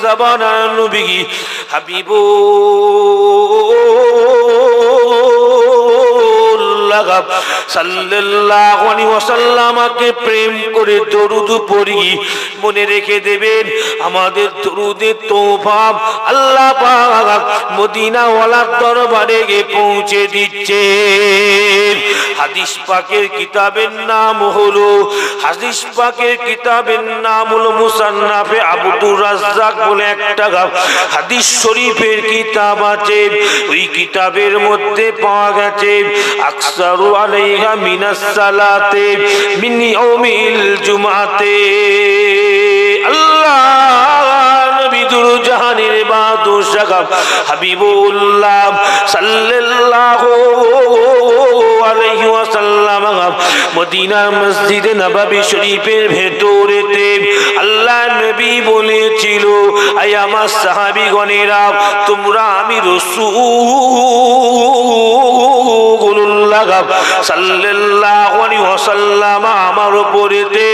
জবানা নবী হাবিবু সাল্লাল্লাহু আলাইহি ওয়াসাল্লামকে প্রেম করে দরুদ পড়ি। মনে রেখে দেবেন আমাদের দরুদের তোহফা আল্লাহ পাক মদিনা ওয়ালার দরবারে গিয়ে পৌঁছে দিচ্ছে। হাদিস পাকের কিতাবের নাম হলো মুসান্নাফে আব্দুর রাজ্জাক বলে একটা হাদিস শরীফের কিতাব আছে। ওই কিতাবের মধ্যে পাওয়া গেছে আকসারু আলাইহা মিনাস সালাতে মিন ইয়াউমিল জুমাতে। আল্লাহ নবী দুরজাহানের বাদশাহ হাবিবুল্লাহ সাল্লাল্লাহু আলাইহি ওয়াসাল্লাম মদিনার মসজিদে নববী শরীফের ভেতরেতে আল্লাহ নবী বলেছিল, আয় আমার সাহাবীগণেরা, তোমরা আমি রাসূলুল্লাহ সাল্লাল্লাহু আলাইহি ওয়াসাল্লাম আমার উপরেতে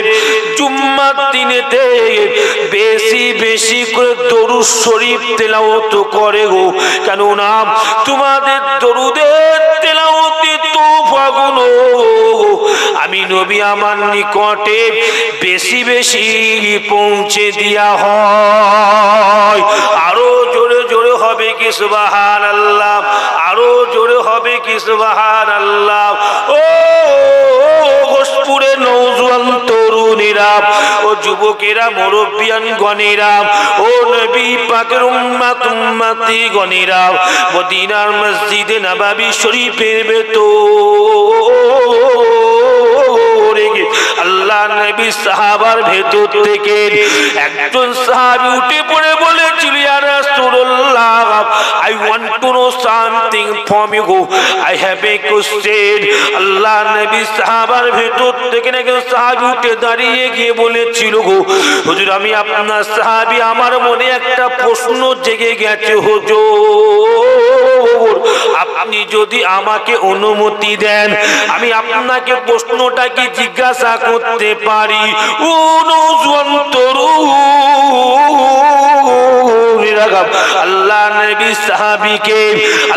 জুম্মার দিনেতে বেশি বেশি করে দরুদ শরীফ তেলাওয়াত করে গো। কেননা তোমাদের দরুদের তেলাওয়াতে তোহফাগুলো আমি নবী আমার নিকটে বেশি বেশি পৌঁছে দিয়া হয়। আরো জোরে জোরে হবে কি সুবহানাল্লাহ, আরো জোরে হবে কি সুবহানাল্লাহ। ও ঘোষপুরে নওজোয়ান তরুণীরা, ও যুবকেরা, মুরব্বিয়ান গণেরা, ও নবী পাকের উম্মতি গণেরা, মদিনার মসজিদে নববী শরীফের ভেতরে আল্লাহ নবী সাহাবার ভেতর থেকে একজন সাহাবী উঠে পড়ে বলেছিল, ইয়া রাসূলুল্লাহ, I want to know something from you. I have a question. আল্লাহ নবী সাহাবার ভেতর থেকে একজন সাহাবী উঠে দাঁড়িয়ে গিয়ে বলেছিল, গো হুজুর, আমি আপনার সাহাবী, আমার মনে একটা প্রশ্ন জেগে গেছে হুজুর, আপনি যদি আমাকে অনুমতি দেন আমি আপনাকে প্রশ্নটা কি জিজ্ঞাসা করতে পারি? ও নওজোয়ান তরুণীরা, আল্লাহ নবী সাহাবীকে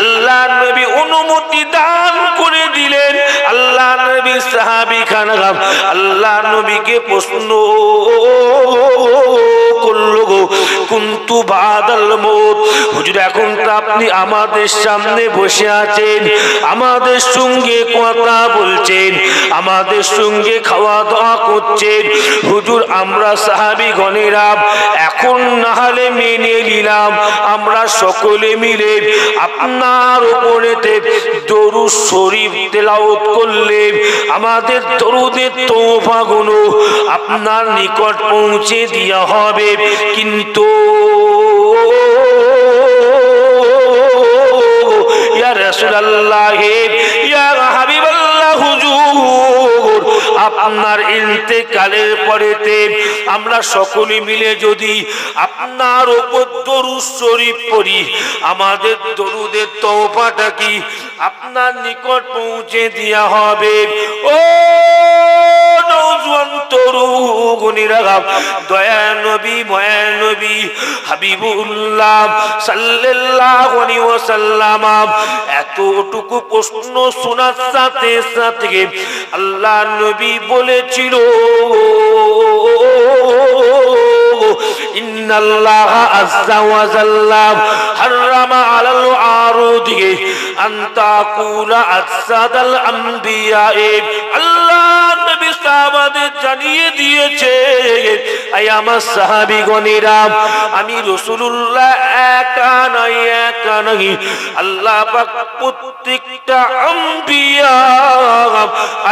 আল্লাহ নবী অনুমতি দান করে দিলেন। আল্লাহ নবী সাহাবী খান আল্লাহ নবীকে প্রশ্ন করল, গো কুনতু বাদাল মউত, হুজুর এখন তো আপনি আমাদের সামনে বসে আছেন, আমাদের সঙ্গে কথা বলছেন, আমাদের সঙ্গে খাওয়া দাওয়া করছেন, হুজুর আমরা সাহাবী গণেরা এখন না হলে মেনে নিলাম আমরা সকলে মিলে আপনার উপরেতে দরুদ শরীফ তেলাওয়াত করলে আমাদের দরুদের তোহফাগুলো আপনার নিকট পৌঁছে দেওয়া হবে। কিন্তু ইয়া রাসূলুল্লাহ, ইয়া হাবিবাল্লাহ, হুজুর আপনার ইন্তেকালের পরেতে আমরা সকলে মিলে যদি আপনার উপর দরুদ শরীফ পড়ি, আমাদের দরুদের তোহফাটা কি আপনার নিকট পৌঁছে দেওয়া হবে। ও নওজোয়ান তরুণীরা, দয়া নবী মায়া নবী হাবিবুল্লাহ সাল্লাল্লাহু আলাইহি ওয়াসাল্লাম এতটুকু প্রশ্ন শোনার সাথে সাথে আল্লাহ নবী বলেছিল, ইন্নাল্লাহা আযজা ওয়া জাল্লা হারামা আলাল আরুদি আন তাকুলা আসসাদাল আম্বিয়া। আল্লাহ নবী সাহাবাদের জানিয়ে দিয়েছে, আয় আমার সাহাবীগণেরা, আমি রাসূলুল্লাহ একা নই, আল্লাহ পাক প্রত্যেকটা আম্বিয়া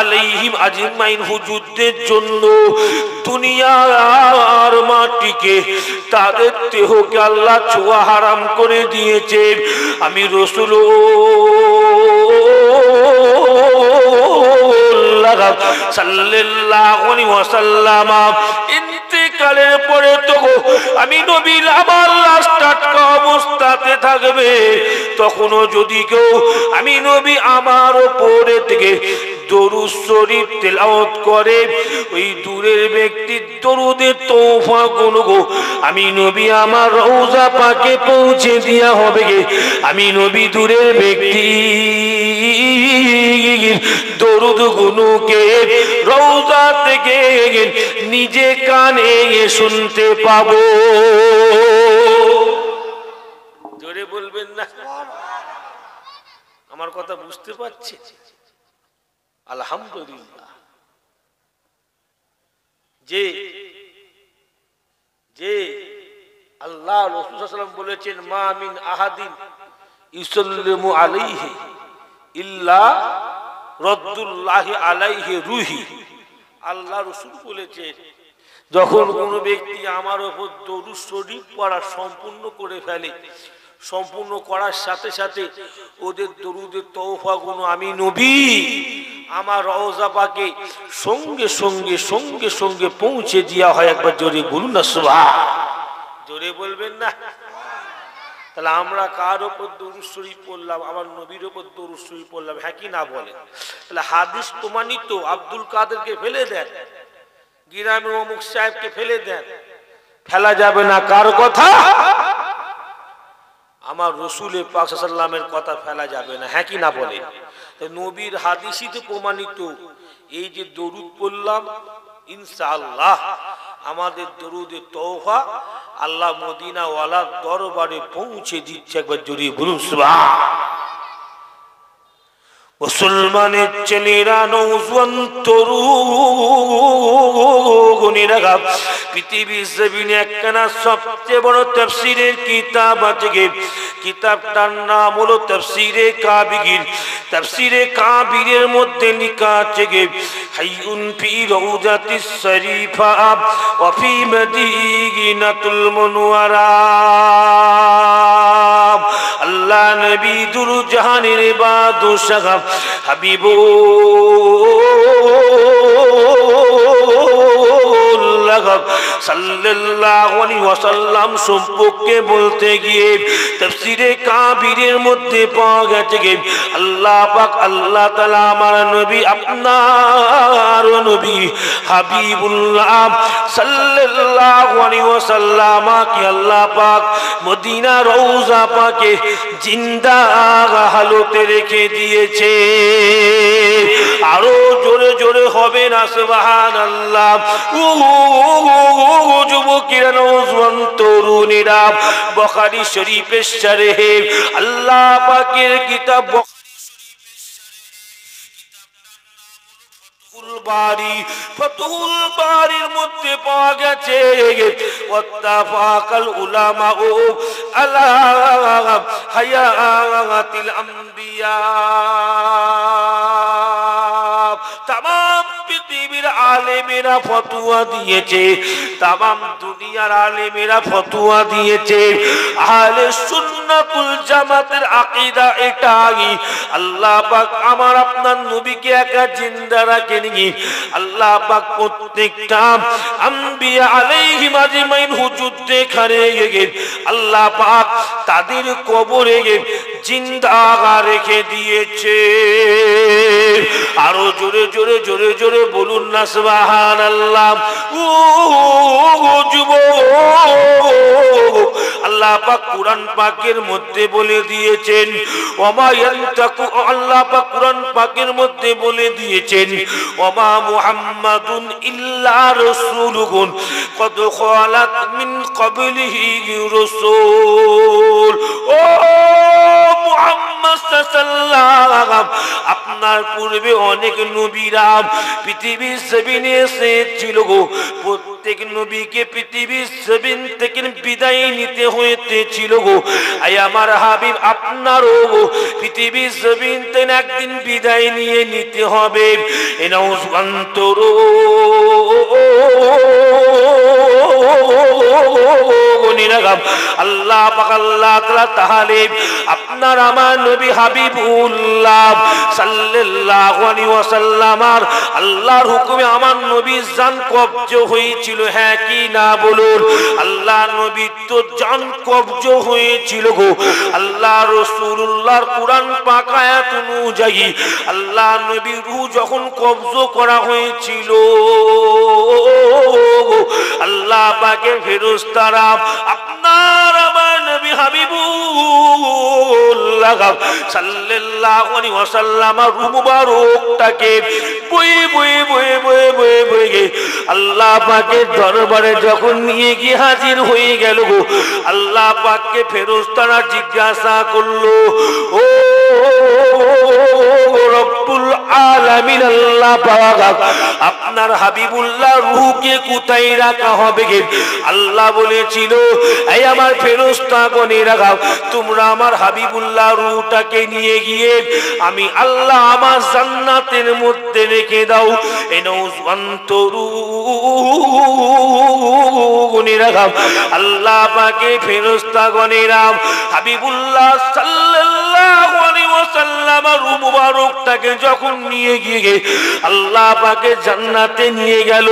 আলাইহিম আজমাইন হুজুরদের জন্য দুনিয়ার মাটিকে তাদের দেহকে আল্লাহ ছোঁয়া হারাম করে দিয়েছে। আমি রাসূলুল্লাহ সাল্লাল্লাহু আলাইহি ওয়াসাল্লাম ইন্তেকালের পরে তো আমি নবীর আমার লাশ টাটকা অবস্থাতে থাকবে, তখনও যদি কেউ আমি নবী আমার উপরে থেকে দরুদ শরীফ তেলাওয়াত করে ওই দূরের ব্যক্তির দরুদের তোহফা গুলো আমি নবী আমার রওজা পাকে পৌঁছে দেয়া হবে গে। আমি নবী দূরের ব্যক্তি দরুদ গুলোকে রওজা থেকে নিজে কানে শুনতে পাবো। জোরে বলবেন না? আমার কথা বুঝতে পারছে? আলহামদুলিল্লাহ। যে যে আল্লাহ রাসূল সাল্লাল্লাহু আলাইহি ওয়াসাল্লাম বলেছেন মা মিন আহাদিন ইউসাল্লিমু আলাইহি ইল্লা রাদ্দুল্লাহি আলাইহি রূহি। আল্লাহ রাসূল বলেছেন যখন কোনো ব্যক্তি আমার উপর দরুদ শরীফ পড়া সম্পূর্ণ করে ফেলে, সম্পূর্ণ করার সাথে সাথে ওদের দরুদের তোহফা গুলো আমি নবী আমার রওজা পাকে সঙ্গে সঙ্গে সঙ্গে সঙ্গে পৌঁছে দেওয়া হয়। একবার জোরে বলুন না সুবহান। জোরে বলবেন না? তাহলে আমরা কার উপর দরুদ শরীফ পড়লাম? আমার নবীর উপর দরুদ শরীফ পড়লাম, হ্যাঁ কি না বলেন? তাহলে হাদিস প্রমাণিত। আব্দুল কাদেরকে ফেলে দেন, গ্রামের অমুক সাহেবকে ফেলে দেন, ফেলা যাবে না। কার কথা? আমার রসুল পাক সাল্লাল্লাহু আলাইহি ওয়াসাল্লামের কথা ফেলা যাবে না, হ্যাঁ কি না বলেন? নবীর হাদিসই তো প্রমাণিত। এই যে দরুদ পড়লাম, ইনশাআল্লাহ আমাদের দরুদের তোহফা আল্লাহ মদিনা ওয়ালার দরবারে পৌঁছে দিচ্ছে। একবার জোরে বলুন সুবহান। মুসলমানের ছেলেরা নওজোয়ান তরুণীরা পৃথিবীর জমিনে একখানা সবচেয়ে বড় তাফসীরের কিতাব আছে। কিতাবটার নাম হলো তাফসীরে কাবির। তাফসীরে কাবিরের মধ্যে লেখা আছে হাইয়ুন ফি রাউজাতিস শরীফা ওয়া ফি মদিনাতুল মুনওয়ারা। আল্লাহ নবী দুরুদ জাহানের বাদশাহ হাবিবুল্লাহ সাল্লাল্লাহু আলাইহি ওয়াসাল্লাম সম্পর্কে বলতে গিয়ে তাফসীরে কাবিরের মধ্যে পাওয়া গেছে আল্লাহ পাক আল্লাহ তাআলা আমার নবী আপনার নবী হাবিবুল্লাহ সাল্লাল্লাহু আলাইহি ওয়াসাল্লামকে আল্লাহ পাক মদিনা রওজা পাকে জিন্দা হালতে রেখে দিয়েছে। আরো জোরে জোরে হবে না সুবহানাল্লাহ। যুবকেরা নওজোয়ান তরুণীরা বুখারী শরীফের শরহে আল্লাহ পাকের কিতাব ফাতুল বারির মধ্যে পাওয়া গেছে ওয়াত্তাফাকাল উলামা আলা হায়াতিল আম্বিয়া। তামাম পৃথিবীর আলেমেরা ফতোয়া দিয়েছে, তামাম দুনিয়ার আলেমেরা ফতোয়া দিয়েছে। আহলে সুন্নাতুল জামাতের আকীদা এটাই আল্লাহ পাক আমার আপনার নবীকে একা জিন্দা রাখেননি। আল্লাহ পাক প্রত্যেকটা আম্বিয়া আলাইহিম আজমাইন হুজুর দেখারে আল্লাহ পাক তাদের কবরে জিন্দা রেখে দিয়েছে। আরো জোরে জোরে জোরে জোরে বলুন না সুবহানাল্লাহ। আল্লাহ পাক কুরআন পাকের মধ্যে বলে দিয়েছেন ওমা ইয়ানতাকু, আল্লাহ পাক কুরআন পাকের মধ্যে বলে দিয়েছেন ওমা মুহাম্মাদুন ইল্লা রাসূলুন কদ খালাত মিন ক্বাবলিহি রাসূল। ও মুহাম্মদ সাল্লাল্লাহু, আপনার পূর্বে অনেক নবীরা পৃথিবীর জমিনে এসেছিল গো। প্রত্যেক নবীকে পৃথিবীর জমিন থেকে বিদায় নিতে হয়েছিল গো। আয় আমার হাবিব আপনারও পৃথিবীর জমিন থেকে একদিন বিদায় নিয়ে নিতে হবে। এ নওজোয়ান তরুণীরা আল্লাহ পাক আল্লাহ তাআলা তাহলে আপনার আমার নবী হাবিবুল্লাহ সাল্লাল্লাহু আলাইহি ওয়াসাল্লাম আল্লাহর হুকুমে আমার নবীর জান কবজ হয়েছিল হয়েছিল, হ্যাঁ কি না বলুন? আল্লাহ নবী তো জান কবজ হয়েছিল গো। আল্লাহ রাসূলুল্লাহর কুরআন পাক আয়াত অনুযায়ী আল্লাহ নবীর রূহ যখন কবজ করা হয়েছিল, আল্লাহ পাকের ফেরেশতারা আপনার আমার নবী হাবিবুল্লাহ সাল্লাল্লাহু আলাইহি ওয়াসাল্লাম রূহ মুবারকটাকে বয়ে বয়ে বয়ে বয়ে বয়ে বয়ে আল্লাহ পাকের দরবারে যখন নিয়ে গিয়ে হাজির হয়ে গেল গো, আল্লাহ পাককে ফেরেশতারা জিজ্ঞাসা করলো, ও রব্বুল আলামিন আল্লাহ পাক আপনার হাবিবুল্লাহ রূহকে কোথায় রাখা হবে? আল্লাহ বলেছিল, এই আমার ফেরেশতাগণেরা তোমরা আমার হাবিবুল্লাহ রূহটাকে নিয়ে গিয়ে আমি আল্লাহ আমার জান্নাতের মধ্যে রেখে দাও। এই নৌজওয়ান্তরুগণেরা আল্লাহ পাকে ফেরেশতাগণেরা হাবিবুল্লাহ সাল্লাল্লাহু আলাইহি ওয়াসাল্লাম রূহ মুবারকটাকে যখন নিয়ে গিয়ে আল্লাহ পাকে জান্নাতে নিয়ে গেল,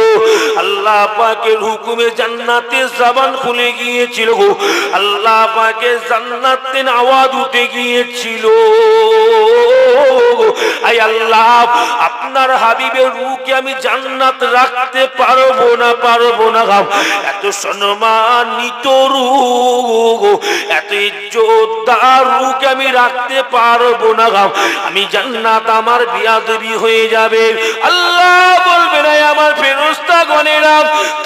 আল্লাহ পাকের হুকুমে জান্নাতে জবান খুলে গিয়েছিল গো। আল্লাহ পাকে জান্নাতের আওয়াজ উঠে গিয়েছিল, আই আল্লাহ আপনার হাবিবের রূহকে আমি জান্নাত রাখতে পারবো না, পারবো না। এত সম্মানিত রূহ, এত ইজ্জতদার রূহকে আমি রাখতে পারবো না, আমি জান্নাত আমার বিয়াদবি হয়ে যাবে। আল্লাহ বলবেন, আই আমার ফেরেশতাগণেরা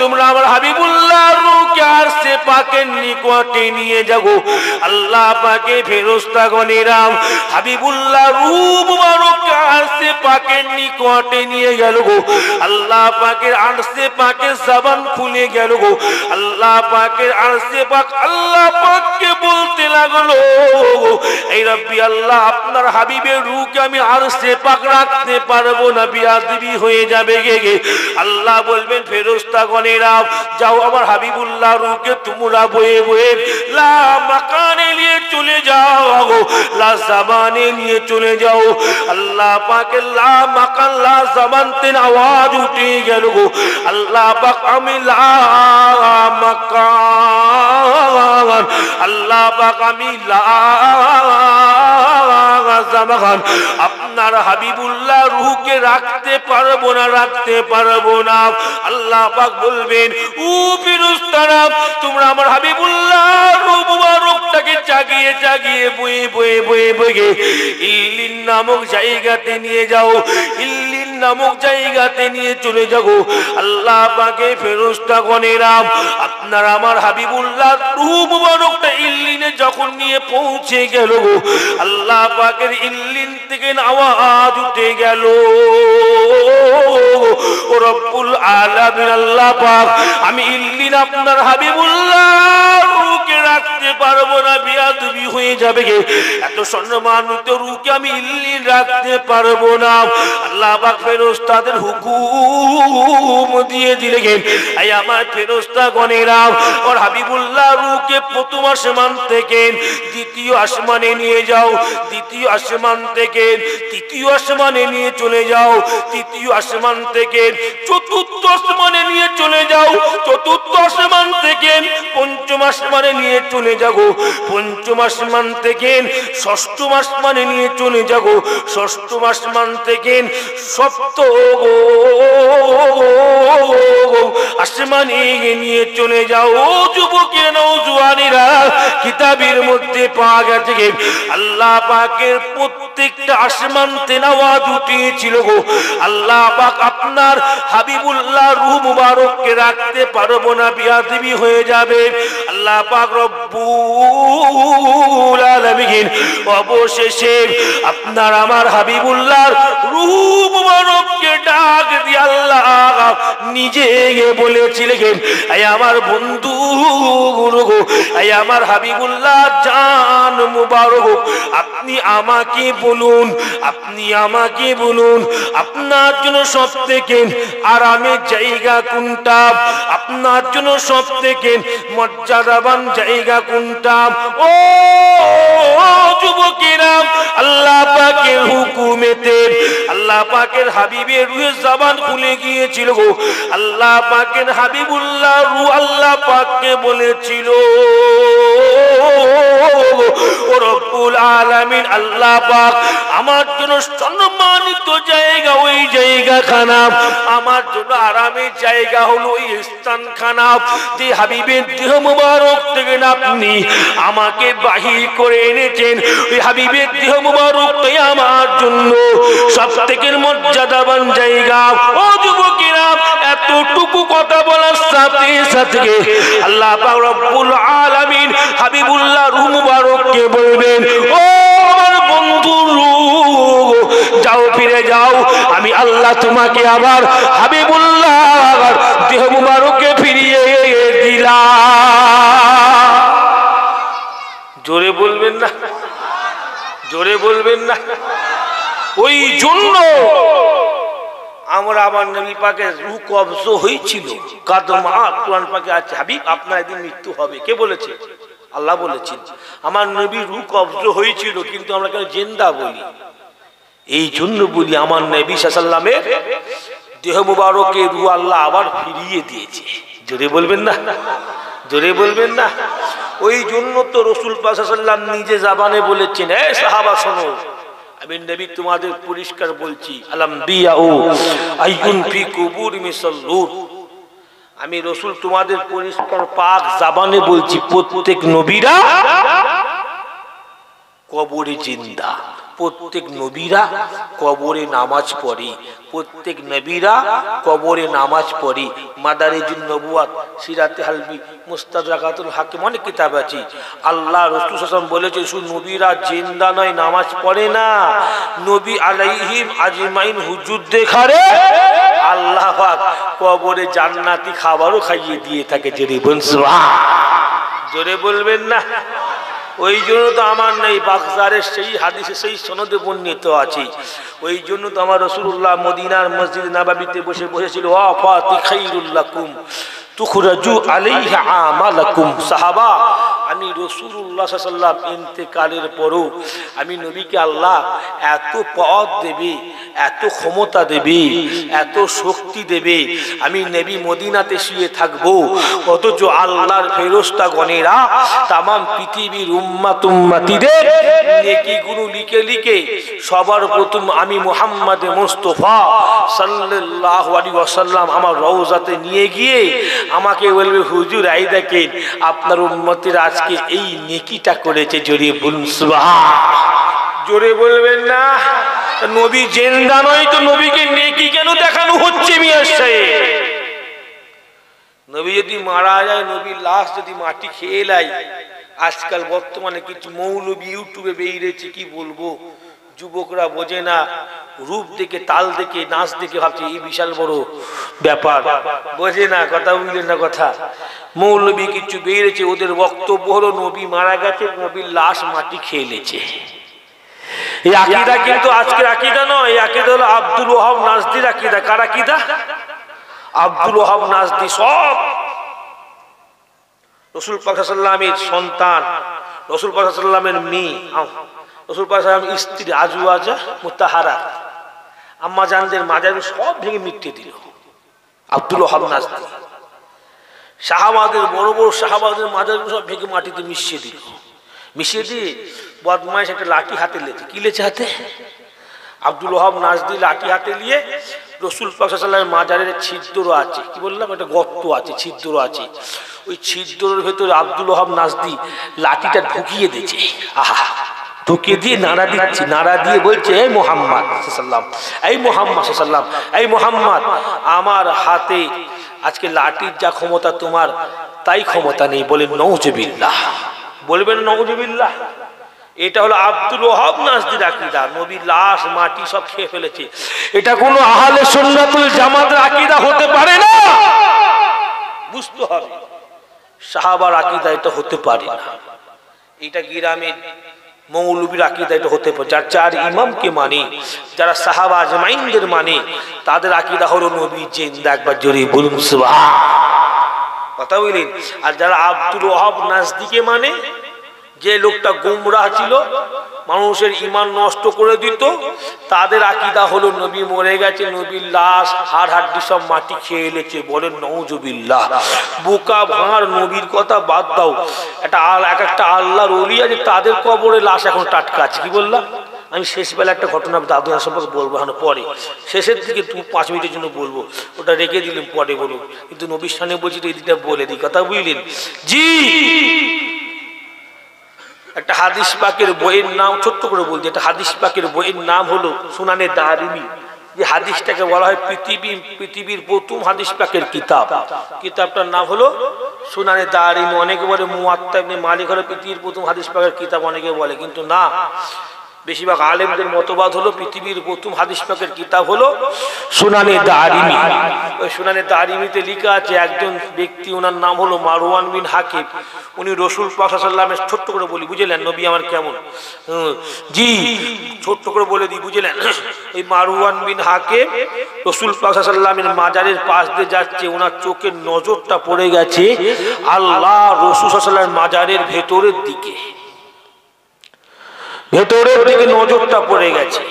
তোমরা আমার হাবিবুল্লাহর রূহকে আরশে পাকের নিকটে নিয়ে যাও। আল্লাহ পাকে ফেরেশতাগণেরা হাবিবুল্লাহ রূহ মুবারককে আরশে পাকের নিকটে নিয়ে গেল গো। আল্লাহ পাকের আরশে পাকের জবান খুলে গেল গো। আল্লাহ পাকের আরশে পাক আল্লাহ পাককে বলতে লাগলো, এই রব্বি আল্লাহ আপনার হাবিবের রূহকে আমি আরশে পাক রাখতে পারবো না, বিয়াদবি হয়ে যাবে গে। আল্লাহ বলবেন, ফেরেশতাগণেরা যাও আমার হাবিবুল্লাহ রূহকে তোমরা বয়ে বয়ে লা মাকানে নিয়ে চলে যাও, লা জামানে নিয়ে চলে যাও। আল্লাহ পাকের লা মাকান লা জামান তেন আওয়াজ উঠে গেল গো। আল্লাহ পাক আমি লা মাকান, আল্লাহ পাক আমি লা জামান আপনার হাবিবুল্লাহ রূহকে রাখতে পারবো না, রাখতে পারবো না। আল্লাহ পাক বলবেন, ও ফেরেশতারা তোমরা আমার হাবিবুল্লাহ রূহ মুবারকটাকে জাগিয়ে জাগিয়ে বয়ে বয়ে বয়ে বয়ে ইল্লিন নামক জায়গাতে নিয়ে যাও, ইল্লিন নামক জায়গাতে নিয়ে চলে যাও। আল্লাহ পাকে ফেরেশতাগণেরা আপনার আমার হাবিবুল্লাহ রূহ মুবারকটা ইল্লিনে যখন নিয়ে পৌঁছে গেল, আল্লাহ পাকের ইল্লিন থেকে আওয়াজ উঠে গেল, ও রব্বুল আলামিন আল্লাহ পাক আমি ইল্লিন আপনার হাবিবুল্লাহ রূহকে রাখতে পারবো না, বিয়াদবি হয়ে যাবে গে। এত সম্মানিত রূহকে আমি ইল্লিন রাখতে পারবো না। আল্লাহ পাক ফেরেশতাদের হুকুম দিয়ে দিলেন, এই আমার ফেরেশতাগণেরা ওর হাবিবুল্লাহ রূহকে প্রথম আসমান থেকে দ্বিতীয় আসমানে নিয়ে যাও, দ্বিতীয় আসমান থেকে তৃতীয় আসমানে নিয়ে চলে যাও, তৃতীয় আসমান থেকে চতুর্থ আসমানে নিয়ে চলে যাও, চতুর্থ আসমান থেকে পঞ্চম আসমানে নিয়ে চলে যাও, পঞ্চম আসমান থেকে ষষ্ঠম আসমানে নিয়ে চলে যাও, ষষ্ঠম আসমান থেকে সপ্তম আসমানে নিয়ে চলে যাও। ও যুবকের নওজোয়ানেরা, কিতাবের মধ্যে পাওয়া গেছে আল্লাহ পাকের প্রত্যেকটা আসমান তেলাওয়াত উঠিয়েছিল গো। আল্লাহ পাক আপনার হাবিবুল্লাহ রূহ মুবারককে রাখতে পারবো না, বিয়াদবি হয়ে যাবে। আল্লাহ পাক রব্বুল আলামিন অবশেষে আপনার আমার হাবিবুল্লাহর রূহ মুবারককে ডাক দিয়ে আল্লাহ নিজে বলেছিলেন, এই আমার বন্ধু গুরু গো, এই আমার হাবিবুল্লাহ জান মুবারক, আপনি আমাকে বলুন, আপনি আমাকে বলুন আপনার জন্য সব থেকে আরামের জায়গা কোনটা, আপনার জন্য সব থেকে মর্যাদাবান জায়গা কোনটা। ও যুবকেরা, আল্লাহ পাকের হুকুমেতে আল্লাহ পাকের হাবিবের রূহে জবান খুলে গিয়েছিল গো। আল্লাহ পাকের হাবিবুল্লাহ রূহ আল্লাহ পাককে বলেছিল, ও রব্বুল আলামিন, আল্লাহ পাক আমার জন্য সম্মানিত জায়গা ওই জায়গাখানা, আমার জন্য আরামের জায়গা হলো ওই স্থানখানা যে হাবিবের দেহ মুবারক থেকে আপনি আমাকে বাহির করে এনেছেন। ওই হাবিবের দেহ মুবারকটাই আমার জন্য সবথেকে মর্যাদাবান জায়গা। ও যুবকেরা, এতটুকু কথা বলার সাথে সাথে আল্লাহ পাক রব্বুল আলামিন হাবিবুল্লাহ রূহ মুবারককে বলবেন, ও আমার বন্ধু রূহ, যাও, ফিরে যাও, আমি আল্লাহ তোমাকে আবার হাবিবুল্লাহ দেহ মুবারকে ফিরিয়ে দিলাম। জোরে বলবেন না, জোরে বলবেন না। ওই জন্য আমরা আমার নবী পাকের রূহ কবজ হয়েছিল, কাদমাত কুরআন পাকে আছে, হাবিব আপনার একদিন মৃত্যু হবে। কে বলেছে? আল্লাহ বলেছেন। আমার নবী রূহ কবজ হয়েছিল, কিন্তু আমরা কেন জিন্দা বলি? এই জন্য বলি আমার নবী সাল্লাল্লাহু আলাইহি ওয়াসাল্লামের দেহ মুবারকে রূহ আল্লাহ আবার ফিরিয়ে দিয়েছে। জোরে বলবেন না, জোরে বলবেন না। ওই জন্য তো রাসূল পাক সাল্লাল্লাহু আলাইহি ওয়াসাল্লাম নিজে জবানে বলেছেন, হে সাহাবা শোনো, আমি নবী তোমাদের পরিষ্কার বলছি, আল-আম্বিয়াউ আইয়ুন ফি কুবুরিহিম ইউসাল্লুন। আমি রাসূল তোমাদের পরিষ্কার পাক জবানে বলছি, প্রত্যেক নবীরা কবরে জিন্দা, প্রত্যেক নবীরা কবরে নামাজ পড়ে, প্রত্যেক নবীরা কবরে নামাজ পড়ে। মাদারিজুন নবুয়াত, সিরাতে হালবি, মুস্তাদরাকাতুল হাকিম, অনেক কিতাব আছে। আল্লাহ রাসূল সাল্লাল্লাহু আলাইহি ওয়াসাল্লাম বলেছে, শুধু নবীরা জিন্দা নয়, নামাজ পড়ে না, নবী আলাইহিম আজমাইন হুজুর দেখারে আল্লাহ পাক কবরে জান্নাতি খাবারও খাইয়ে দিয়ে থাকে। জোরে বলুন সুবহান। জোরে বলবেন না। ওই জন্য তো আমার নেই বাগজারের সেই হাদিসে সেই সনদে বর্ণিত আছে। ওই জন্য তো আমার রাসূলুল্লাহ মদিনার মসজিদ নববীতে বসে বসেছিল, ওয়াফাতি খাইরুল লাকুম তুখরাজু আলাইহা আমালাকুম। সাহাবা, আমি রাসূলুল্লাহ সাল্লাল্লাহু আলাইহি ওয়াসাল্লাম ইন্তেকালের পরও আমি নবীকে আল্লাহ এত পদ দেবে, এত ক্ষমতা দেবে, এত শক্তি দেবে, আমি নবী মদিনাতে শুয়ে থাকবো, অথচ আল্লাহর ফেরেশতাগণেরা তামাম পৃথিবীর উম্মতিদের নেকিগুলো লিখে লিখে সবার প্রথম আমি মুহাম্মদ মুস্তাফা সাল্লাল্লাহু আলাইহি ওয়াসাল্লাম আমার রওজাতে নিয়ে গিয়ে আমাকে বলবে, হুজুর এই দেখেন আপনার উম্মতিরা আজকে এই নেকিটা করেছে। জোরে বলুন সুবহান। জোরে বলবেন না। নবী জিন্দা নয় তো নবীকে নেকি কেন দেখানো হচ্ছে? মিয়া সাহেব, নবী যদি মারা যায়, নবীর লাশ যদি মাটি খেয়ে নেয়, আজকাল বর্তমানে কিছু মৌলবী ইউটিউবে বেরিয়েছে, কি বলবো, যুবকরা বোঝে না, রূপ দেখে, তাল দেখে, নাচ দেখে ভাবছে এই বিশাল বড় ব্যাপার, বোঝে না, কথা বুঝলেন না কথা। মৌলবী কিছু বেরিয়েছে, ওদের বক্তব্য হলো নবী মারা গেছে, নবীর লাশ মাটি খেয়ে নিয়েছে। এই আকীদা কিন্তু আজকের আকীদা নয়, এই আকীদা হলো আব্দুল ওয়াহাব নাজদির আকীদা। কার আকীদা? আব্দুল ওয়াহাব নাজদি। সব রাসূল পাক সাল্লাল্লাহু আলাইহি ওয়াসাল্লামের সন্তান, রাসূল পাক সাল্লাল্লাহু আলাইহি ওয়াসাল্লামের মেয়ে, রাসূল পাক সাল্লাল্লাহু আলাইহি ওয়াসাল্লামের স্ত্রী আজওয়াজা মুতাহারা, আম্মা জানদের মাজার সব ভেঙে মিটে দিল আব্দুল ওয়াহাব নাজদি। সাহাবাদের, বড় বড় সাহাবাদের মাজার সব ভেঙে মাটিতে মিশিয়ে দিল। মিশিয়ে দিয়ে বদমাইশ একটা লাঠি হাতে লেছে। কি লেছে হাতে? আব্দুল ওয়াহাব নাজদি লাঠি হাতে নিয়ে রাসূল পাক সাল্লাল্লাহু আলাইহি ওয়াসাল্লামের মাজারের ছিদ্র আছে, কি বললাম, একটা গর্ত আছে, ছিদ্র আছে, ওই ছিদ্রের ভেতরে আব্দুল ওয়াহাব নাজদি লাঠিটা ঢুকিয়ে দিয়েছে। আহা, ঢুকিয়ে দিয়ে নাড়া দিচ্ছে, নাড়া দিয়ে বলছে, এই মুহাম্মদ সাল্লাল্লাহু আলাইহি ওয়াসাল্লাম, এই মুহাম্মদ সাল্লাল্লাহু আলাইহি ওয়াসাল্লাম, এই মুহাম্মদ, আমার হাতে আজকে লাঠির যা ক্ষমতা তোমার তাই ক্ষমতা নেই। বলেন নাউজুবিল্লাহ। বলবেন নাউজুবিল্লাহ। এটা হলো আব্দুল ওয়াহাব নাজদির আকীদা। নবীর লাশ মাটি সব খেয়ে ফেলেছে। এটা কোনো আহলে সুন্নাতুল জামাতের আকীদা হতে পারে না, বুঝতে হবে। সাহাবার আকীদা এটা হতে পারে না। এটা গ্রামের মৌলবীর আকীদা এটা হতে পারে। যার চার ইমামকে মানে, যারা সাহাবা আজমাইনদের মানে, তাদের আকীদা হলো নবী জিন্দা। একবার জোরে বলুন সুবহান। কথা বলেন। আর যারা আব্দুল ওয়াহাব নাজদিকে মানে, যে লোকটা গুমরাহ ছিল, মানুষের ঈমান নষ্ট করে দিত, তাদের আকীদা হলো নবী মরে গেছে, নবীর লাশ হাড় হাড্ডি সব মাটি খেয়ে এলেছে। বলেন নাউজুবিল্লাহ। বোকা ভাঙার নবীর কথা বাদ দাও, এক একটা আল্লাহর ওলি আছে, তাদের কবরে লাশ এখন টাটকা আছে। কি বললাম আমি? শেষবেলা একটা ঘটনা দাদু সম্পর্কে বলবো, এখন পরে শেষের দিকে 5 মিনিটের জন্য বলবো, ওটা রেখে দিলেন পরে বলবো, কিন্তু নবীর সামনে বলছি এই দিকটা বলে দিই, কথা বুঝলেন? জি, একটা হাদিস পাকের বইয়ের নাম ছোট্ট করে বলছি, একটা হাদিস পাকের বইয়ের নাম হলো সুনানে দারিমি। যে হাদিসটাকে বলা হয় পৃথিবীর প্রথম হাদিস পাকের কিতাব, কিতাবটার নাম হলো সুনানে দারিমি। অনেকে বলে মুয়াত্তা ইবনে মালিক হলো পৃথিবীর প্রথম হাদিস পাকের কিতাব, অনেকে বলে, কিন্তু না, বেশিরভাগ আলেমদের মতবাদ হলো পৃথিবীর প্রথম হাদিস পাকের কিতাব হলো সুনানে দারিমি। ওই সুনানে দারিমিতে লেখা আছে একজন ব্যক্তি, ওনার নাম হলো মারওয়ান বিন হাকিম। উনি রাসূল পাক সাল্লাল্লাহু আলাইহি ওয়াসাল্লামের, ছোট্ট করে বলি বুঝলেন নবী আমার কেমন, জি ছোট্ট করে বলে দিই বুঝলেন। এই মারওয়ান বিন হাকিম রাসূল পাক সাল্লাল্লাহু আলাইহি ওয়াসাল্লামের মাজারের পাশ দিয়ে যাচ্ছে, ওনার চোখের নজরটা পড়ে গেছে আল্লাহ রাসূল সাল্লাল্লাহু আলাইহি ওয়াসাল্লামের মাজারের ভেতরের দিকে, ভেতরের দিকে নজরটা পড়ে গেছে।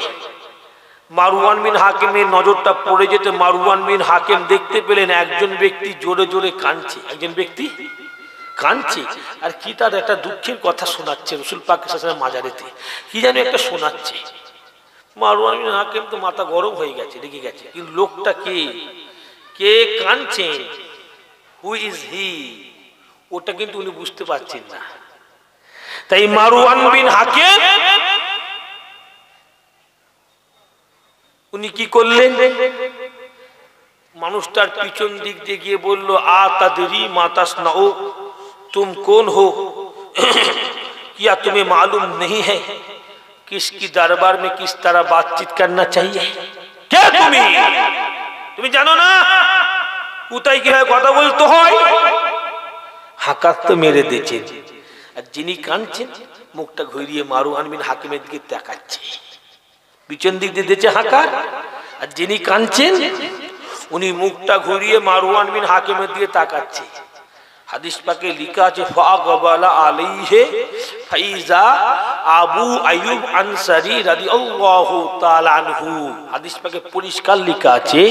মারওয়ান বিন হাকিমের নজরটা পড়ে যেতে মারওয়ান বিন হাকিম দেখতে পেলেন একজন ব্যক্তি জোরে জোরে কাঁদছে, একজন ব্যক্তি কাঁদছে, আর কি তার একটা দুঃখের কথা শোনাচ্ছে রাসূল পাক সাল্লাল্লাহু আলাইহি ওয়াসাল্লামের মাজারেতে, কি যেন একটা শোনাচ্ছে। মারওয়ান বিন হাকিম তো মাথা গরম হয়ে গেছে, রেগে গেছে, কিন্তু লোকটা কে কাঁদছে, হু ইজ হি, ওটা কিন্তু উনি বুঝতে পারছেন না। তাই মারওয়ান বিন হাকিম উনি কি করলেন, মানুষটার পিছন দিক দিয়ে গিয়ে বলল, আতাদরি মা তাসনাউ, तुम कौन हो, क्या तुम्हें मालूम नहीं है किसकी दरबार में किस तरह बातचीत करना चाहिए? क्या তুমি জানো না কোথায় কিভাবে কথা বলতে হয়? হাকাত তো মেরে দিয়েছে, আর যিনি কাঁদছেন মুখটা ঘুরিয়ে মারওয়ান বিন হাকিমের দিকে তাকাচ্ছে, পিছন দিক দিয়ে দিয়েছে হাকার, আর যিনি কাঁদছেন উনি মুখটা ঘুরিয়ে মারওয়ান বিন হাকিমের দিকে তাকাচ্ছে। হাদিস পাকে লেখা আছে ফাগবালা আলাইহি ফাইজা আবু আইয়ুব আনসারী রাদিয়াল্লাহু তাআলা আনহু। হাদিস পাকে পরিষ্কার লেখা আছে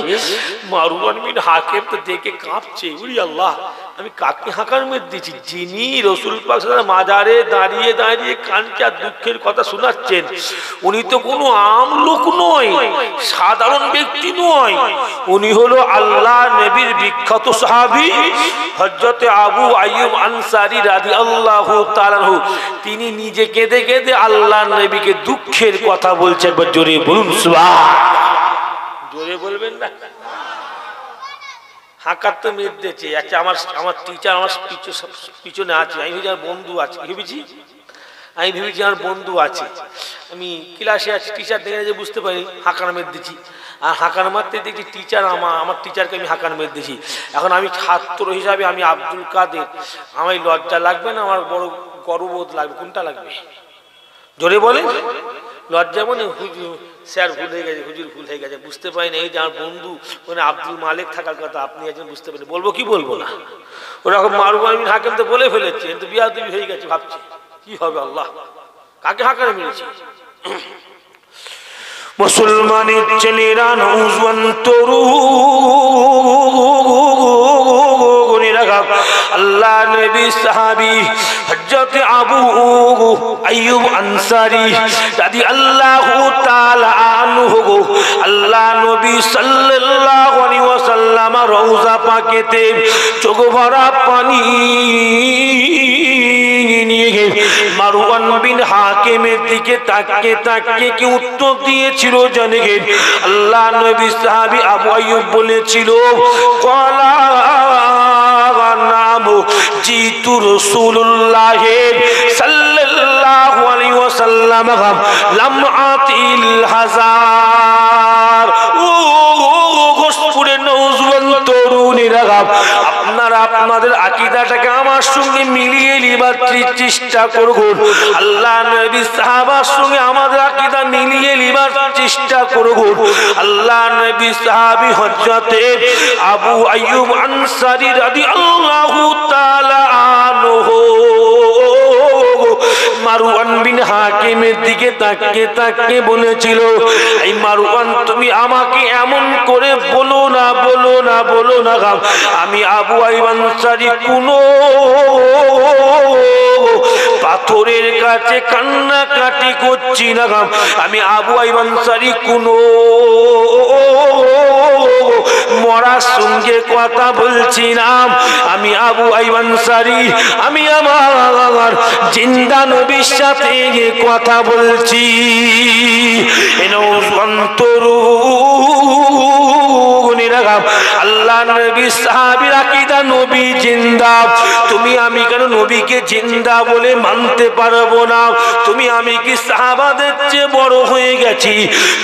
মারওয়ান বিন হাকিম তো দেখে কাঁপছে, ওরে আল্লাহ আমি কাকে হাঁকার মেরে দিয়েছি, যিনি রাসূল পাক সাল্লাল্লাহু আলাইহি ওয়াসাল্লাম মাজারে দাঁড়িয়ে দাঁড়িয়ে কাঁদছে আর দুঃখের কথা শোনাচ্ছেন, উনি তো কোনো আম লোক নয়, সাধারণ ব্যক্তি নয়, উনি হলো আল্লাহ নবীর বিখ্যাত সাহাবী হযরত আবু আইয়ুব আনসারী রাদিয়াল্লাহু তাআলা আনহু। তিনি নিজে কেঁদে কেঁদে আল্লাহর নবীকে দুঃখের কথা বলছেন। একবার জোরে বলুন সুবহানাল্লাহ, জোরে বলবেন না? হাঁকার তো মেরে দিয়েছে। আচ্ছা আমার টিচার আমার পিছনে আছে, আমি ভেবেছি আমার বন্ধু আছে, ভেবেছি আমার বন্ধু আছে, আমি ক্লাসে আছি, টিচার দেখে যে বুঝতে পারি হাঁকার মেরে দিচ্ছি, আর হাঁকার মারতে দেখছি টিচার আমার টিচারকে আমি হাঁকার মেরে দিয়েছি। এখন আমি ছাত্র হিসাবে আমি আব্দুল কাদের, আমার লজ্জা লাগবে না আমার বড় গর্ববোধ লাগবে? কোনটা লাগবে জোরে বলেন? লজ্জা মনে স্যার ভুল হয়ে গেছে, হুজুর ভুল হয়ে গেছে, বুঝতে পারি না, এই যে আমার বন্ধু মানে আব্দুল মালিক থাকার কথা, আপনি একজন বুঝতে পারেন, বলবো কি বলবো না? ওরকম মারওয়ান বিন হাকিম তো বলে ফেলেছে, কিন্তু বিয়াদবি হয়ে গেছে, ভাবছি কি হবে, আল্লাহ কাকে হাঁকার মেরেছি? মুসলমানের ছেলেরা নওজওয়ান তরুণীরা আল্লাহ নবী সাহাবী হযরত আবু আইয়ুব আনসারী রাদিয়াল্লাহু তাআলা আনহু আল্লাহ নবী সাল্লাল্লাহু আলাইহি ওয়াসাল্লাম রওজা পাকেতে চোখ ভরা পানি নিয়ে মারওয়ান বিন হাকিমের দিকে তাকিয়ে তাকিয়ে কি উত্তর দিয়েছিল জানেন? আল্লাহ নবী সাহাবী আবু আইয়ুব বলেছিল ক্বালা নাম জিতু রাসূলুল্লাহ সাল্লাল্লাহু আলাইহি ওয়াসাল্লাম লাম আতিল হাজার। ও গোসপুরের নওজওয়ান তরুণীরা, আপনারা আপনাদের আকীদাটাকে আমার সঙ্গে মিলিয়ে নেবার চেষ্টা করুন। আল্লাহ নবী সাহাবার সঙ্গে আমাদের আকীদা মিলিয়ে নেবার চেষ্টা করুন। আল্লাহ নবী সাহাবী হযরত আবু আইয়ুব আনসারী রাদিয়াল্লাহু তাআলা আনহু মারওয়ান বিন হাকিমের দিকে তাকিয়ে তাকিয়ে বলেছিল, এই মারওয়ান তুমি আমাকে এমন করে বলো না বলো না বলো না, আমি আবু আইয়ুব আনসারী কোনো পাথরের কাছে কান্নাকাটি করছি না, আমি আবু আইয়ুব আনসারী কোনো মরার সঙ্গে কথা বলছি না, আমি আবু আইয়ুব আনসারী আমি আমার জিন্দা নবীর সাথে কথা বলছি। আল্লাহ নবী সাহাবীর আকীদা নবী জিন্দা, তুমি আমি কেন নবীকে জিন্দা বলে মানতে পারবো না? তুমি আমি কি সাহাবাদের চেয়ে বড় হয়ে গেছি?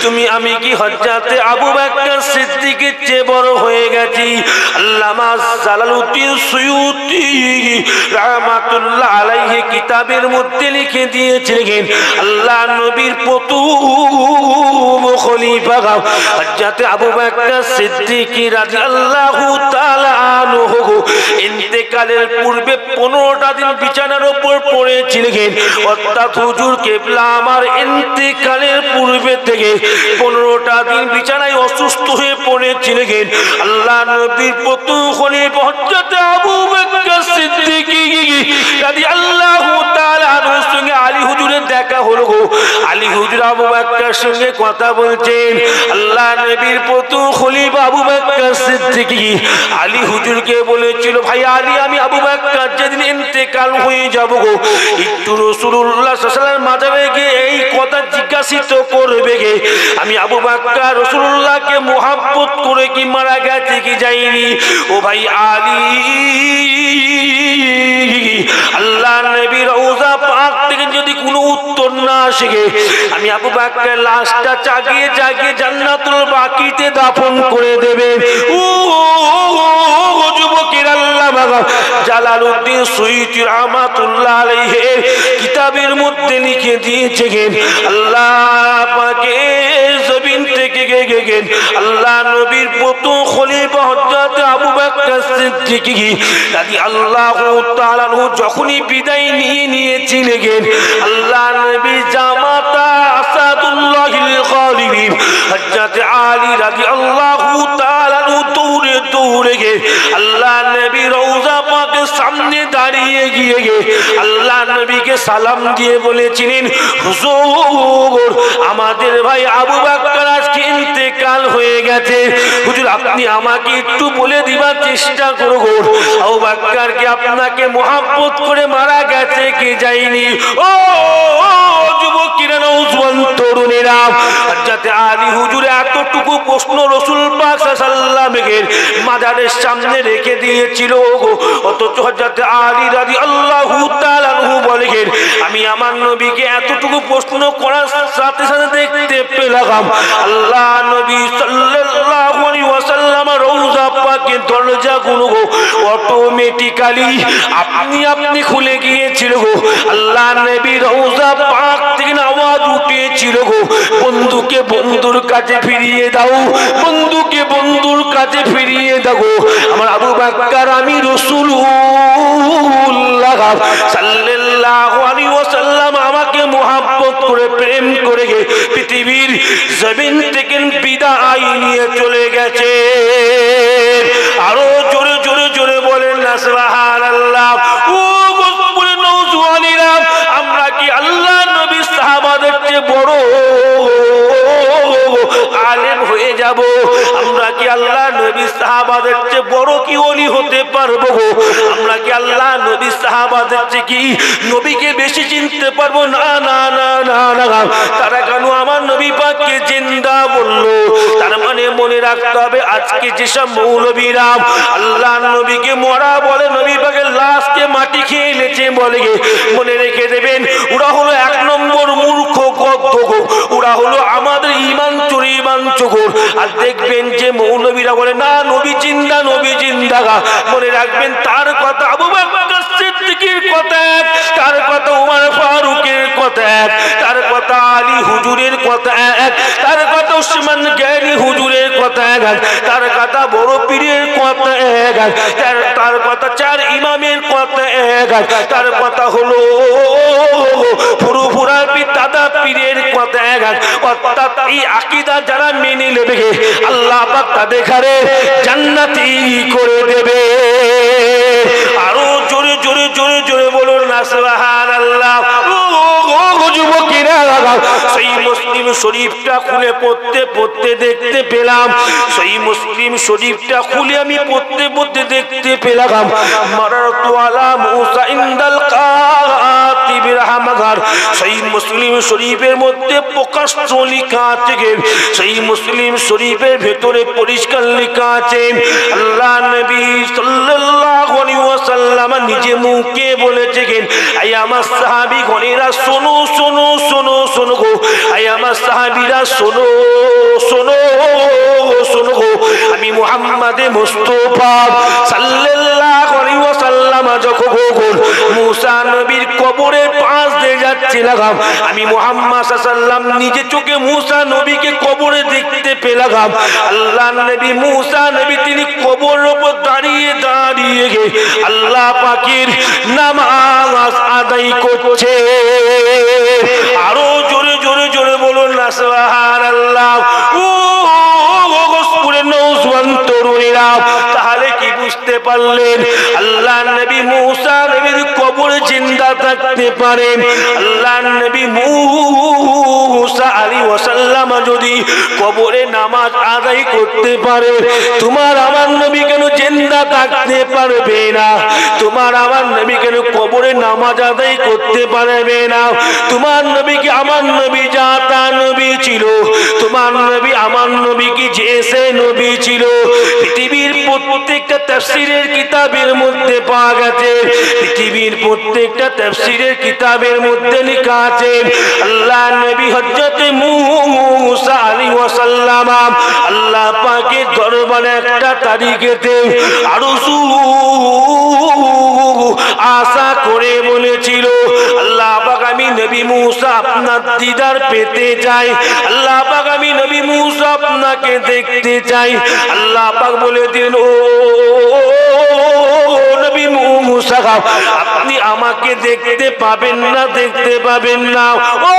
তুমি আমি কি হযরতে আবু বকর সিদ্দিকের চেয়ে বড় হয়ে গেছি? আল্লামা জালালউদ্দিন সুয়ুতী রাহমাতুল্লাহ আলাইহি কিতাবের মধ্যে লিখে দিয়েছিলেন, আল্লাহ নবীর প্রথম খলিফা হযরতে আবু বকর সিদ্দিক রাদিয়াল্লাহু তাআলা আনহু ইন্তেকালের পূর্বে 15টা দিন বিছানার উপর পড়েছিলেন। অর্থাৎ হুজুর কিবলা আমার ইন্তেকালের পূর্বে থেকে 15টা দিন বিছানায় অসুস্থ হয়ে পড়েছিলেন। আল্লাহ নবীর প্রথম খলিফা হযরত আবু বকর সিদ্দিক রাদিয়াল্লাহু তাআলা আনহুর সঙ্গে আলী হুজুরের দেখা হলো। আলী হুজুর আবু বকরের সঙ্গে কথা বলছেন। আল্লাহ নবীর প্রথম খলিফা আবু বকর সিদ্দিক আলী হুজুরকে বলেছিল, ভাই আলী আমি আবু বকর যেদিন ইন্তেকাল হয়ে যাব গো, একটু রাসূলুল্লাহ সাল্লাল্লাহু আলাইহি ওয়াসাল্লামের মাজারে গিয়ে এই কথা জিজ্ঞাসিত করবে গে, আমি আবু বকর রাসূলুল্লাহকে মোহাব্বত করে কি মারা গেছে কি যায়নি? ও ভাই আলী, আল্লাহ নবী রওজা পাক থেকে যদি কোনো উত্তর না আসে, আমি আবু বকরের লাশটা জাগিয়ে জাগিয়ে জান্নাতুল বাকিতে দাফন করে দেবে। ও যুবকের আল্লামা জালালউদ্দিন সুয়ুতী রাহমাতুল্লাহ আলাইহি কিতাবের মধ্যে লিখে দিয়েছেন, আল্লাহ পাকের জমিন থেকে গেগেন আল্লাহ নবীর প্রথম খলিফা হযরত আবু বকর সিদ্দিক রাদিয়াল্লাহু তাআলা যখনই বিদায় নিয়েছিলেন, আল্লাহ নবী জামাতা আসাদুল্লাহিল গালিবিন হযরত আলী রাদিয়াল্লাহু তাআলা দৌড়ে দৌড়ে আল্লাহ নবী রওজা পাকের সামনে দাঁড়িয়ে গিয়ে আল্লাহ নবীকে সালাম দিয়ে বলেছিলেন, হুজুর আমাদের ভাই আবু বকর আজকে ইন্তেকাল হয়ে গেছে, হুজুর আপনি আমাকে একটু বলে দিবার চেষ্টা করুন আবু বকর কি আপনাকে মোহাব্বত করে মারা গেছে কি যায়নি? ও যুবকেরা নওজোয়ান তরুণেরা, হযরত আলী হুজুর এতটুকু প্রশ্ন রাসূল পাক সাল্লাল্লাহু আলাইহি মাজারের সামনে রেখে দিয়েছিল, অথচ হযরত আলী রাদিয়াল্লাহু তাআলা আনহু বলেন, আমি আমার নবীকে এতটুকু প্রশ্ন করার সাথে সাথে দেখতে পেলাম আল্লাহ নবী সাল্লাল্লাহু আলাইহি ওয়াসাল্লাম রওজা পাকের দরজাগুলো অটোমেটিক্যালি আপনি খুলে গিয়েছিল। আল্লাহ নবী রওজা পাক থেকে আওয়াজ উঠেছিল, বন্ধুকে বন্ধুর কাছে ফিরিয়ে দাও, বন্ধুকে বন্ধুর কাছে ফিরিয়ে দাও। আমার আবু বকর আমি রাসূলুল্লাহ সাল্লাল্লাহু আলাইহি ওয়াসাল্লাম আমাকে মুহাব্বত করে প্রেম করে পৃথিবীর জমিন থেকে বিদায় নিয়ে চলে গেছে। আরো জোরে জোরে জোরে বলেন না সুবহানাল্লাহ। ও গোসপুরে নওজোয়ানেরা, আমরা কি আল্লাহ নবী সাহাবাদের চেয়ে বড় আলেম হয়ে যাব? আমরা কি আল্লাহ নবী সাহাবাদের চেয়ে বড় কি ওলি হতে পারবো? আমরা কি আল্লাহ নবী সাহাবাদের চেয়ে কি নবীকে বেশি চিনতে পারবো? না না না না না। তারা কেন আমার নবী পাককে জিন্দা বললো? তার মানে মনে রাখতে হবে, আজকে যেসব মৌলবীরা আল্লাহ নবীকে মরা বলে, নবী পাকের লাশকে মাটি খেয়ে নেচে বলে, মনে রেখে দেবেন ওরা হলো 1 নম্বর মূর্খ গদ্দ, ওরা হলো আমাদের ঈমান চুরি ঈমান চোখর। আর দেখবেন যে মৌলবীরা বলে না নবী জিন্দা নবী জিন্দা, মনে রাখবেন তার কথা আবু বকর সিদ্দিকের কথা এক, তার কথা উমর ফারুকের কথা এক, তার কথা আলী হুজুরের কথা এক, তার কথা উসমান গনি হুজুরের কথা এক, তার কথা বড় পীরের কথা এক, তার কথা 4 ইমামের কথা এক, তার কথা হলো অর্থাৎ এই আকীদা যারা মেনে নেবে আল্লাহ পাক তাদের ঘরে জান্নাতি করে দেবে। আরো জোরে জোরে জোরে জোরে বলুন না সুবহানাল্লাহ। যুবকেরা সেই মুসলিম শরীফটা খুলে পড়তে পড়তে দেখতে পেলাম, সেই মুসলিম শরীফটা খুলে আমি পড়তে পড়তে দেখতে পেলাম মারাতু আলা মুসা ইনদাল কাতিবির হামাগার। সেই মুসলিম শরীফের মধ্যে প্রকাশ্য লেখা আছে, সেই মুসলিম শরীফের ভেতরে পরিষ্কার লেখা আছে আল্লাহ নবী সাল্লাল্লাহু আলাইহি ওয়াসাল্লাম নিজে মুখে বলেছেন, আই আমার সাহাবী গণেরা শোনো শোনো শোনো শোনো গো, আই আমার সাহাবীরা শোনো শোনো শোনো গো, আমি মুহাম্মদে মুস্তাফা সাল্লাল্লাহু আলাইহি ওয়াসাল্লাম যখন মুসা নবীর কবরের পাশ দিয়ে যাচ্ছে লাগাম, আমি মুহাম্মদ সাল্লাল্লাহু নিজে চোখে মুসা নবীকে কবরে দেখতে পেলাম। আল্লাহ নবী মুসা নবী তিনি কবরের উপর দাঁড়িয়ে দাঁড়িয়ে আল্লাহ পাকের নামাজ আদায় করছে। আরো জোরে জোরে জোরে বলুন না সুবহানাল্লাহ। ও গোসপুরের নওজওয়ান তরুণীরা, তাহলে কি বুঝতে পারলেন আল্লাহ নবী মুসা নবীর কবরে জিন্দা থাকতে পারেন। আল্লাহ নবী মুসা আলাইহিস সালাম যদি কবরে নামাজ আদায় করতে পারে, তোমার আমার নবী কেন জিন্দা থাকতে পারবে না? তোমার আমার নবী কেন কবরে নামাজ আদায় করতে পারবে না? তোমার নবী কি আমার নবী জাতা নবী ছিল? তোমার নবী আমার নবী কি জেসে নবী ছিল? পৃথিবীর প্রত্যেকটা তাফসীরের কিতাবের মধ্যে পাওয়া গেছে, পৃথিবীর প্রত্যেকটা তাফসীরের কিতাবের মধ্যে লেখা আছে আল্লাহ নবী হযরত মুসা আলাইহিস সালাম আল্লাহ পাকের দরবারে একটা তারিখেতে আরশু আশা করে বলেছিল, আল্লাহ পাক আমি নবী মুসা আপনার দিদার পেতে চাই, আল্লাহ পাক আমি নবী মুসা আপনাকে দেখতে চাই। আল্লাহ পাক বলে দিলেন, ও নবী মুসা আপনি আমাকে দেখতে পাবেন না, দেখতে পাবেন না। ও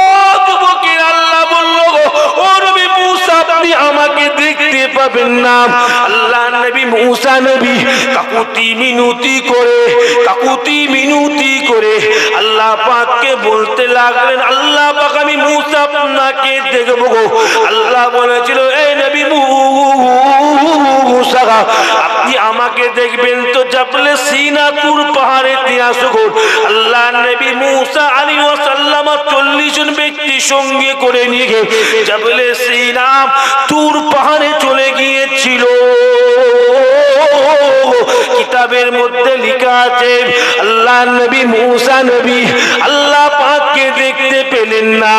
যুবকের আল্লাহ বলল, ও নবী মুসা আপনি আমাকে দেখতে পাবেন না। আল্লাহ নবী মুসা নবী কাকুতি মিনতি করে আল্লাহ পাককে বলতে লাগলেন, আল্লাহ পাক আমি মুসা আপনাকে দেখব গো। আল্লাহ বলেছিল, এই নবী মুসা আপনি আমাকে দেখবেন তো জাবলে সিনা তুর পাহাড়েতে আসো। আল্লাহ নবী মুসা আলাইহিস সালাম 40 জন ব্যক্তি সঙ্গে করে নিয়ে জাবলে সিনা তুর পাহাড়ে চলে গিয়েছিল। কিতাবের মধ্যে লেখা আছে আল্লাহ নবী মুসা নবী আল্লাহ পাককে দেখতে পেলেন না।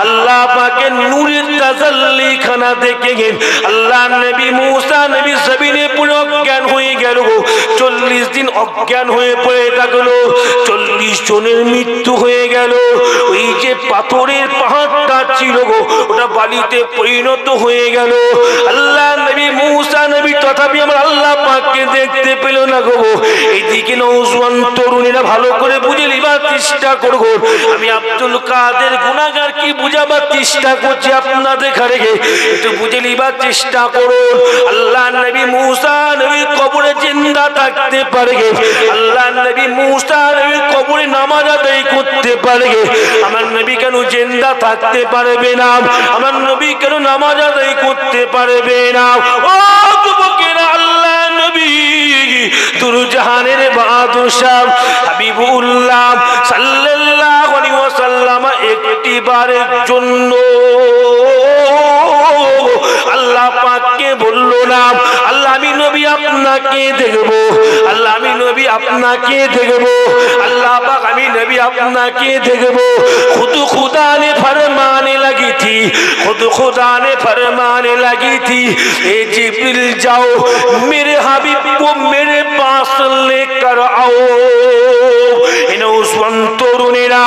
আল্লাহ পাকের নূরের তাজাল্লি খানা দেখে আল্লাহ নবী মুসা নবী জমিনে পুরো অজ্ঞান হয়ে গেল। 40 দিন অজ্ঞান হয়ে পড়ে থাকলো, 40 জনের মৃত্যু হয়ে গেল। ওই যে পাথরের পাহাড়টা ছিল গো, ওটা বালিতে পরিণত হয়ে গেল। আল্লাহ নবী মুসা নবী তথাপি আমার আল্লাহ পাককে দেখতে পেল না গো। এইদিকে নওজওয়ান তরুণীরা ভালো করে বুঝে নিবার চেষ্টা করব। আমি আব্দুল কাদের গুনাহগার কি বুঝাবার চেষ্টা করছি আপনাদের ঘরে, একটু বুঝে নিবার চেষ্টা করুন। আল্লাহ নবী মুসা নবী কবরে জিন্দা থাকতে পারে, আল্লাহ নবী মুসা নবী কবরে নামাজ আদায় করতে পারে। আমার নবী কেন জিন্দা থাকতে পারবে না? আমার নবী কেন নামাজ আদায় করতে পারবে না? ও যুবকেরা, আল্লাহ নবী দুরজাহানের বাদশা হাবিবুল্লাহ সাল্লাল্লাহু আলাইহি ওয়াসাল্লাম একটিবারের জন্য আল্লাহ পাককে বলল না, আল্লাহ আমি নবী আপনাকে দেখব, আল্লাহ আমি নবী আপনাকে দেখব, আল্লাহ পাক আমি নবী আপনাকে দেখব। खुद खुदा ने फरमाने लगी थी, खुद खुदा ने फरमाने लगी थी, ए जिब्रील जाओ मेरे हबीब को मेरे पास लेकर आओ। इन्हें उस तरुणीरा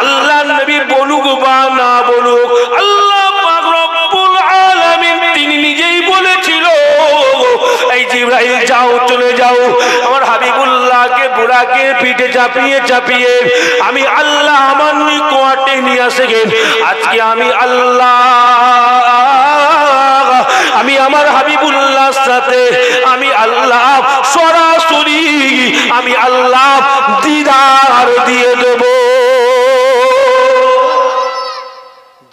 अल्लाह नबी बोलुक बा ना बोलुक, अल्लाह पाक रब्बुल आलामीन তিনি নিজেই বলেছিল, এই জিবরাইল যাও চলে যাও আমার হাবিবুল্লাহকে বুড়াকে পিঠে চাপিয়ে চাপিয়ে আমি আল্লাহ আমার নিকটে নিয়ে আসে গেন আজকে আমি আল্লাহ আমি আমার হাবিবুল্লাহর সাথে আমি আল্লাহ সরাসরি আমি আল্লাহ দিদার দিয়ে দেব।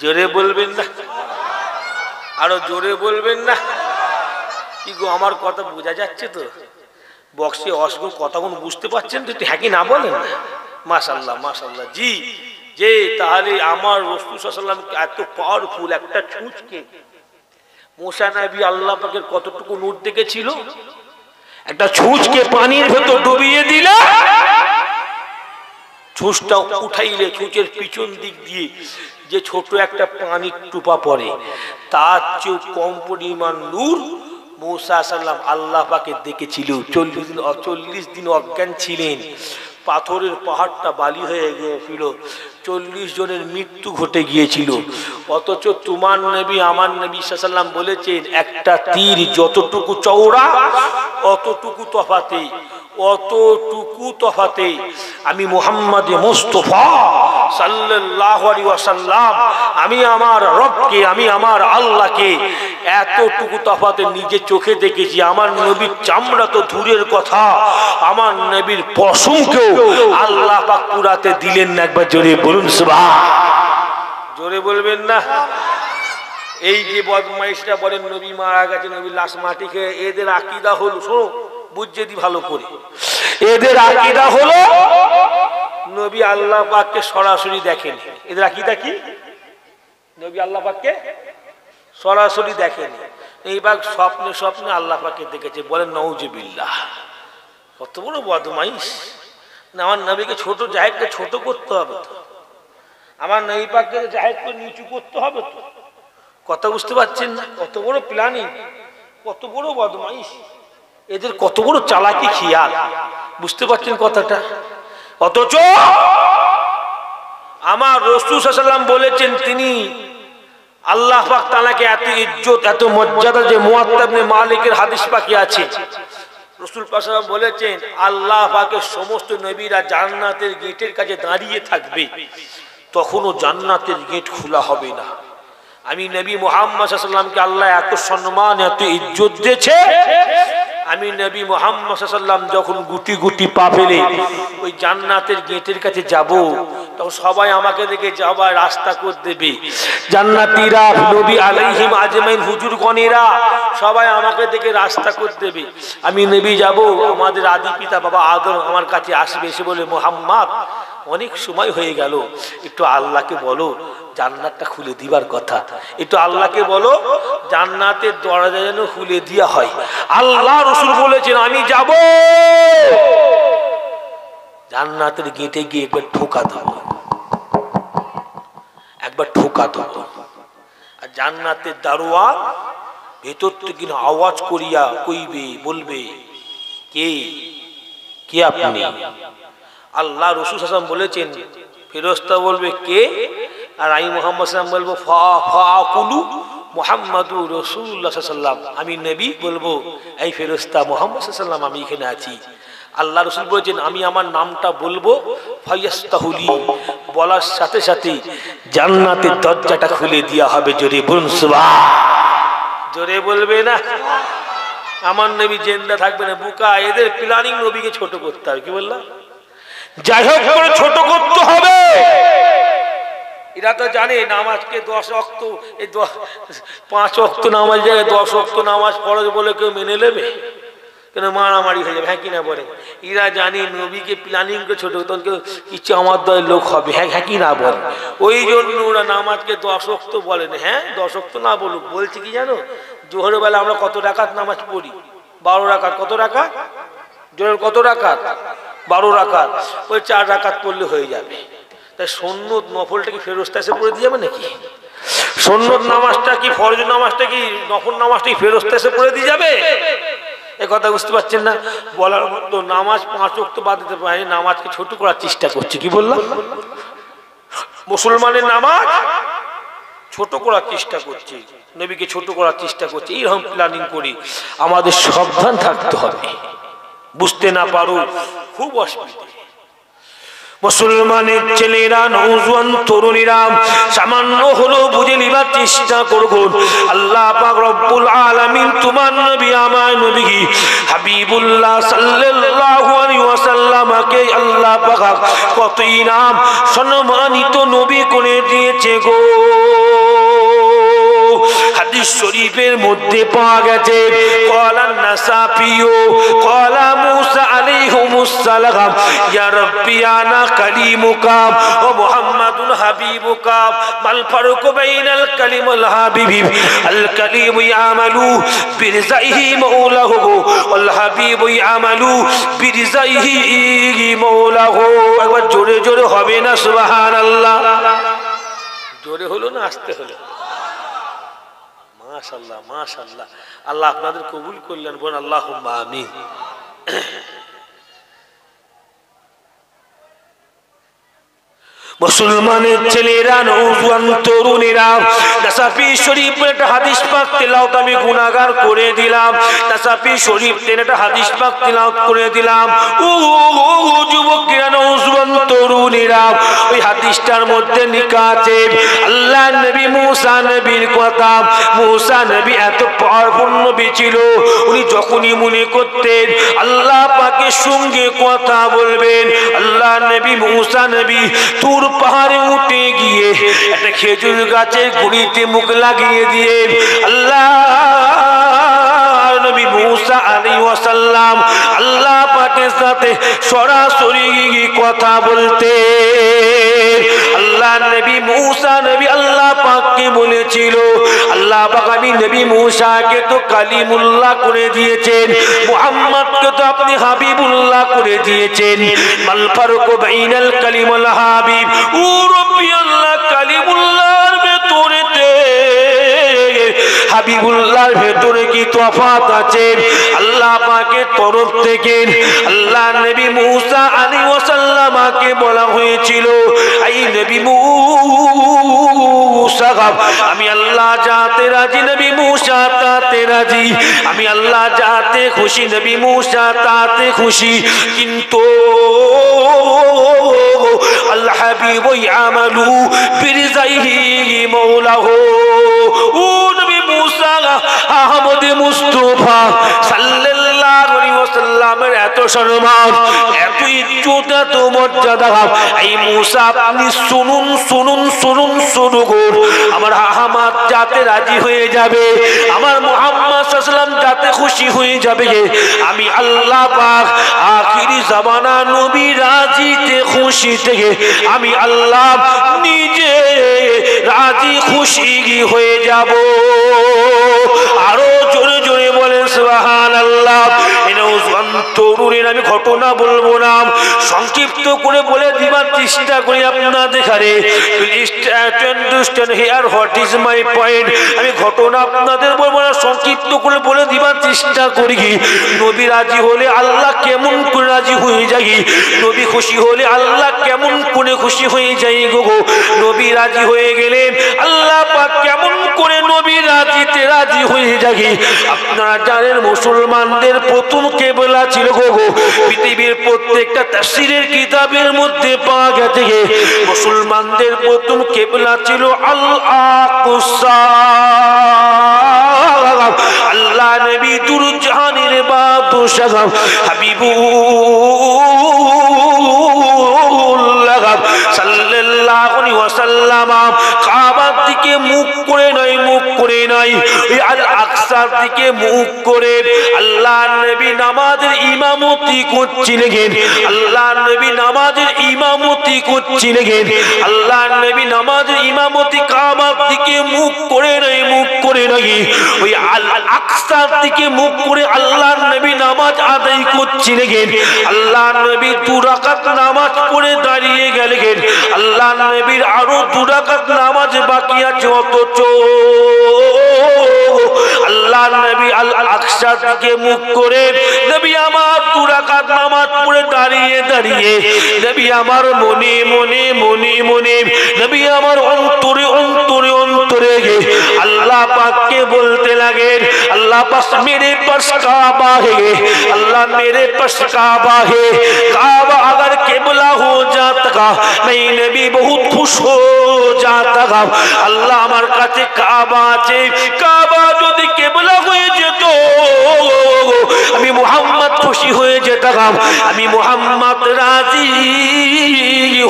জোরে বলবেন না, আরো জোরে বলবেন না। কি গো আমার কথা বোঝা যাচ্ছে তো? বক্সে অসংখ্য কথাগুলো বুঝতে পারছেন তো? একটু হ্যাঁ কি না বলেন? মাশাআল্লাহ মাশাআল্লাহ। জি যে তাহলে আমার রাসূল সাল্লাল্লাহু আলাইহি ওয়াসাল্লাম এত পাওয়ারফুল একটা ছুঁচকে মুসা নবী আল্লাহ পাকের কতটুকু নূর দেখেছিল? একটা ছুঁচকে পানির ভেতর ডুবিয়ে দিলে ছুঁচটা উঠাইলে ছুঁচের পিছন দিক দিয়ে যে ছোট একটা পানির টুপা পড়ে তার চেয়েও কম পরিমাণ নূর মুসা সাল্লাম আল্লাহ পাকে দেখেছিল। 40 দিন অজ্ঞান ছিলেন, পাথরের পাহাড়টা বালি হয়ে গিয়েছিল, 40 জনের মৃত্যু ঘটে গিয়েছিল। অথচ তোমার নবী আমার নবী সাল্লাম বলেছেন একটা তীর যতটুকু চওড়া অতটুকু তফাতে, অতটুকু তফাতে আমি মুহাম্মদ মুস্তাফা সাল্লাল্লাহু আলাইহি ওয়াসাল্লাম আমি আমার রবকে আমি আমার আল্লাহকে এতটুকু তফাতে নিজে চোখে দেখেছি। আমার নবীর চামড়া তো দূরের কথা, আমার নবীর পশমকেও আল্লাহ পাক পুরাতে দিলেন না। একবার জোরে বলুন সুবহান। জোরে বলবেন না? এই যে বদমাইশরা বলেন নবী মারা গেছে, নবীর লাশ মাটি খেয়ে, এদের আকীদা হলো, শোনো বুঝে দি ভালো করে, এদের আকীদা হলো নবী আল্লাহ পাককে সরাসরি দেখেন। এদের আকীদা কি? নবী আল্লাহ পাককে সরাসরি দেখেন, এইবার স্বপ্নে স্বপ্নে আল্লাহ পাককে দেখেছে। বলেন নাউজুবিল্লাহ। কত বড় বদমাইশ! না আমার নবীকে ছোট জাহেদকে ছোট করতে হবে তো, আমার নবী পাককে জাহেদকে নিচু করতে হবে তো। কথা বুঝতে পারছেন না? কত বড় প্ল্যানিং, কত বড় বদমাইশ, এদের কত বড় চালাকি খেয়াল, বুঝতে পারছেন কথাটা? অথচ আমার রাসূল সাল্লাল্লাহু আলাইহি ওয়াসাল্লাম বলেছেন তিনি আল্লাহ পাক তাআলাকে এত ইজ্জত এত মর্যাদা, যে মুয়াত্তা ইবনে মালিকের হাদিস পাকে আছে রাসূল পাক সাল্লাল্লাহু আলাইহি ওয়াসাল্লাম বলেছেন আল্লাহ পাকের সমস্ত নবীরা জান্নাতের গেটের কাছে দাঁড়িয়ে থাকবে, তখনও জান্নাতের গেট খোলা হবে না। আমি নবী মুহাম্মদ সাল্লাল্লাহু আলাইহি ওয়াসাল্লামকে আল্লাহ এত সম্মান এত ইজ্জত দিয়েছে, আমি নবী মুহাম্মদ সাল্লাল্লাহু আলাইহি ওয়াসাল্লাম যখন গুটি গুটি পা ফেলে ওই জান্নাতের গেটের কাছে যাব, তখন সবাই আমাকে দেখে যাবার রাস্তা করে দেবে। জান্নাতীরা নবী আলাইহিম আজমাইন হুজুরগণেরা সবাই আমাকে দেখে রাস্তা করে দেবে। আমি নবী যাব, আমাদের আদি পিতা বাবা আদম আমার কাছে আসবে, এসে বলে মুহাম্মদ অনেক সময় হয়ে গেল, একটু আল্লাহকে বলো জান্নাতটা খুলে দিবার কথা, একটু আল্লাহকে বলো জান্নাতের দরজা যেন খুলে দেওয়া হয়। আল্লাহ রাসূল বলেছেন আমি যাব, জান্নাতের গেটে গিয়ে একবার ঠোকা দেবো, একবার ঠোকা দেবো, আর জান্নাতের দারোয়ান ভেতর থেকে আওয়াজ করিয়া কইবে, বলবে কে কে আপনি? আল্লাহ রাসূল সাল্লাল্লাহু আলাইহি ওয়াসাল্লাম বলেছেন ফেরেশতা বলবে কে, আর আমি মুহাম্মদ সাল্লাল্লাহু আলাইহি ওয়াসাল্লাম বলবো ফাকুলু মুহাম্মাদুর রাসূলুল্লাহ সাল্লাল্লাহু আলাইহি ওয়াসাল্লাম, আমি নবী বলবো এই ফেরেশতা মুহাম্মদ সাল্লাল্লাহু আলাইহি ওয়াসাল্লাম আমি এখানে আছি। আল্লাহ রাসূল বলেছেন আমি আমার নামটা বলবো, ফায়াস্তাহুলি, বলার সাথে সাথে জান্নাতের দরজাটা খুলে দেওয়া হবে। জোরে বলুন সুবহান। জোরে বলবে না? আমার নবী জিন্দা থাকবে না, বুকা এদের প্ল্যানিং নবীকে ছোট করতে হবে। কি বললাম? যাই হোক করে ছোট করতে হবে। এরা তো জানে নামাজকে 10 ওয়াক্ত, এই 5 ওয়াক্ত নামাজ জায়গায় 10 ওয়াক্ত নামাজ ফরজ বলে কেউ মেনে নেবে? কেন মারামারি হয়ে যাবে, হ্যাঁ কিনা বলে? এরা জানে নবীকে প্ল্যানিং করে ছোট করতে, কেউ কিছু আমার দলের লোক হবে, হ্যাঁ হ্যাঁ কি না বলে? ওই জন্য ওরা নামাজকে 10 ওয়াক্ত বলেন। হ্যাঁ 10 ওয়াক্ত না বলুক, বলছে কি জানো জোহরের বেলা আমরা কত রাকাত নামাজ পড়ি? 12 রাকাত। কত রাকাত? জোহরের কত রাকাত? 12 রাকাত। ওই 4 রাকাত পড়লে হয়ে যাবে। তাই সুন্নত নফলটা কি ফেরেশতা এসে পড়ে দিয়ে যাবে নাকি? সুন্নত নামাজটা কি, ফরজ নামাজটা কি, নফল নামাজটা কি ফেরেশতা এসে পড়ে দিয়ে যাবে? এই কথা বুঝতে পারছেন না? বলার মতো নামাজ 5 ওয়াক্ত বাদ দিতে পারে, নামাজকে ছোট করার চেষ্টা করছে। কি বললাম? মুসলমানের নামাজ ছোট করার চেষ্টা করছে, নবীকে ছোট করার চেষ্টা করছে। এইরকম প্ল্যানিং করি আমাদের সাবধান থাকতে হবে। বুঝতে না পারো খুব অসুবিধা। মুসলমানের ছেলেরা, নওজোয়ান তরুণীরা, সামান্য হলো বুঝে নিবার চেষ্টা করুন। আল্লাহ পাক রব্বুল আলামিন তোমার নবী, আমার নবী হাবিবুল্লাহ সাল্লাল্লাহু আলাইহি ওয়াসাল্লামকে আল্লাহ পাক কতই নাম সম্মানিত নবী করে দিয়েছে গো। হাদিস শরীফের মধ্যে পাওয়া গেছে, ক্বালা নাসাফিয়ু ক্বালা মূসা আলাইহিমুস সালাম ইয়া রাব্বি আনা কালিমুকা ওয়া মুহাম্মাদুন হাবিবুকা মাল ফারকু বাইনাল কালিমুল হাবিবি আল কালিমু ইয়ামালু বিরিজাইহি মাওলাহু ওয়াল হাবিবু ইয়ামালু বিরিজাইহি মাওলাহু। একবার জোরে জোরে হবে না সুবহানাল্লাহ? জোরে হলো না আস্তে হলো? মাশাআল্লাহ মাশাআল্লাহ, আল্লাহ আপনাদের কবুল করলেন, বলেন আল্লাহুম্মা আমিন। মুসলমানের ছেলেরা, নওজোয়ান তরুণীরা, নাসাফি শরীফ একটা হাদিস পাক তেলাওয়াত আমি গুনাহগার করে দিলাম। নাসাফি শরীফ একটা হাদিস পাক তেলাওয়াত করে দিলাম। ও যুবকেরা, নওজোয়ান তরুণীরা, ওই হাদিসটার মধ্যে লেখা আছে আল্লাহ নবী মূসা নবীর কথা। মূসা নবী এত পাওয়ারফুল নবী ছিল, উনি যখনই মনে করতেন আল্লাহ পাকের সঙ্গে কথা বলবেন, আল্লাহ নবী মূসা নবী তুর পাহাড়ে উঠে গিয়ে একটা খেজুর গাছের গুড়িতে মুখ লাগিয়ে দিয়ে আল্লাহ নবী মূসা আলাইহিস সালাম আল্লাহ পাকের সাথে সরাসরি কথা বলতে। আল্লাহ নবী মূসা নবী আল্লাহ পাককে বলেছিল, আল্লাহ পাক আমি নবী মূসাকে তো কালিমুল্লাহ করে দিয়েছেন, মুহাম্মদকে তো আপনি হাবিবুল্লাহ করে দিয়েছেন। মাল ফারকু বাইনাল কালিমুল হাবিব, ও রব্বি আল্লাহ কালিমুল্লাহর ভেতরেতে হাবিবুল্লাহর ভেতরে কি তফাত আছে? আল্লাহ পাকের তরফ থেকে আল্লাহ নবী মূসা আলাইহিস সালামকে বলা হয়েছিল, এই নবী মূসা আমি আল্লাহ যাতে রাজি, নবী মূসা তাতে রাজি, আমি আল্লাহ যাতে খুশি, নবী মূসা তাতে খুশি, কিন্তু আল্লাহ হাবিব ইয়ামালু বিরিজাইহি মাওলাহু। ও নবী মূসা আহমদ মুস্তাফা সাল্লাল্লাহু আলাইহি ওয়াসাল্লামের এত সম্মান, এত ইজ্জত, এত মর্যাদা, এই মূসা আপনি শুনুন শুনুন শুনুন শুনুন, আমার আহমদ যাতে রাজি হয়ে যাবে, আমার মুহাম্মদ সাল্লাল্লাহু আলাইহি ওয়াসাল্লাম যাতে খুশি হয়ে যাবে, আমি আল্লাহ পাক আখিরি জামানা নবী রাজিতে খুশি থেকে আমি আল্লাহ নিজে রাজি খুশি হয়ে যাব। আরো জোরে জোরে বলেন সুবহানাল্লাহ। তরুণের আমি ঘটনা বলবো না, সংক্ষিপ্ত করে বলে দিবার চেষ্টা করি আপনাদের কাছে। What is my point? আমি ঘটনা আপনাদের বলবো না, সংক্ষিপ্ত করে বলে দিবার চেষ্টা করি। নবী রাজি হলে আল্লাহ কেমন করে রাজি হয়ে যায়, নবী খুশি হলে আল্লাহ কেমন করে খুশি হয়ে যায় গো। নবী রাজি হয়ে গেলেন আল্লাহ পাক কেমন করে নবী রাজিতে রাজি হয়ে যায়। আপনারা জানেন মুসলমানদের প্রথম কেবলা ছিল গো, পৃথিবীর প্রত্যেকটা তাফসীরের কিতাবের মধ্যে পাওয়া গেছে মুসলমানদের প্রথম কেবলা ছিল আল আকসা। আল্লাহ নবী দুরজাহানের বাদশাহ হাবিবুল্লাহ সাল্লাল্লাহু আলাইহি ওয়াসাল্লাম কাবার দিকে মুখ করে নয়, মুখ করে নয়, আল আকসার দিকে মুখ করে আল্লাহ নবী নামাজের ইমামতি করছিলেন। আল্লাহ নবী নামাজের ইমামতি করছিলেন। আল্লাহ নবী নামাজের ইমামতি কাবার দিকে মুখ করে নয়, মুখ করে নয়, ওই আল আকসার দিকে মুখ করে আল্লাহ নবী নামাজ আদায় করছিলেন। আল্লাহ নবী 2 রাকাত নামাজ পড়ে দাঁড়িয়ে গেলেন। আল্লাহ নবীর আরো 2 রাকাত নামাজ বাকি আছে, অথচ আল্লাহ নবী আল আকসার দিকে মুখ করে নবী আমার 2 রাকাত নামাজ পড়ে দাঁড়িয়ে দাঁড়িয়ে নবী আমার মনে মনে মনে মনে নবী আমার অন্তরে অন্তরে অন্তরে আল্লাহ अल्लाह पाक के बोलते लगे अल्लाह पास मेरे पास काबा है, अल्लाह मेरे पास काबा है, काबा अगर किबला हो जाता मैं नबी बहुत खुश हो जाता। अल्लाह আমার কাছে কাবা আছে, কাবা যদি কিবলা হয়ে যেত আমি মুহাম্মদ খুশি হয়ে যেতাম, আমি মুহাম্মদ রাজি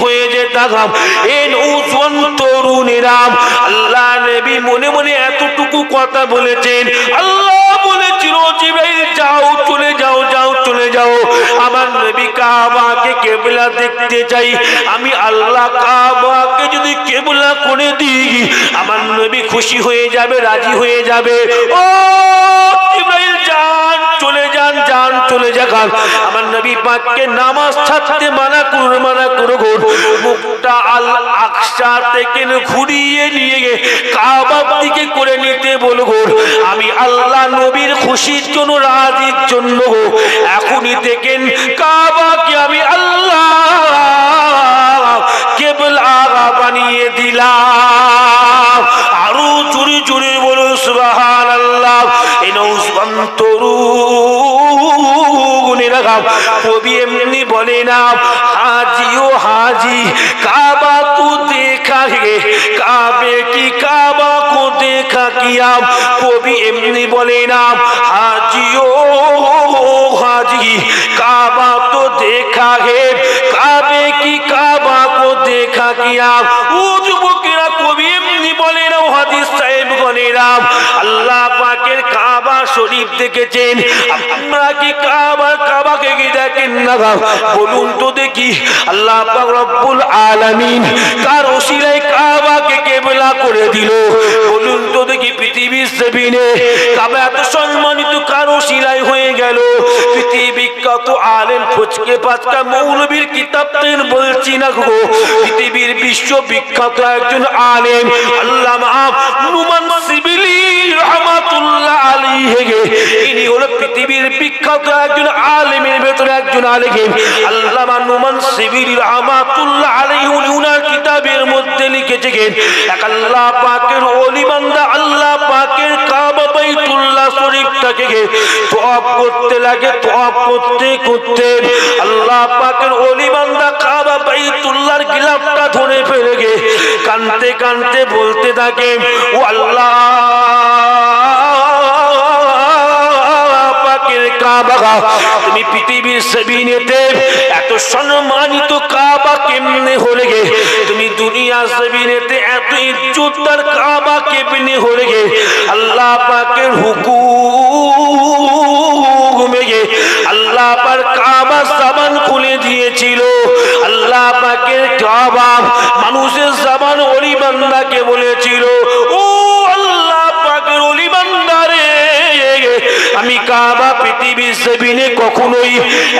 হয়ে যেতাম। এই নওজোয়ান তরুণেরা আল্লাহ নবী মনে মনে এতটুকু কথা বলেছেন। আল্লাহ বলেছিল জিবরাইল যাও চলে যাও, যাও চলে যাও, আমার নবী কাবাকে কিবলা দেখতে চাই। আমি আল্লাহ কাবাকে যদি কিবলা করে দিই আমার নবী খুশি হয়ে যাবে, রাজি হয়ে যাবে। ও জিবরাইল যান চলে যান, যান চলে যান, আমার নবী পাককে নামাজ ছাড়তে মানা করুন, মানা করুন। মুখটা আল আকসা থেকে ঘুরিয়ে নিয়ে কাবার দিকে করে নিতে বলবো। আমি আল্লাহ নবীর খুশির জন্য, রাজির জন্য এখনই দেখেন কাবাকে আমি আল্লাহ কিবলা বানিয়ে দিলাম। আরো জোরে জোরে বলো সুবহানাল্লাহ। এই নওজোয়ান তরুণেরা কবি এমনি বলে না हाजी ओ हाजी काबा को देखा है, काबे की काबा को देखा किया। कभी एमनी बोले ना हाजी ओ हाजी काबा तो देखा है, काबे की काबा को देखा किया। वो যুবকেরা কবি এমনি বলে না হাদিস সাহেব বলেরা আল্লাহ পাকের কাবা শরীফ দেখেছেন, আপনারা কি কাবাকে কি দেখেন না? বলুন তো দেখি আল্লাহ পাক রব্বুল আলামিন কার ওসিলায় কাবাকে কিবলা করে দিল? বলুন তো দেখি পৃথিবীর জমিনে কাবা এত সম্মানিত কার ওসিলায় হয়ে গেল? পৃথিবী বিখ্যাত আলেম ফজকে পাঁচকা মৌলবীর কিতাব তেন বলছি না গো, পৃথিবীর বিশ্ব বিখ্যাত একজন আলেম আল্লামা নুমান সিবিলি রহমাতুল্লাহ আলাইহি, ইনি হলো পৃথিবীর বিখ্যাত একজন আলেমের ভেতরে একজন আলেম আল্লামা নুমান সিবিলি রহমাতুল্লাহ আলাইহি। উনার কিতাবের মধ্যে লিখেছেন এক আল্লাহ পাকের ওলি বান্দা আল্লাহ পাকের কাবা বাইতুল্লাহ শরীফটাকে তওয়াফ করতে লাগে, তওয়াফ করতে করতে আল্লাহ পাকের ওলি বান্দা কাবা বাইতুল্লাহর গিলাফটা ধরে ফেলে গে কানতে কানতে বলতে থাকে ও আল্লাহ পাকের কাবা, তুমি পৃথিবীর জমিনেতে এত সম্মানিত কাবা কেমনে হলে গে? তুমি দুনিয়ার জমিনেতে এত ইজ্জতদার কাবা কেমনে হলে গে? আল্লাহ পাকের হুকুমে গে আল্লাহ পাক কাবা জবান খুলে দিয়েছিল। আল্লাহ পাকের কাবা মানুষের জবান ওলি বান্দাকে বলেছিল ও আল্লাহ পাকের ওলি বান্দা রে, আমি কাবা পৃথিবীর জমিনে কখনোই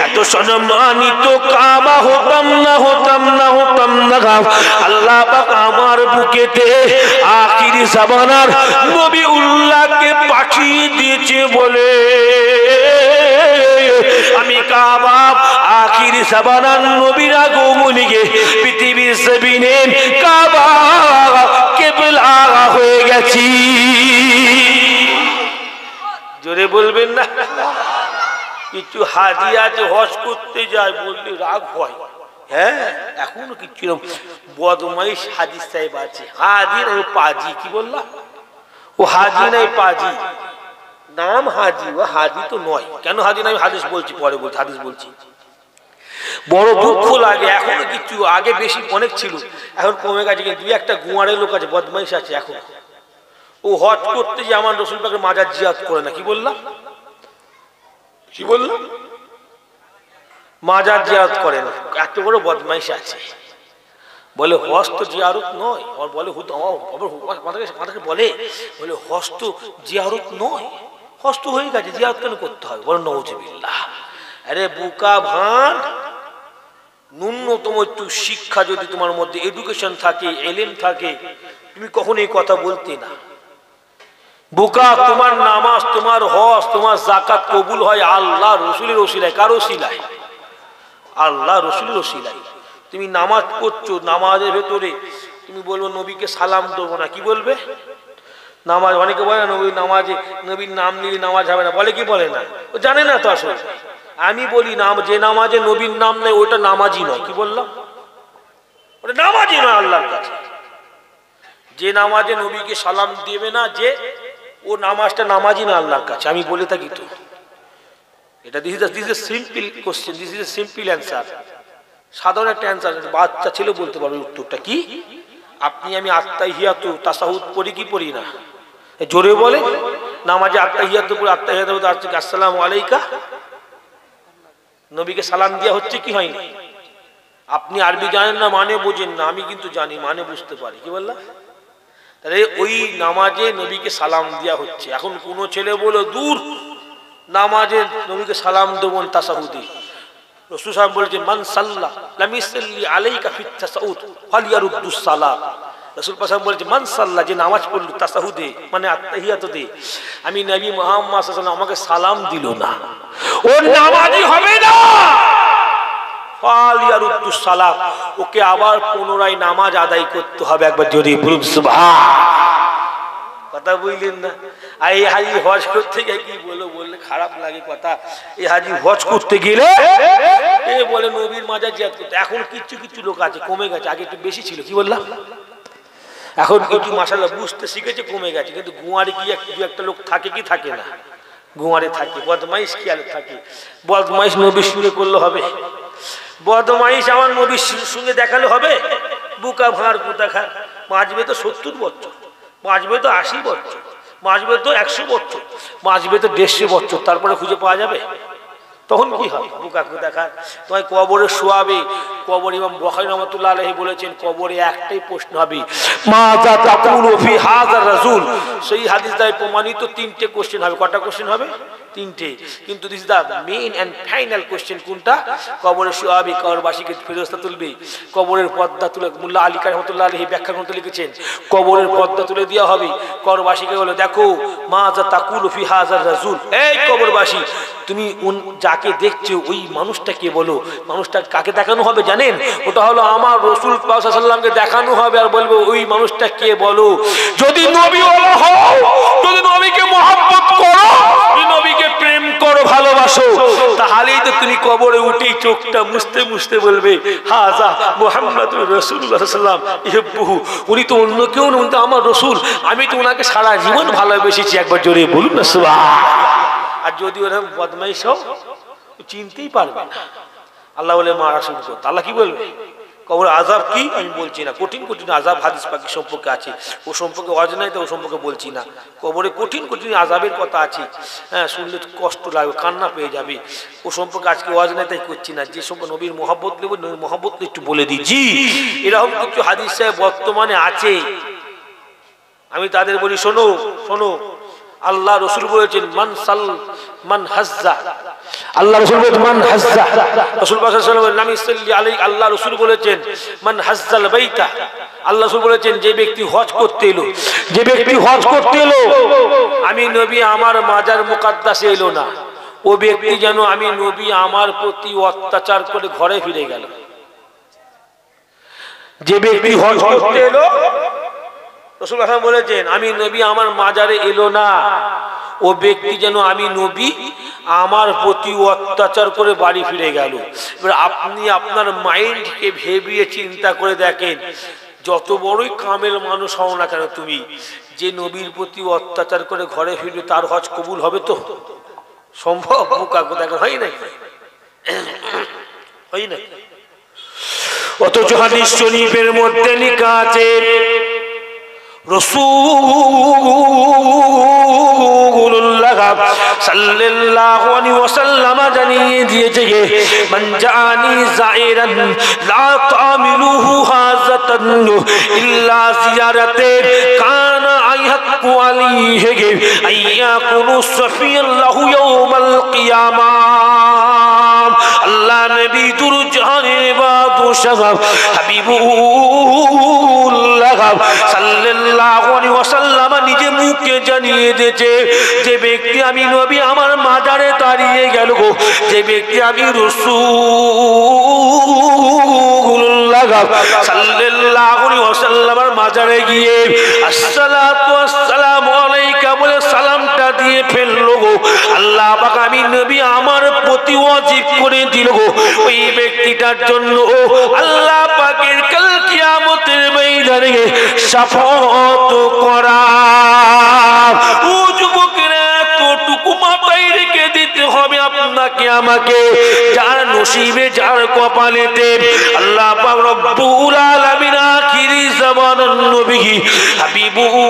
এত সম্মানিত কাবা হতাম না, হতাম না, হতাম না। আল্লাহ পাক আমার বুকেতে আখিরি জামানার নবী উল্লাহকে পাঠিয়ে দিয়েছে বলে আমি কাবা আখিরি জামানার নবীর আগমনে পৃথিবীর জমিনে কাবা কিবলা হয়ে গেছি। জোরে বলবেন না? কিছু হাজি আছে হজ করতে যায় বললে রাগ হয়, হ্যাঁ এখনো কিছু বদমাইশ হাজি সাহেব আছে, হাজি না ও পাজি, কি বললাম? ও হাজি নাই পাজি, নাম হাজি, ও হাজি তো নয়। কেন হাজি নাই? হাদিস বলছি, পরে বলছি, হাদিস বলছি। বড় দুঃখ লাগে, এখনো কিছু, আগে বেশি অনেক ছিল, এখন কমে গেছে। কিন্তু দুই একটা গুয়ারের লোক আছে, বদমাইশ আছে এখন। ও হজ করতে যে আমার রসুল পাকের মাজার জিয়ারত করে না, কি বললাম? কি বললাম? মাজার জিয়ারত করে না, এত বড় বদমাইশ আছে। বলে হজ তো জিয়ারত নয়, আর বলে মাথাকে বলে হজ তো জিয়ারত নয়, হজ তো হয়ে গেছে, জিয়ারত কেন করতে হবে? বলে নওজুবিল্লাহ। আরে বুকা ভান, ন্যূনতম একটু শিক্ষা যদি তোমার মধ্যে এডুকেশন থাকে, এলেম থাকে, তুমি কখনো এই কথা বলতে না। বুকা, তোমার নামাজ, তোমার হজ, তোমার যাকাত কবুল হয় আল্লাহ রসুলের ওসিলায়। কার ওসিলায়? আল্লাহ রসুলের ওসিলায়। তুমি নামাজ পড়ছো, নামাজের ভেতরে তুমি বলবো নবীকে সালাম দেবো না, কি বলবে? নামাজ অনেকে বলে না ওই নামাজে নবীর নাম নিলে নামাজ হবে না, বলে কি বলে না, ও জানে না তো আসলে। আমি বলি নাম যে নামাজে নবীর নাম নেই ওটা নামাজই নয়। কি বললাম? ওটা নামাজই নয় আল্লাহর কাছে। যে নামাজে নবীকে সালাম দেবে না যে, ও নামাজটা নামাজই না আল্লাহর কাছে। আমি বলে থাকি তো এটা, this is a simple question, this is a simple answer, সাধারণ একটা অ্যান্সার। বাচ্চা ছেলে বলতে পারবে উত্তরটা কি। আপনি আমি আত্তাহিয়াতু তাসাহুদ পড়ি কি পড়ি না? জোরে বলে নামাজে আত্তাহিয়াতু পড়ি, আত্তাহিয়াতু আসসালামু আলাইকা, নবীকে সালাম দেওয়া হচ্ছে কি হয়নি? আপনি আরবি জানেন না, মানে বোঝেন না, আমি কিন্তু জানি, মানে বুঝতে পারি। কি বললাম? তাহলে ওই নামাজে নবীকে সালাম দেওয়া হচ্ছে। এখন কোন ছেলে বলে দূর নামাজে নবীকে সালাম দেবেন তাসাহুদে। রাসূল সাল্লাল্লাহু আলাইহি ওয়াসাল্লাম বলেছেন মান সাল্লা লাম ইসাল্লি আলাইকা ফিত তাসাহুদ ফালিয়ারুদ্দুস সালাম। রাসূল পাক বলেছেন মান সাল্লা, যে নামাজ পড়লো তাসাহুদে মানে আত্তাহিয়াতুতে, আমি নবী মুহাম্মদ সাল্লাল্লাহু আলাইহি ওয়াসাল্লাম আমাকে সালাম দিল না, ও নামাজি হবে না। ফালিয়ারুদ্দুস সালাম, ওকে আবার পুনরায় নামাজ আদায় করতে হবে। একবার জোরে বলুন সুবহান। কথা বুঝলেন না? আর এই হাজি হজ করতে গিয়ে কি বললে খারাপ লাগে কথা। এই হাজি হজ করতে গেলে এ বলে নবীর মাজার জিয়ারত করতে। এখন কিছু কিছু লোক আছে, কমে গেছে, আগে একটু বেশি ছিল। কি বললাম? এখন একটু মাশাআল্লাহ বুঝতে শিখেছে, কমে গেছে। কিন্তু গুয়ারে কি একটা লোক থাকে কি থাকে না? গুয়ারে থাকে, বদমাইশ কি আলো থাকে। বদমাইশ নবীর সঙ্গে করলে হবে? বদমাইশ আমার নবীর সঙ্গে দেখালে হবে? বুকা ভাঁড় কুতা খা, বাঁচবে তো 70 বছর, বাঁচবে তো 80 বছর, বাঁচবে তো 100 বছর, বাঁচবে তো 150 বছর, তারপরে খুঁজে পাওয়া যাবে? তখন কি হবে? বুকা কুতা খা, তোমায় কবরে শোয়াবে। কবর ইমাম বুখারী রাহমাতুল্লাহ আলাইহি বলেছেন কবরে একটাই প্রশ্ন হবে, মাযা তাকুলু ফি হাযার রাসূল। সেই হাদিস দ্বারা প্রমাণিত 3টে কোশ্চেন হবে। কটা কোশ্চেন হবে? 3টে। কিন্তু this the main and final question কোনটা? কবরে শোয়াবে, কবরবাসীকে ফেরেশতা তুলবে, কবরের পর্দা তুলে, মোল্লা আলী রাহমাতুল্লাহ আলাইহি ব্যাখ্যা গ্রন্থে লিখেছেন কবরের পর্দা তুলে দেওয়া হবে। কবরবাসীকে বলে দেখো মাযা তাকুলু ফি হাযার রাসূল, এই কবরবাসী তুমি যাকে দেখছো ওই মানুষটাকে বলো। মানুষটা কাকে দেখানো হবে জানেন? ওটা হলো আমার রাসূল পাক সাল্লাল্লাহু আলাইহি ওয়াসাল্লামকে দেখানো হবে। আর বলবো ওই মানুষটা কে বলো। যদি নবী ওয়ালা হও, যদি নবীকে মহব্বত করো, যদি নবীকে প্রেম করো, ভালোবাসো, তাহলেই তো তুমি কবরে উঠেই চোখটা মুছতে মুছতে বলবে হাযা মুহাম্মাদুর রাসূলুল্লাহ সাল্লাল্লাহু আলাইহি ওয়াসাল্লাম ইহুব্বুহু, উনি তো অন্য কেউ নন, তো আমার রাসূল, আমি তো ওনাকে সারা জীবন ভালোবেসেছি। একবার জোরে বলুন না সুবহান। আর যদি ওরকম বদমাইশ হও চিনতেই পারবে না। আল্লাহ বলে মারা শুরু করতে। আল্লাহ কি বলবে? কবর আযাব কি আমি বলছি না, কঠিন কঠিন আযাব হাদিস পাকি সম্পর্কে আছে, ও সম্পর্কে অজানাই তো ও সম্পর্কে বলছি না। কবরে কঠিন কঠিন আযাবের কথা আছে, হ্যাঁ, শুনলে কষ্ট লাগবে, কান্না পেয়ে যাবে। ও সম্পর্কে আজকে অজানাই তাই করছি না। যে সম্পর্কে নবীর মহব্বত নেব, নবীর মহব্বত একটু বলে দিচ্ছি। এরকম কিছু হাদিস বর্তমানে আছে, আমি তাদের বলি শোনো শোনো। আল্লাহ রাসূল বলেছেন মান হাজ্জা, আল্লাহ রাসূল বলেছেন মান হাজ্জা, রাসূল পাক সাল্লাল্লাহু আলাইহি ওয়াসাল্লাম সাল্লি আলাইহি, আল্লাহ রাসূল বলেছেন মান হাজ্জাল বাইতা, আল্লাহ রাসূল বলেছেন যে ব্যক্তি হজ করতে এলো, যে ব্যক্তি হজ করতে এলো, আমি নবী আমার মাজার মুকাদ্দাসে এলো না, ও ব্যক্তি যেন আমি নবী আমার প্রতি অত্যাচার করে ঘরে ফিরে গেল। যে ব্যক্তি হজ করতে এলো, রাসূল বলেছেন আমি নবী আমার মাজারে এলো না, ও ব্যক্তি যেন আমি নবী আমার প্রতি অত্যাচার করে বাড়ি ফিরে গেল। এবার আপনি আপনার মাইন্ডকে ভেবিয়ে চিন্তা করে দেখেন, যত বড়ই কামেল মানুষ হও না কেন তুমি, যে নবীর প্রতি অত্যাচার করে ঘরে ফিরবে তার হজ কবুল হবে তো? সম্ভব? দেখেন হয় নাই, হয় নাই। অথচ হাদিস শরীফের মধ্যে লেখা আছে রাসূলুল্লাহ সাল্লাল্লাহু আলাইহি ওয়াসাল্লাম জানিয়ে দিয়েছে মান জাআনি যায়রান লা তামিলুহু হাজাতান ইল্লা জিয়ারাতে কানা আইহাকু আলাইহি আইয়াকুনু সাফিয়াল্লাহু ইয়াউমাল কিয়ামাহ। আল্লাহ নবী দুরজাহানের বাদশাহ হাবিবুল্লাহ সাল্লাল্লাহু আলাইহি ওয়াসাল্লাম নিজে মুখে জানিয়ে দিয়েছে, যে ব্যক্তি আমি নবী আমার মাজারে দাঁড়িয়ে গেল গো, যে ব্যক্তি আমি রাসূলুল্লাহ সাল্লাল্লাহু আলাইহি ওয়াসাল্লামের মাজারে গিয়ে আসসালাতু আসসালামু আলাইকা বলে সালামটা দিয়ে ফেললো গো। আল্লাহ পাক আমি নবী আমার প্রতি ওয়াজিব করে দিল গো ওই ব্যক্তিটার জন্য আল্লাহ পাকের কাল কিয়ামতের ময়দানে শাফাত করা। ও যুবকেরা এতটুকু মাথায় রেখে দিতে হবে আপনাকে আমাকে, যার নসিবে যার কপালেতে আল্লাহ পাক রব্বুল আলামিন আখিরি জামানার নবী হাবিবুল্লাহ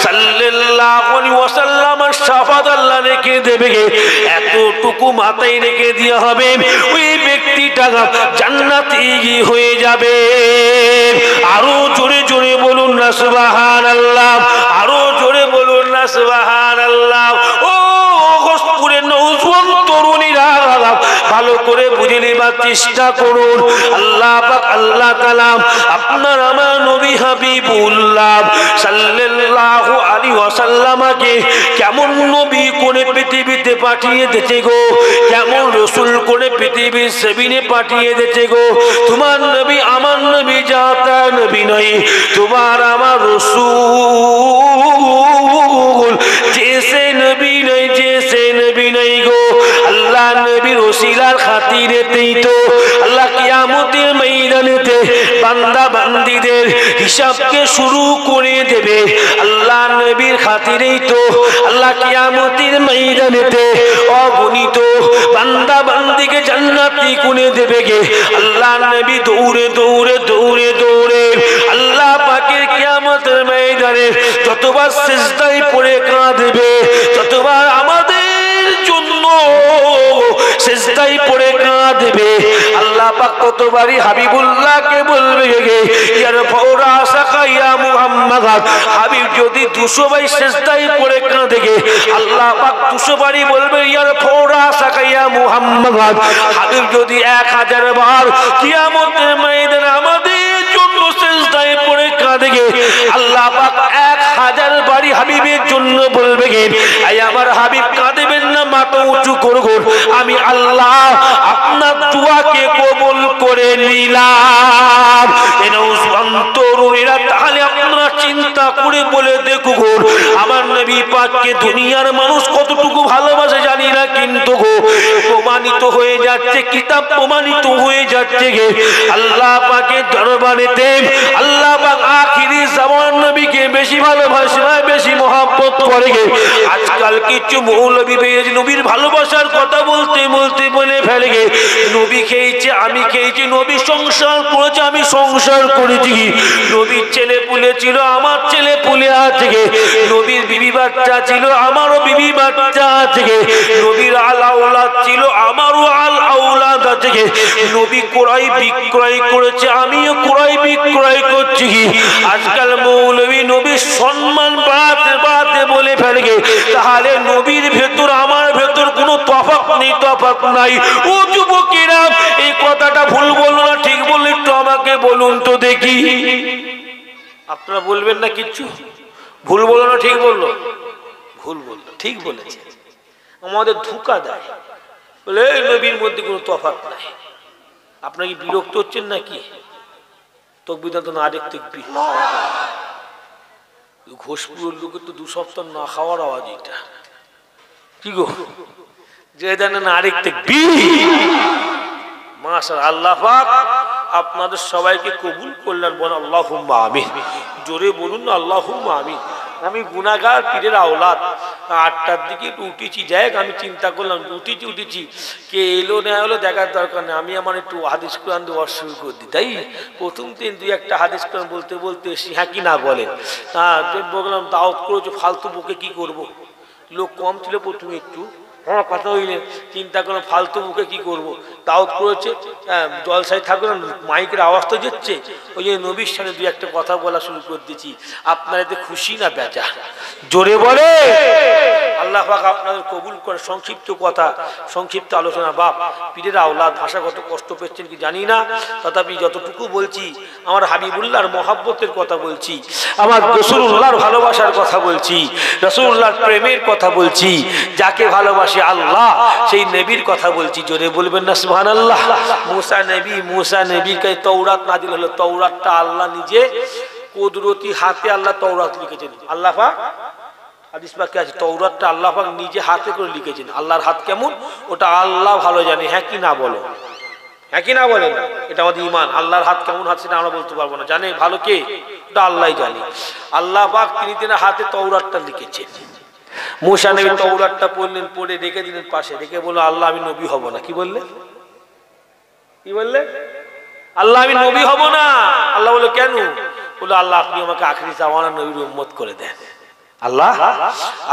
সাল্লাল্লাহু আলাইহি ওয়াসাল্লাম শাফাত আল্লাহ রেখে দেবে। এতটুকু মাথায় রেখে দেওয়া হবে ওই ব্যক্তিটা জান্নাতি হয়ে যাবে। আরো জোরে জোরে বলুন না সুবহানাল্লাহ, আরো জোরে বলুন না সুবহানাল্লাহ। ও ঘোষপুরের নওজোয়ান তরুণীরা ভালো করে বুঝে নেবার চেষ্টা করুন। আল্লাহ পাক আল্লাহ তাআলা আপনার আমার নবী হাবিবুল্লাহ সাল্লাল্লাহু আলাইহি ওয়াসাল্লামকে কেমন নবী করে পৃথিবীতে পাঠিয়ে দিয়েছে গো, কেমন রাসূল করে পৃথিবীর জমিনে পাঠিয়ে দিয়েছে গো। তোমার নবী আমার নবী জাতা নবী নয়, তোমার আমার রাসূল জেসে নবী নয়, জেসে নবী নয় গো। আল্লাহ নবীর ওসিলার খাতিরেতেই তো আল্লাহ কিয়ামতের ময়দানেতে বান্দা বান্দীদের হিসাবকে শুরু করে দেবে। আল্লাহ নবীর খাতিরেই তো আল্লাহ কিয়ামতের ময়দানেতে অগণিত বান্দা বান্দীকে জান্নাতি করে দেবে গে। আল্লাহ নবী দৌড়ে দৌড়ে দৌড়ে দৌড়ে আল্লাহ পাকের কিয়ামতের ময়দানে যতবার সিজদায় পড়ে কাঁদবে, যতবার আমাদের জন্য সিজদায় পড়ে কাঁদবে, আল্লাহ পাক ততবারই হাবিবুল্লাহকে বলবে গে ইয়ার ফাওরা সাকা ইয়া মুহাম্মদ। হাবিব যদি 200 বার সিজদায় পড়ে কাঁদে গে, আল্লাহ পাক 200 বারই বলবে ইয়ার ফাওরা সাকা ইয়া মুহাম্মদ। হাবিব যদি 1000 বার কিয়ামতের ময়দানে আমাদের জন্য সিজদায় পড়ে কাঁদে গে, আল্লাহ পাক 1000 বারই হাবিবের জন্য বলবে গে আয় আমার হাবিব কাঁদবেন না, মাথা উঁচু করুন, আমি আল্লাহ আপনার দোয়াকে কবুল করে নিলাম। তরুণীরা তাহলে আপনারা চিন্তা করে বলে দেখুন আমার নবী পাককে দুনিয়ার মানুষ কতটুকু ভালোবাসে জানি না, কিন্তু প্রমাণিত হয়ে যাচ্ছে, কিতাব প্রমাণিত হয়ে যাচ্ছে গে আল্লাহ পাকের দরবারেতে আল্লাহ পাক আখিরি জামানার নবীকে বেশি ভালোবাসে, বেশি মহব্বত করে গে। আজকাল কিছু মৌলবী বেশ নবীর ভালোবাসার কথা বলতে বলতে বলে ফেলে গে নবী খেয়েছে আমি খেয়েছি, নবী সংসার করেছে আমি সংসার করেছি, নবীর ছেলে পুলে ছিল আমার ছেলে পুলে আছে গে, নবীর বিবি বাচ্চা ছিল আমারও বিবি বাচ্চা আছে গে, নবীর আল আওলাদ ছিল আমারও আল আওলাদ আছে গে, নবী ক্রয় বিক্রয় করেছে আমিও ক্রয় বিক্রয় করছি। আজকাল মৌলবী নবীর সম্মান বাড়াতে বাড়াতে বলে ফেলে গে তাহলে নবীর ভেতর আমার ভেতর কোনো তফাৎ নেই, তফাৎ নাই। ও যুবকেরা এই কথাটা ভুল বললো না ঠিক বললো একটু আমাকে বলুন তো দেখি। আপনারা বলবেন না কিচ্ছু, ভুল বললো না ঠিক বললো? ভুল বললো, ঠিক বলেছে। আমাদের ধোঁকা দেয় বলে এই নবীর মধ্যে কোনো তফাৎ নাই। আপনারা কি বিরক্ত হচ্ছেন নাকি? তকবির তো না দেখতে ঘোষপুরের লোকের তো 2 সপ্তাহ না খাওয়ার আওয়াজ এটা কি গো, যে জানেন আরেক তাকবীর। মাশাআল্লাহ, আল্লাহ পাক আপনাদের সবাইকে কবুল করলেন, বলেন আল্লাহুম্মা আমিন। জোরে বলুন না আল্লাহুম্মা আমিন। আমি গুনাহগার পীরের আওলাদ, 8টার দিকে উঠেছি, যাই আমি চিন্তা করলাম উঠেছি কে এলো না এলো দেখার দরকার নেই, আমি আমার একটু হাদিস কোরআন দেওয়া শুরু করে দিই। তাই প্রথম দিন 2-1টা হাদিস কোরআন বলতে বলতে হ্যাঁ কি না বলেন, বললাম দাওয়াত করেছো ফালতু বুকে কি করব, লোক কম ছিল প্রথমে একটু হ্যাঁ কথা হইলে চিন্তা করলাম ফালতু মুখে কি করব, দাওয়াত করেছে জলসায় থাকবে না, মাইকের আওয়াজ তো যাচ্ছে, ওই যে নবীর সামনে 2-1টা কথা বলা শুরু করে দিচ্ছি। আপনারা এতে খুশি না বেজা? জোরে বলে আল্লাহ পাক আপনাদের কবুল করে। সংক্ষিপ্ত কথা, সংক্ষিপ্ত আলোচনা। বাপ পীরের আওলাদ, ভাষাগত কষ্ট পেয়েছেন কি জানি না, তথাপি যতটুকু বলছি আমার হাবিবুল্লাহর মহাব্বতের কথা বলছি, আমার রাসূলুল্লাহর ভালোবাসার কথা বলছি, রাসূলুল্লাহর প্রেমের কথা বলছি। যাকে ভালোবাসে আল্লাহ সেই নবীর কথা বলছি। জোরে বলবেন না সুবহানাল্লাহ। মুসা নবীকে তওরাত নাজিল হলো। তওরাতটা আল্লাহ নিজে কুদরতি হাতে আল্লাহ তওরাত লিখেছেন। আল্লাহ পাক হাদিস পাকে আছে তওরাতটা আল্লাহ পাক নিজে হাতে করে লিখেছেন। আল্লাহর হাত কেমন ওটা আল্লাহ ভালো জানে। হ্যাঁ কি না বলো? হ্যাঁ কি না বলেন? এটা আমাদের ঈমান। আল্লাহর হাত কেমন হাত সেটা আমরা বলতে পারবো না। জানে ভালো কে? ওটা আল্লাহই জানে। আল্লাহ পাক তিনি হাতে তওরাতটা লিখেছেন। মুসা নবী তওরাতটা পড়লেন, পড়ে রেখে দিলেন পাশে, রেখে বলল আল্লাহ আমি নবী হব না। কি বললেন? কি বললেন? আল্লাহ আমি নবী হব না। আল্লাহ বলল কেন? বলল আল্লাহ আপনি আমাকে আখিরি জামানার নবীর উম্মত করে দেন। আল্লাহ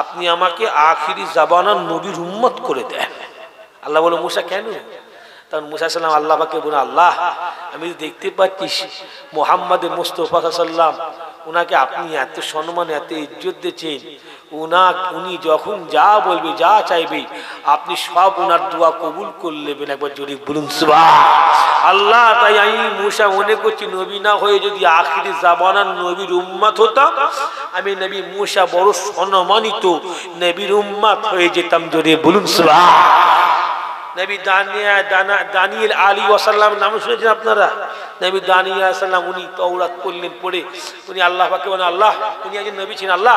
আপনি আমাকে আখিরি জামানার নবীর উম্মত করে দেন। আল্লাহ বলল মুসা কেন? তখন মুসা সাল্লাম আল্লাহ পাকে বলে আল্লাহ আমি দেখতে পাচ্ছি মুহাম্মদের মুস্তাফা সাল্লাম উনাকে আপনি এত সম্মান এত ইজ্জত দিয়েছেন, উনি যখন যা বলবে যা চাইবে আপনি সব ওনার দোয়া কবুল করে নেবেন। একবার জোরে বলুন সুবহানাল্লাহ। আল্লাহ তাই আমি মুসা মনে করছি নবী না হয়ে যদি আখিরি জামানার নবীর উম্মত হতাম, আমি নবী মুসা বড় সম্মানিত নবীর উম্মত হয়ে যেতাম। জোরে বলুন সুবহানাল্লাহ। নবী দানিয়েল আলী ওয়াসাল্লাম নাম শুনেছেন আপনারা? নবী দানিয়েল সাল্লাম উনি তওরাত পড়লেন, পড়ে উনি আল্লাহ পাকে বলেন আল্লাহ উনি একজন নবী ছিলেন, আল্লাহ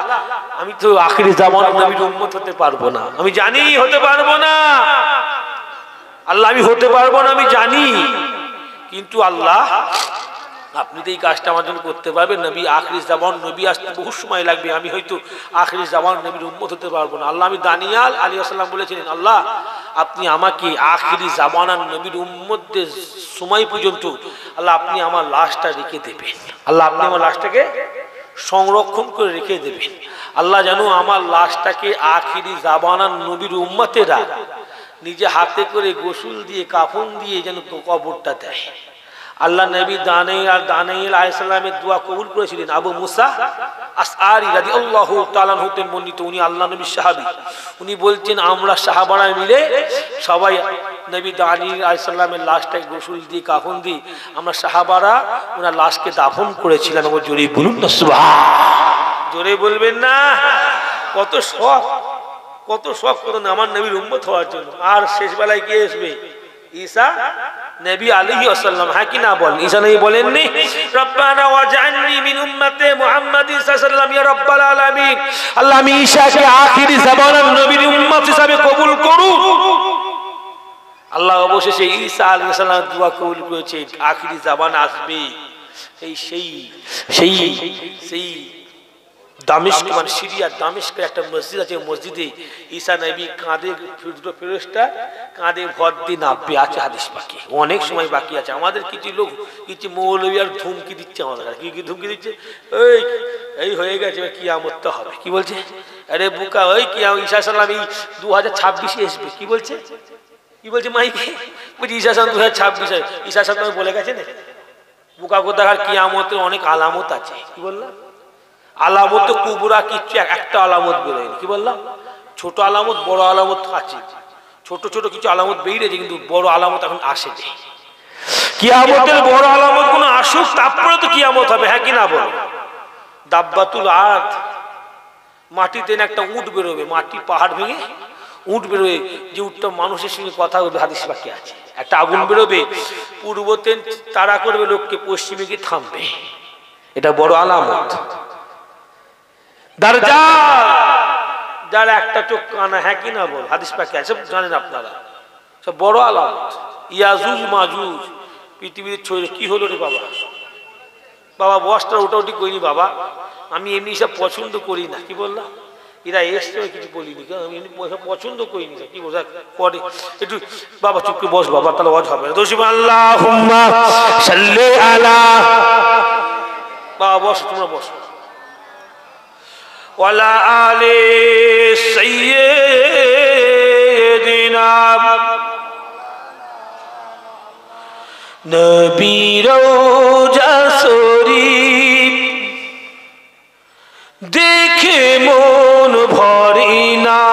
আমি তো আখিরি জামানার নবীর উম্মত হতে পারবো না, আমি জানি হতে পারবো না আল্লাহ, আমি হতে পারবো না আমি জানি, কিন্তু আল্লাহ আপনি তো এই কাজটা আমার জন্য করতে পারবেন। নবী আখিরি জামান নবী আসতে বহু সময় লাগবে, আমি হয়তো আখিরি জামান নবীর উম্মত হতে পারবো না। আল্লাহ আমি দানিয়াল আলাইহিস সালাম বলেছিলেন আল্লাহ আপনি আমাকে আখিরি জামানার নবীর উম্মতদের সময় পর্যন্ত আল্লাহ আপনি আমার লাশটা রেখে দেবেন। আল্লাহ আপনি আমার লাশটাকে সংরক্ষণ করে রেখে দেবেন। আল্লাহ যেন আমার লাশটাকে আখিরি জামানার নবীর উম্মতেরা নিজে হাতে করে গোসল দিয়ে কাফন দিয়ে যেন কবরটা দেয়। আল্লাহ নবী দানিয়েল আলাইহিস সালামের দোয়া কবুল করেছিলেন। আবু মুসা আশআরী রাদিয়াল্লাহু তাআলা হতে বর্ণিত, উনি আল্লাহ নবীর সাহাবী, উনি বলছেন আমরা সাহাবারা মিলে সবাই নবী দানিয়েল আলাইহিস সালামের লাশটাকে গোসল দিয়ে কাফন দিয়ে আমরা সাহাবারা ওনার লাশকে দাফন করেছিলাম। এবং জোরে বলুন না সুবহানাল্লাহ। জোরে বলবেন না? কত শখ, কত শখ কত আমার নবীর উম্মত হওয়ার জন্য। আর শেষ বেলায় কে আসবে? ঈসা নবী আলাইহিস সালাম। হ্যাঁ কি না বলেন? ঈসা নবী বলেননি রব্বানা ওয়াজআলনি মিন উম্মতি মুহাম্মাদিন সাল্লাল্লাহু আলাইহি ওয়াসাল্লাম ইয়া রাব্বাল আলামিন, আল্লাহ আমি ঈসাকে আখিরি জামানার নবীর উম্মত হিসাবে কবুল করুন। আল্লাহ অবশেষে ঈসা আলাইহিস সালাম দোয়া কবুল করেছে। আখিরি জামানা আসবে, সেই দামেস্ক মানে সিরিয়ার দামেস্কের একটা মসজিদ আছে, মসজিদে ঈসা নবী কাঁধে দুটো ফেরেশতা কাঁধে ভর দিয়ে নামবে আছে হাদিস পাকে। অনেক সময় বাকি আছে। আমাদের কিছু লোক কিছু মৌলবী আর ধুমকি দিচ্ছে আমাদের। কি ধুমকি দিচ্ছে? এই হয়ে গেছে কিয়ামতটা হবে। কি বলছে? আরে বুকা ওই ঈসা সাল্লাম এই 2026 আসবে। কি বলছে? কি বলছে মাইকে? বলছি ঈসা সাল্লাম 2026 ঈসা সাল্লাম বলে গেছে না বুকা কোথাকার কিয়ামতের অনেক আলামত আছে। কি বললাম? আলামত কুবরা কিচ্ছু একটা আলামত বেরোয়নি। কি বললাম? ছোট আলামত বড় আলামত আছে, ছোট ছোট কিছু আলামত বেরিয়েছে কিন্তু বড় আলামত এখন আসেনি। কিয়ামতের বড় আলামত গুলো আসুক তারপরে তো কিয়ামত হবে। হ্যাঁ কি না বল? দাব্বাতুল আরদ, মাটিতে একটা উট বেরোবে, মাটি পাহাড় ভেঙে উট বেরোবে, যে উটটা মানুষের সঙ্গে কথা বলবে হাদিস বাকি আছে। একটা আগুন বেরোবে, পূর্বতে তাড়া করবে লোককে, পশ্চিমে গিয়ে থামবে, এটা বড় আলামত। দাজ্জাল যার একটা চোখ কানা। হ্যাঁ কি না বল? হাদিস পাকে আছে, জানেন আপনারা, সব বড় আলামত। ইয়াজুজ মাজুজ পৃথিবীতে ছড়িয়ে। কি হলো রে বাবা? বাবা বসটা ওটাউটি করিনি বাবা, আমি এমনি সব পছন্দ করি না। কি বললাম? এরা এসছে কিছু বলিনি, আমি এমনি পছন্দ করিনি। কি বোঝা করে একটু বাবা চুপকে বস বাবা, তাহলে ওয়াজ হবে না। আল্লাহুম্মা সাল্লি আলা, বাবা বস, তোমরা বস। ওয়ালা আলি সাইয়্যিদিনা নবী রওজা শরীফ দেখে মন ভরে না,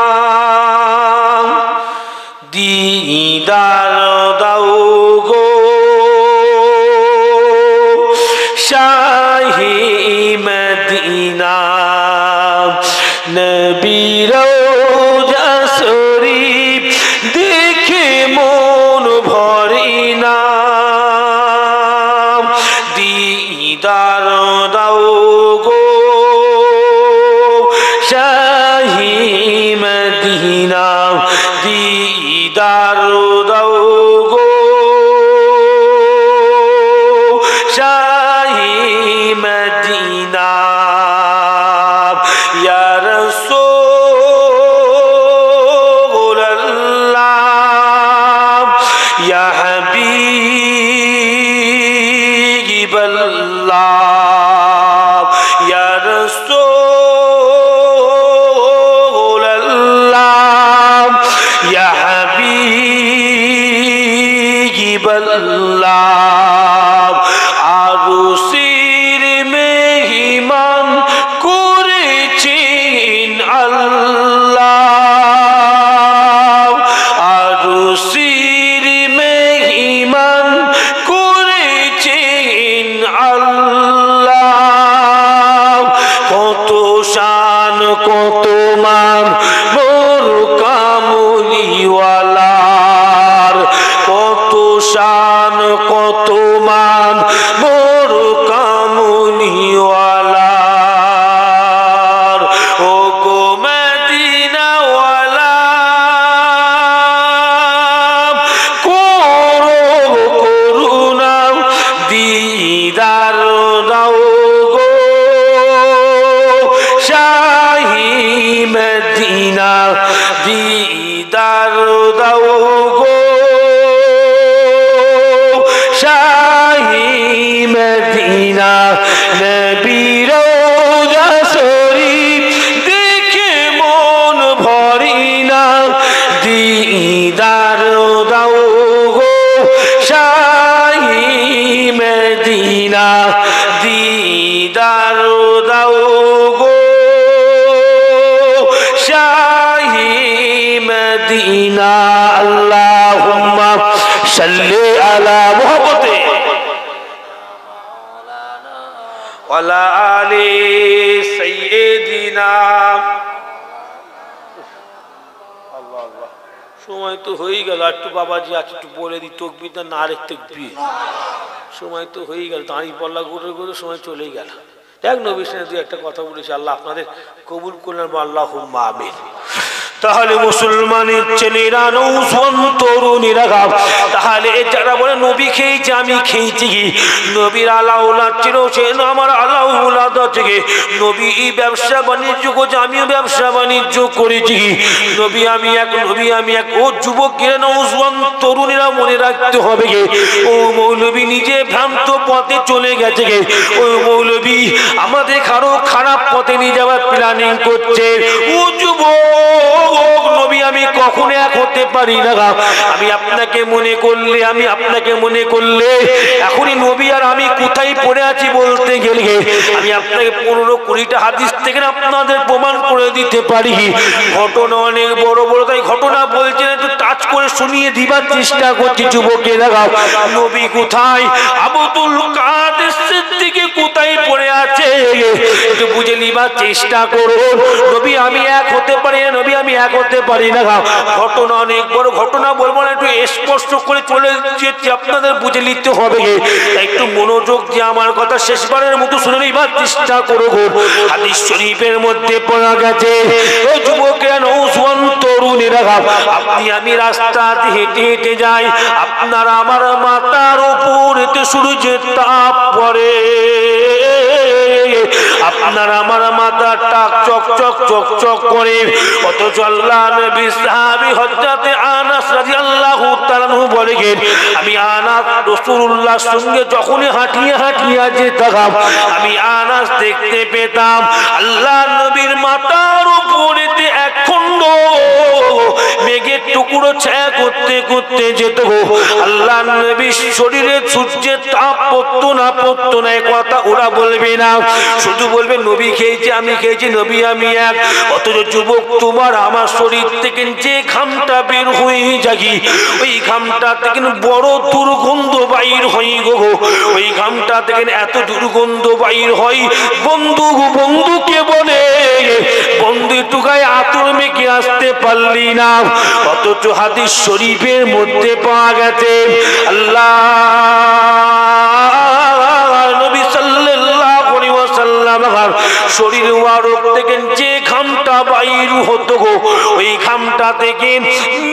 হাবিবাল্লাহ ইয়া রাসূলাল্লাহ ইয়া হাবিবাল্লাহ আরশির মেহমান করেছেন আল্লাহ আরশির মেহমান করেছেন আল্লাহ কত শান কত মান মোর কামলিওয়ালার কত শান কত মান মোর কামলিওয়ালার ও গো মদিনাওয়ালা করো করুণা দিদার দাও গো শাহী মদিনা দিদার দাও গো শাহী মদিনা নবীর রওজা শরীফ দেখে মন ভরি না দিদার দাও গো শাহী মদিনা দিদার দাও গো শাহী মদিনা আল্লাহুম্মা সাল্লি আলা মুহাম্মাদে ওয়ালা আলি সাইয়্যিদিনা আল্লাহ আল্লাহ সময় তো হয়ে গেল একটু বাবাজি আছে একটু বলে দি তাকবীরটা না রে তাকবীর সময় তো হয়ে গেল দাঁড়িয়ে পাল্লা ঘুরে ঘুরে সময় চলেই গেল দেখ নবীর সাথে দুই একটা কথা বলেছি আল্লাহ আপনাদের কবুল করলেন আল্লাহুম্মা আমিন তাহলে মুসলমানের ছেলেরা নৌজওয়ান তরুণীরা তাহলে যারা বলে নবী খেয়েছে আমি খেয়েছি কি নবীর আলাউলাদ ছিল সে আমার আলাউলাদ আছে কি নবী ব্যবসা বাণিজ্য করছে আমিও ব্যবসা বাণিজ্য করেছি কি নবী আমি এক ও যুবকেরা নৌজওয়ান তরুণীরা মনে রাখতে হবে গে ও মৌলবী নিজে ভ্রান্ত পথে চলে গেছে গে ও মৌলবী আমাদের কারো খারাপ পথে নিয়ে যাওয়ার প্ল্যানিং করছে ও যুবক নবী আমি কখনো এক হতে পারি না আমি আপনাকে মনে করলে এখনই নবী আর আমি কোথায় পড়ে আছি বলতে গেলে আমি আপনাকে 15-20টা হাদিস থেকে আপনাদের প্রমাণ করে দিতে পারি ঘটনা অনেক বড় বড় তাই ঘটনা বলছেন একটু টাচ করে শুনিয়ে দিবার চেষ্টা করছি যুবকেরা নবী কোথায় আবুল কাদের সিদ্দিকী কোথায় পড়ে আছে একটু বুঝে নিবার চেষ্টা করুন নবী আমি এক হতে পারি না নবী আমি এক হতে পারি না ঘটনা অনেক বড় ঘটনা বলবো না একটু স্পষ্ট করে চলে যেতে আপনাদের বুঝে নিতে হবে একটু মনোযোগ দিয়ে আমার কথা শেষবারের মতো শুনে নিবার চেষ্টা করুন হাদিস শরীফের মধ্যে পড়া গেছে ও যুবকেরা নওজওয়ান তরুণীরা আপনি আমি রাস্তা দিয়ে হেঁটে হেঁটে যাই আপনার আমার মাথার উপর এতে সূর্যের তাপ পড়ে আপনার আমার মাথা টাক চক চক চক চক করে অথচ আল্লাহ নবী সাহাবী হযরত আনাস রাদিয়াল্লাহু তাআলা বলেন আমি আনাস রাসূলুল্লাহর সঙ্গে যখনই হাঁটিয়া যেতাম আমি আনাস দেখতে পেতাম আল্লাহ নবীর মাথার উপরেতে এক খণ্ড মেঘের টুকরো ছায়া করতে করতে যেত আল্লাহ নবীর শরীরে সূর্যের তাপ পড়তো না কথা ওরা বলবে না শুধু বলবে নবী খেয়েছে আমি খেয়েছি নবী আমি এক অথচ যুবক তোমার আমার শরীর থেকে যে ঘামটা বের হয়ে যাই ওই ঘামটা থেকে বড় দুর্গন্ধ বাইর হয় গো ওই ঘামটা থেকে এত দুর্গন্ধ বাইর হয় বন্ধুকে বলে বন্ধু টুকায় আতর মেখে আসতে পারলি না অথচ হাদিস শরীফের মধ্যে পাওয়া গেছে আল্লাহ নবী সাল্লাল্লাহু আলাইহি ওয়াসাল্লাম শরীর ওয়ারক থেকে যে ঘামটা বাইর হতো গো ওই ঘামটা থেকে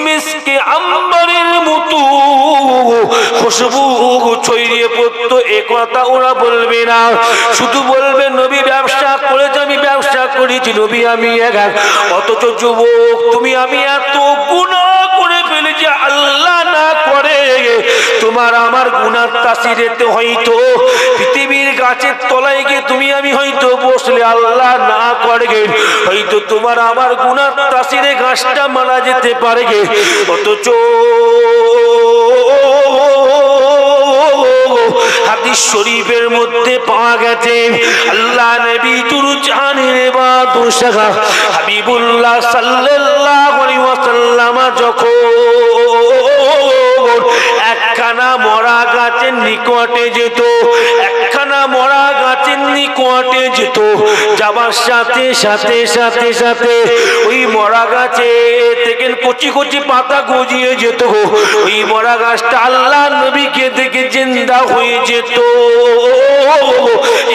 মিসকে আম্বরের মতো খুশবু ছড়িয়ে পড়তো এ কথা ওরা বলবে না শুধু বলবে নবী ব্যবসা করেছে আমি ব্যবসা করেছি নবী আমি এক অথচ যুবক তুমি আমি এত গুনাহ করে ফেলেছি আল্লাহ না করে তোমার আমার গুনার তাসিরেতে হয়তো গাছের তলায় গিয়ে তুমি আমি হয়তো বসলে, আল্লাহ না করে গে হয়তো তোমার আমার গুনার তাসিরে গাছটা মারা যেতে পারে গে। অথচ হাদিস শরীফের মধ্যে পাওয়া গেছে আল্লাহ নবী দুরুজানের বাদুর শাহ হাবিবুল্লাহ সাল্লাল্লাহু আলাইহি ওয়াসাল্লাম যখন একখানা মরা গাছের নিকটে যেত, একখানা মরা গাছের নিকটে যেত, যাবার সাথে সাথে সাথে সাথে ওই মরা গাছে থেকে কচি কচি পাতা গজিয়ে যেত। ওই মরা গাছটা আল্লাহ নবীকে দেখে জিন্দা হয়ে যেত।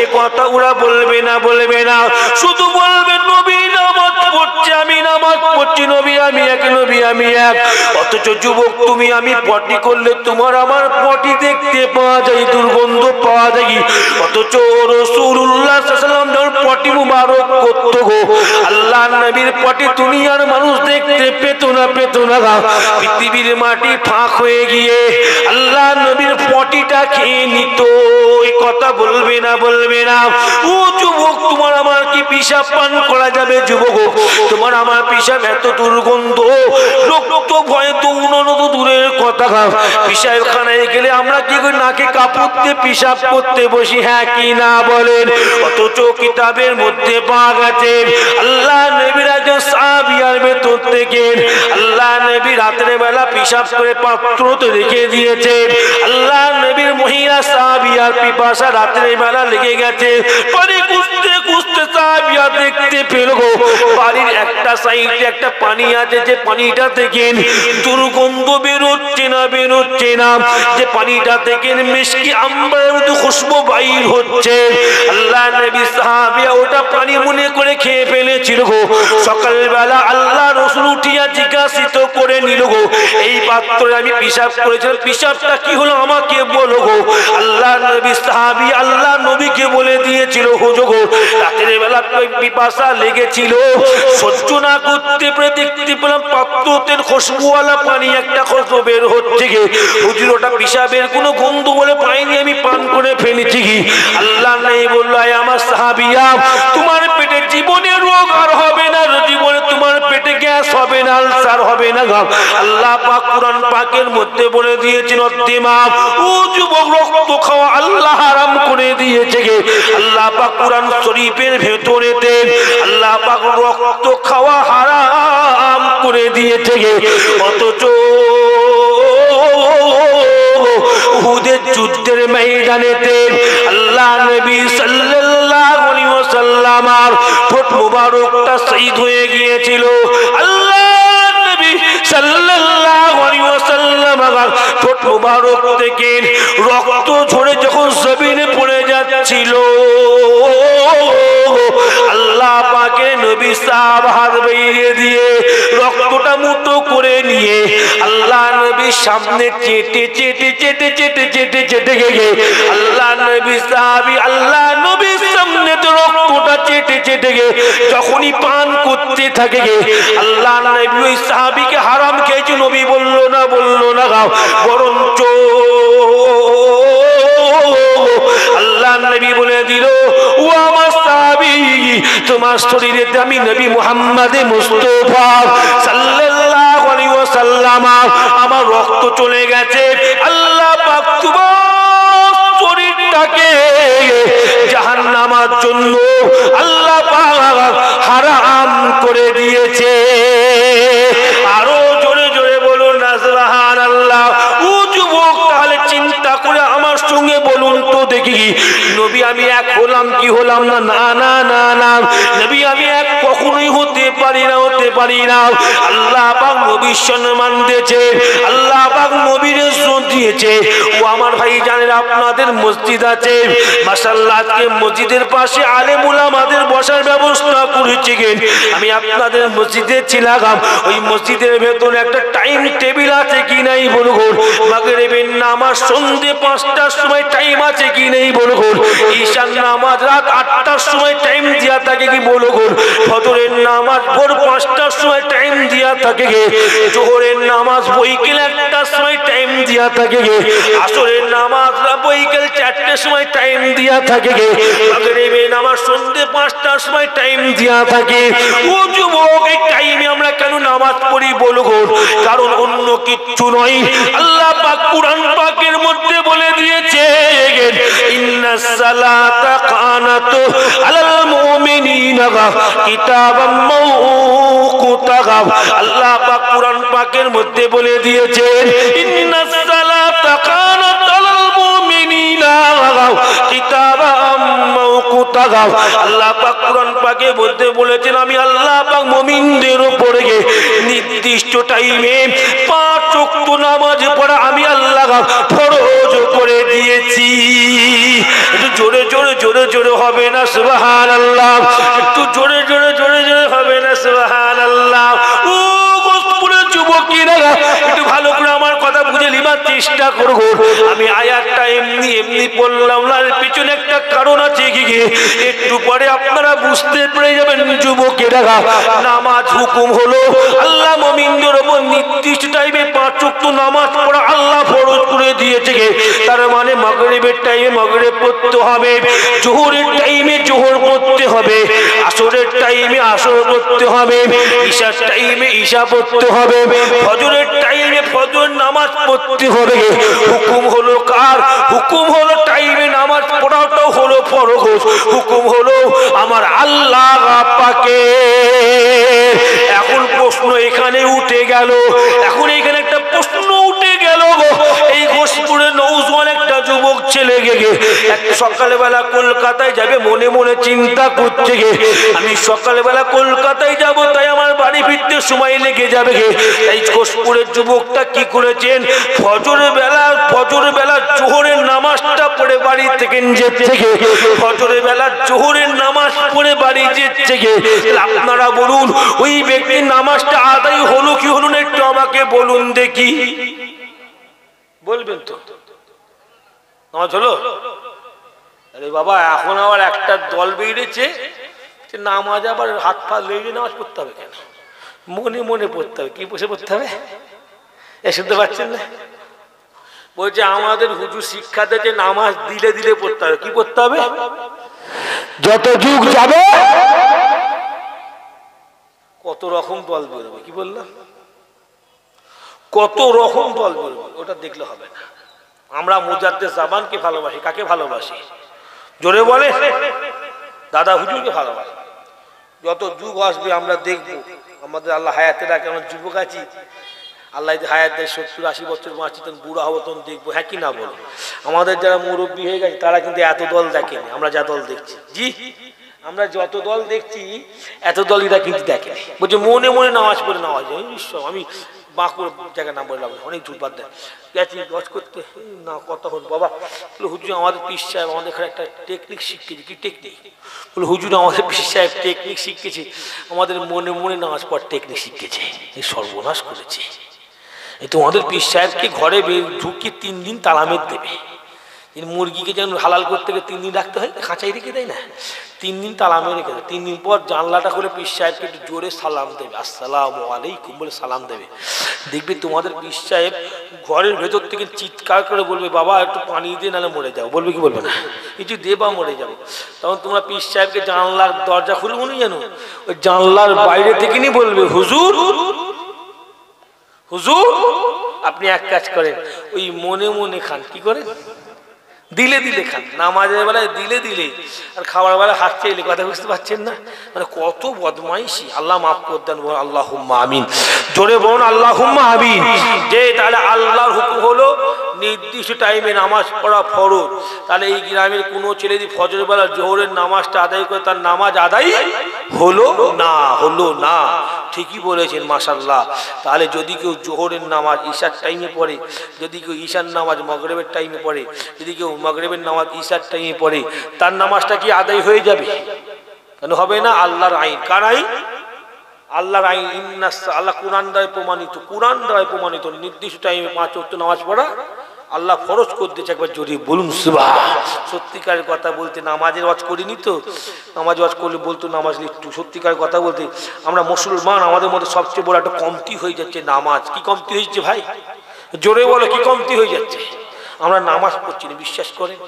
এ কথা ওরা বলবে না, বলবে না, শুধু বলবে নবী নামাজ পড়ছে, আমি নামাজ পড়ছি, নবী আমি এক, নবী আমি এক। অথচ যুবক তুমি আমি পটি করলে তোমার আমার পটি দেখতে পাওয়া যায়, দুর্গন্ধ পাওয়া যায়। অথচ রাসূলুল্লাহ সাল্লাল্লাহু আলাইহি ওয়াসাল্লাম যখন পটি মুবারক করতো গো, আল্লাহ নবীর পটি দুনিয়ার মানুষ দেখতে পেত না, পেত না। পৃথিবীর মাটি ফাঁক হয়ে গিয়ে আল্লাহ নবীর পটিটা খেয়ে নিত। এই কথা বলবে না, বলবে না। ও যুবক তোমার আমার কি পিশাব পান করা যাবে? যুবক তোমার আমার পিশাব এত দুর্গন্ধ, রক্ত ভয়ে দৌড়ানো তো দূরের কথা, পিশাবখানায় গেলে আমরা কি করি? নাকে কাপড় দিয়ে পিশাব করতে বসি, হ্যাঁ কি না বলেন? অথচ কিতাবের মধ্যে পাওয়া গেছে আল্লাহ নবীর একজন সাহাবীর ভেতর থেকে আল্লাহ নবী রাতের বেলা পিশাব করে পাত্রতে রেখে দিয়েছে। আল্লাহ নবীর মহিলা সাহাবীর পিপাসা রাতের বেলা লেগে গেছে, পানি খুঁজতে খুঁজতে সাহাবীরা দেখতে পেল বাড়ির একটা সাইডে একটা পানি আছে, যে পানিটা থেকে দুর্গন্ধ বেরোচ্ছে না, বেরোচ্ছে না, যে পানিটা থেকে মিষ্টি আম্বরের মতো খুশবু বাইর হচ্ছে। আল্লাহ নবী সাহাবীরা ওটা পানি মনে করে খেয়ে ফেলেছিল গো। সকালবেলা আল্লাহ রাসূল উঠিয়া জিজ্ঞাসিত করে নিল গো, এই পাত্রে আমি পিশাব করেছিলাম, পিশাবটা কি হলো আমাকে বলো গো। আল্লাহ নবী সাহাবী আল্লাহ নবীকে বলে দিয়েছিল, হুজুর গো রাতের বেলা পিপাসা লেগেছিল, সহ্য না করতে পেরে দেখতে পেলাম পাত্রতের খুশবুওয়ালা পানি একটা খুশবু বের হচ্ছে গে। হুজুর ওটা পিশাবের কোনো গন্ধ বলে পাইনি, আমি পান করে ফেলেছি কি। আল্লাহ নেই বললো, আমার সাহাবীরা তোমার পেটে জীবনে রোগ আর হবে না, জীবনে তোমার পেটে গ্যাস হবে না, আলসার হবে না। আল্লাহ পাক কুরআন পাকের মধ্যে বলে দিয়েছেন অদ্দিমা, ও যুবক রক্ত খাওয়া আল্লাহ হারাম করে দিয়েছে গে। আল্লাহ পাক কুরআন শরীফের ভেতরেতে আল্লাহ পাক রক্ত খাওয়া হারাম করে দিয়েছে গে। অথচ উহুদের যুদ্ধের ময়দানেতে আল্লাহ নবী সাল্লাল্লাহু আলাইহি ওয়াসাল্লাম ঠোঁট মুবারকটা শহীদ হয়ে গিয়েছিল। আল্লাহ নবী সাল্লাল্লাহু আলাইহি ওয়াসাল্লাম ঠোঁট মুবারক থেকে রক্ত ঝরে যখন জমিনে পড়ে যাচ্ছিল, আল্লাহ পাকের নবী সাহাব হাত বেরিয়ে দিয়ে রক্তটা মুঠো করে নিয়ে আল্লাহ নবীর সামনে চেটে চেটে চেটে চেটে চেটে চেটে গিয়ে আল্লাহ নবী সাহাবী আল্লাহ নবীর সামনে তো রক্তটা চেটে চেটে গিয়ে যখনই পান করতে থাকে গে, আল্লাহ নবী ওই সাহাবীকে হারাম খেয়েছে নবী বললো না, বললো না, বরঞ্চ আল্লাহ নবী বলে দিল, ও আমার সাহাবী তোমার শরীরে আমি নবী মুহাম্মদ মুস্তাফা সাল্লাল্লাহু আলাইহি ওয়াসাল্লাম আমার রক্ত চলে গেছে। আল্লাহ পাক তোমার শরীরটাকে জাহান্নামের জন্য আল্লাহ পাক হারাম করে দিয়েছে। আরো জোরে জোরে বলুন না সুবহানাল্লাহ। ও যুবক তাহলে চিন্তা করে আমার সঙ্গে বলুন তো দেখি, নবী আমি এক হলাম কি হলাম না? না না না না, নবী আমি এক কখনোই হতে পারি না, হতে পারি না। আল্লাহ পাক নবীর সম্মান দিয়েছে, আল্লাহ পাক নবীর ইজ্জত দিয়েছে। ও আমার ভাই জানেন আপনাদের মসজিদ আছে মাশাআল্লাহ, আজকে মসজিদের পাশে আলেম উলামাদের বসার ব্যবস্থা করেছে। আমি আপনাদের মসজিদে ছিলাম, ওই মসজিদের ভেতরে একটা টাইম টেবিল আছে কি নাই বলুন, মাগরিবের নামাজ সন্ধ্যে 5টার সময় টাইম আছে কি নেই বলুন। ঈশান নামাজ রাত 8টার সময় টাইম দিয়া থাকে কি বলো গো ফজরের নামাজ ভোর 5টার সময় টাইম দিয়া থাকে গে জোহরের নামাজ বৈকাল 1টার সময় টাইম দিয়া থাকে গে আসরের নামাজ বৈকাল 4টার সময় টাইম দিয়া থাকে গে মাগরিবের নামাজ সন্ধ্যে 5টার সময় টাইম দিয়া থাকে ও যুবক এই টাইমে আমরা কেন নামাজ পড়ি বলো গো কারণ অন্য কিছু নয় আল্লাহ পাক কুরআন পাকের মধ্যে বলে দিয়েছে ইন্নাস সালাতা কানাত আলাল মুমিনিনা কিতাবাম মাওকুতা আল্লাহ পাক কুরআন পাকের মধ্যে বলে দিয়েছেন ইন্নাস সালাতা কানাত আলাল মুমিনিনা কিতাবাম মাওকুতা আল্লাহ পাক কুরআন পাকে বলতে বলেছেন আমি আল্লাহ পাক মুমিনদের উপরে নির্দিষ্ট টাইমে 5 ওয়াক্ত নামাজ পড়া আমি আল্লাহ ফরজ করে দিয়েছি একটু জোরে জোরে জোরে জোরে হবে না সুবহানাল্লাহ একটু জোরে জোরে জোরে জোরে হবে না সুবহানাল্লাহ ও গোসপুরের যুবকেরা একটু ভালো করে আমার কথা বুঝে নেবার চেষ্টা করব আমি আয়াতটা এমনি এমনি বললাম না এর পিছনে একটা কারণ আছে কি একটু পরে আপনারা বুঝতে পেরে যাবেন যুবকেরা নামাজ হুকুম হলো আল্লাহ মুমিনদের উপর নির্দিষ্ট টাইমে 5 ওয়াক্ত নামাজ পড়া আল্লাহ ফরজ করে দিয়েছে তার মানে মাগরিবের টাইমে মাগরিব পড়তে হবে জোহরের টাইমে জোহর পড়তে হবে আসরের টাইমে আসর পড়তে হবে ঈশার টাইমে ঈশা পড়তে হবে ফজরের টাইমে ফজর নামাজ পড়তে হবে হুকুম হলো কার হুকুম হলো টাইমে নামাজ পড়াটাও হলো ফরজ হুকুম হলো আমার আল্লাহ পাকের এখন প্রশ্ন এখানে উঠে গেল এখন এখানে একটা প্রশ্ন উঠে গেল এই ঘোষপুরে নৌজওয়ান একটা যুবক ছেলে সকালবেলা কলকাতায় যাবে মনে মনে চিন্তা করছে আমি সকালবেলা কলকাতায় যাব তাই আমার বাড়ি ফিরতে সময় লেগে যাবে তাই ঘোষপুরের যুবকটা কি করেছেন ফজরের বেলা জোহরের নামাজটা পড়ে বাড়ি থেকে যেতে ফজরের বেলা জোহরের নামাজ পড়ে বাড়ি যেতে আপনারা বলুন ওই ব্যক্তির নামাজটা আদায় হলো কি হলো না একটু আমাকে বলুন দেখি বলবেন তো নামাজ হলো আরে বাবা এখন আবার একটা দল বেরিয়েছে নামাজ আবার হাত পা লেগে নামাজ পড়তে হবে কেন মনে মনে পড়তে হবে কি বসে পড়তে হবে এ শুনতে পাচ্ছেন না বলছে আমাদের হুজুর শিক্ষা দিয়েছে নামাজ দিলে দিলে পড়তে হবে কি পড়তে হবে যত যুগ যাবে কত রকম দল বেরোবে কি বললাম কত রকম দল বেরোবে ওটা দেখলে হবে না আমরা মুজাদ্দেদ জামানকে ভালোবাসি কাকে ভালোবাসি জোরে বলে দাদা হুজুরকে ভালোবাসি যত যুগ আসবে আমরা দেখব আমাদের আল্লাহ হায়াতে রাখে আমরা যুবক আছি আল্লাহ হায়াত দেয় 70-80 বছর বাঁচি তখন বুড়া হবো তখন দেখবো হ্যাঁ কি না বলো আমাদের যারা মুরব্বী হয়ে গেছে তারা কিন্তু এত দল দেখেনি আমরা যা দল দেখছি জি আমরা যত দল দেখছি এত দল এরা কিন্তু দেখেনি বলছে মনে মনে নামাজ পড়ে নামাজ আমি বাঁকুড় জায়গায় নাম বলে অনেক দূর বাদ দেয় গেছি গজ করতে না কথা হল বাবা বলে হুজুর আমাদের পীর সাহেব আমাদের এখানে একটা টেকনিক শিখেছি কি টেকনিক বলে হুজুর আমাদের পীর সাহেব টেকনিক শিখেছি আমাদের মনে মনে নামাজ পড়ার টেকনিক শিখেছে এই সর্বনাশ করেছে এই তোমাদের পীর সাহেবকে ঘরে ঢুকিয়ে 3 দিন তালা মেরে দেবে মুরগিকে যেন হালাল করতে গেলে 3 দিন রাখতে হয় খাঁচাই রেখে দেয় না 3 দিন তালা মেরে রেখে দেয় 3 দিন পর জানলাটা করে পীর সাহেবকে একটু জোরে সালাম দেবে আসসালামু আলাইকুম বলে সালাম দেবে দেখবে তোমাদের পীর সাহেব ঘরের ভেতর থেকে চিৎকার করে বলবে বাবা একটু পানি দিয়ে নাহলে মরে যাও বলবে কি বলবে না কিছু দে বা মরে যাবো তখন তোমরা পীর সাহেবকে জানলার দরজা খুলে মনে জানো ওই জানলার বাইরে থেকে নি বলবে হুজুর হুজুর আপনি এক কাজ করেন ওই মনে মনে খান কি করেন দিলে দিলে খান নামাজের বেলায় দিলে দিলে আর খাবার বেলায় হাত চাইলে কথা বুঝতে পারছেন না মানে কত বদমাইশি আল্লাহ মাফ করে দেন আল্লাহুম্মা আমিন জোরে বলুন আল্লাহুম্মা আমিন যে তাহলে আল্লাহর হুকুম হলো নির্দিষ্ট টাইমে নামাজ পড়া ফরজ তাহলে এই গ্রামের কোনো ছেলে যদি ফজরের বেলা জোহরের নামাজটা আদায় করে তার নামাজ আদায় হলো না ঠিকই বলেছেন মাশাআল্লাহ তাহলে যদি কেউ জোহরের নামাজ ঈশার টাইমে পড়ে যদি কেউ ঈশার নামাজ মাগরিবের টাইমে পড়ে যদি কেউ মাগরিবের নামাজ ঈশার টাইমে পড়ে তার নামাজটা কি আদায় হয়ে যাবে কেন হবে না আল্লাহর আইন কার আইন আল্লাহর আইন আল্লাহ কোরআন দ্বারা প্রমাণিত নির্দিষ্ট টাইমে 5 ওয়াক্ত নামাজ পড়া আল্লাহ ফরজ করে দিয়েছে, একবার জোরে বলুন সুবহান। সত্যিকারের কথা বলতে নামাজের ওয়াজ করিনি তো, নামাজ ওয়াজ করলে বলতো নামাজ একটু, সত্যিকারের কথা বলতে আমরা মুসলমান, আমাদের মধ্যে সবচেয়ে বড় একটা কমতি হয়ে যাচ্ছে নামাজ। কি কমতি হয়েছে ভাই? জোরে বলো, কি কমতি হয়ে যাচ্ছে? আমরা নামাজ পড়ছি না, বিশ্বাস করেন।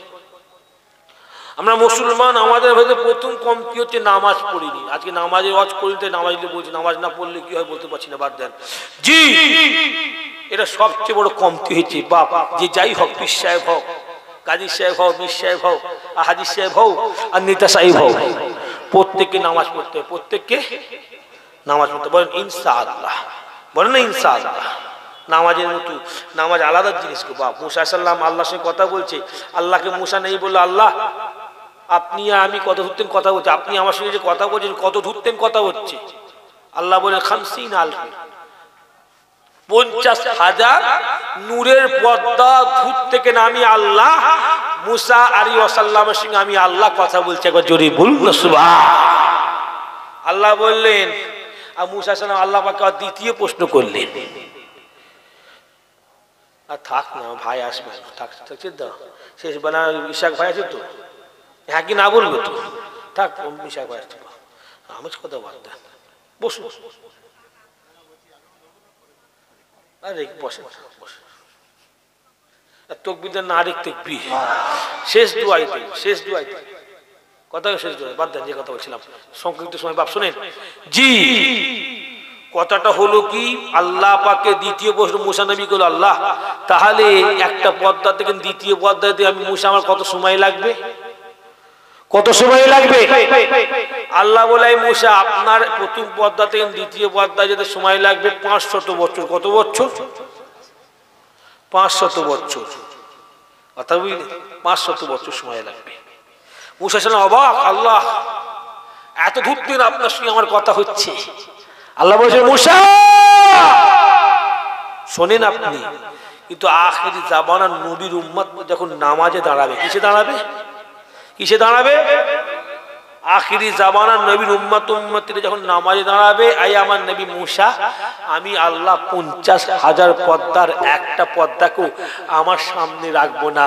আমরা মুসলমান, আমাদের ভেতরে প্রথম কমতি হচ্ছে নামাজ পড়িনি। আজকে নামাজের ওয়াজ করিতে নামাজ বলছি, নামাজ না পড়লে কি হয় বলতে পারছি না, বাদ দেন। জি, এটা সবচেয়ে বড় কমতি হয়েছে। বাপ যে যাই হোক, পীর সাহেব হোক, কাজী সাহেব হোক, মীর সাহেব হোক, হাজি সাহেব হোক, আর নেতা সাহেব হোক, প্রত্যেককে নামাজ পড়তে হবে, প্রত্যেককে নামাজ পড়তে। বলেন ইনশাআল্লাহ, বলেন না ইনশাআল্লাহ। নামাজের মতো, নামাজ আলাদা জিনিস গো বাপ। মুসা সাল্লাম আল্লাহর সঙ্গে কথা বলছে, আল্লাহকে মুসা নেই বললো, আল্লাহ আপনি আমি কত ধরতেন কথা বলছি, আপনি আমার সঙ্গে যে কথা বলছেন কত ধরতেন কথা হচ্ছে। আল্লাহ বলেন 50,000, 50,000 নূরের পর্দা ধূর থেকে না আমি আল্লাহ মুসা আলাইহিস সালামের সঙ্গে আমি আল্লাহ কথা বলছি। একবার জোরে বলুন না সুবহান। আল্লাহ বললেন, আর মুসা সাল্লাম আল্লাহ পাকে দ্বিতীয় প্রশ্ন করলেন, আর থাক না ভাই আসবে না, থাকছে তো শেষ বেলা ইশাক ভাই আছে তো, হ্যাঁ কি না বলবে তো, থাক ইশাক ভাই আসতে আমি কথা বাদ দেন, বসুন। আরে বসে বসে তকবীর না, আরেক তকবীর, শেষ দুয়াইতে, শেষ দুয়াইতে কথা, শেষ দুয়াই বাদ দেন। যে কথা বলছিলাম সংক্ষিপ্ত সময় বাপ শোনেন। জি, কথাটা হলো কি, আল্লাহ পাকে দ্বিতীয় প্রশ্ন মুসা নবী করল, আল্লাহ তাহলে একটা পর্দা থেকে দ্বিতীয় পর্দাতে আমি মুসা আমার কত সময় লাগবে, কত সময় লাগবে? আল্লাহ বলে, মুসা আপনার প্রথম পর্দা থেকে দ্বিতীয় পর্দায় যেতে সময় লাগবে 500 বছর। কত বছর? 500 বছর। কথা বুঝলে, 500 বছর সময় লাগবে। মুসা সাল্লাম অবাক, আল্লাহ এত দূর দিন আপনার সঙ্গে আমার কথা হচ্ছে। আল্লাহ বলছে, মুসা শোনেন আপনি, কিন্তু আখিরি জামানার নবীর উম্মত যখন নামাজে দাঁড়াবে, কিসে দাঁড়াবে? কিসে দাঁড়াবে? আখিরি জামানার নবীর উম্মতিরা যখন নামাজে দাঁড়াবে, আই আমার নবী মুসা, আমি আল্লাহ 50,000 পর্দার একটা পর্দাকেও আমার সামনে রাখবো না।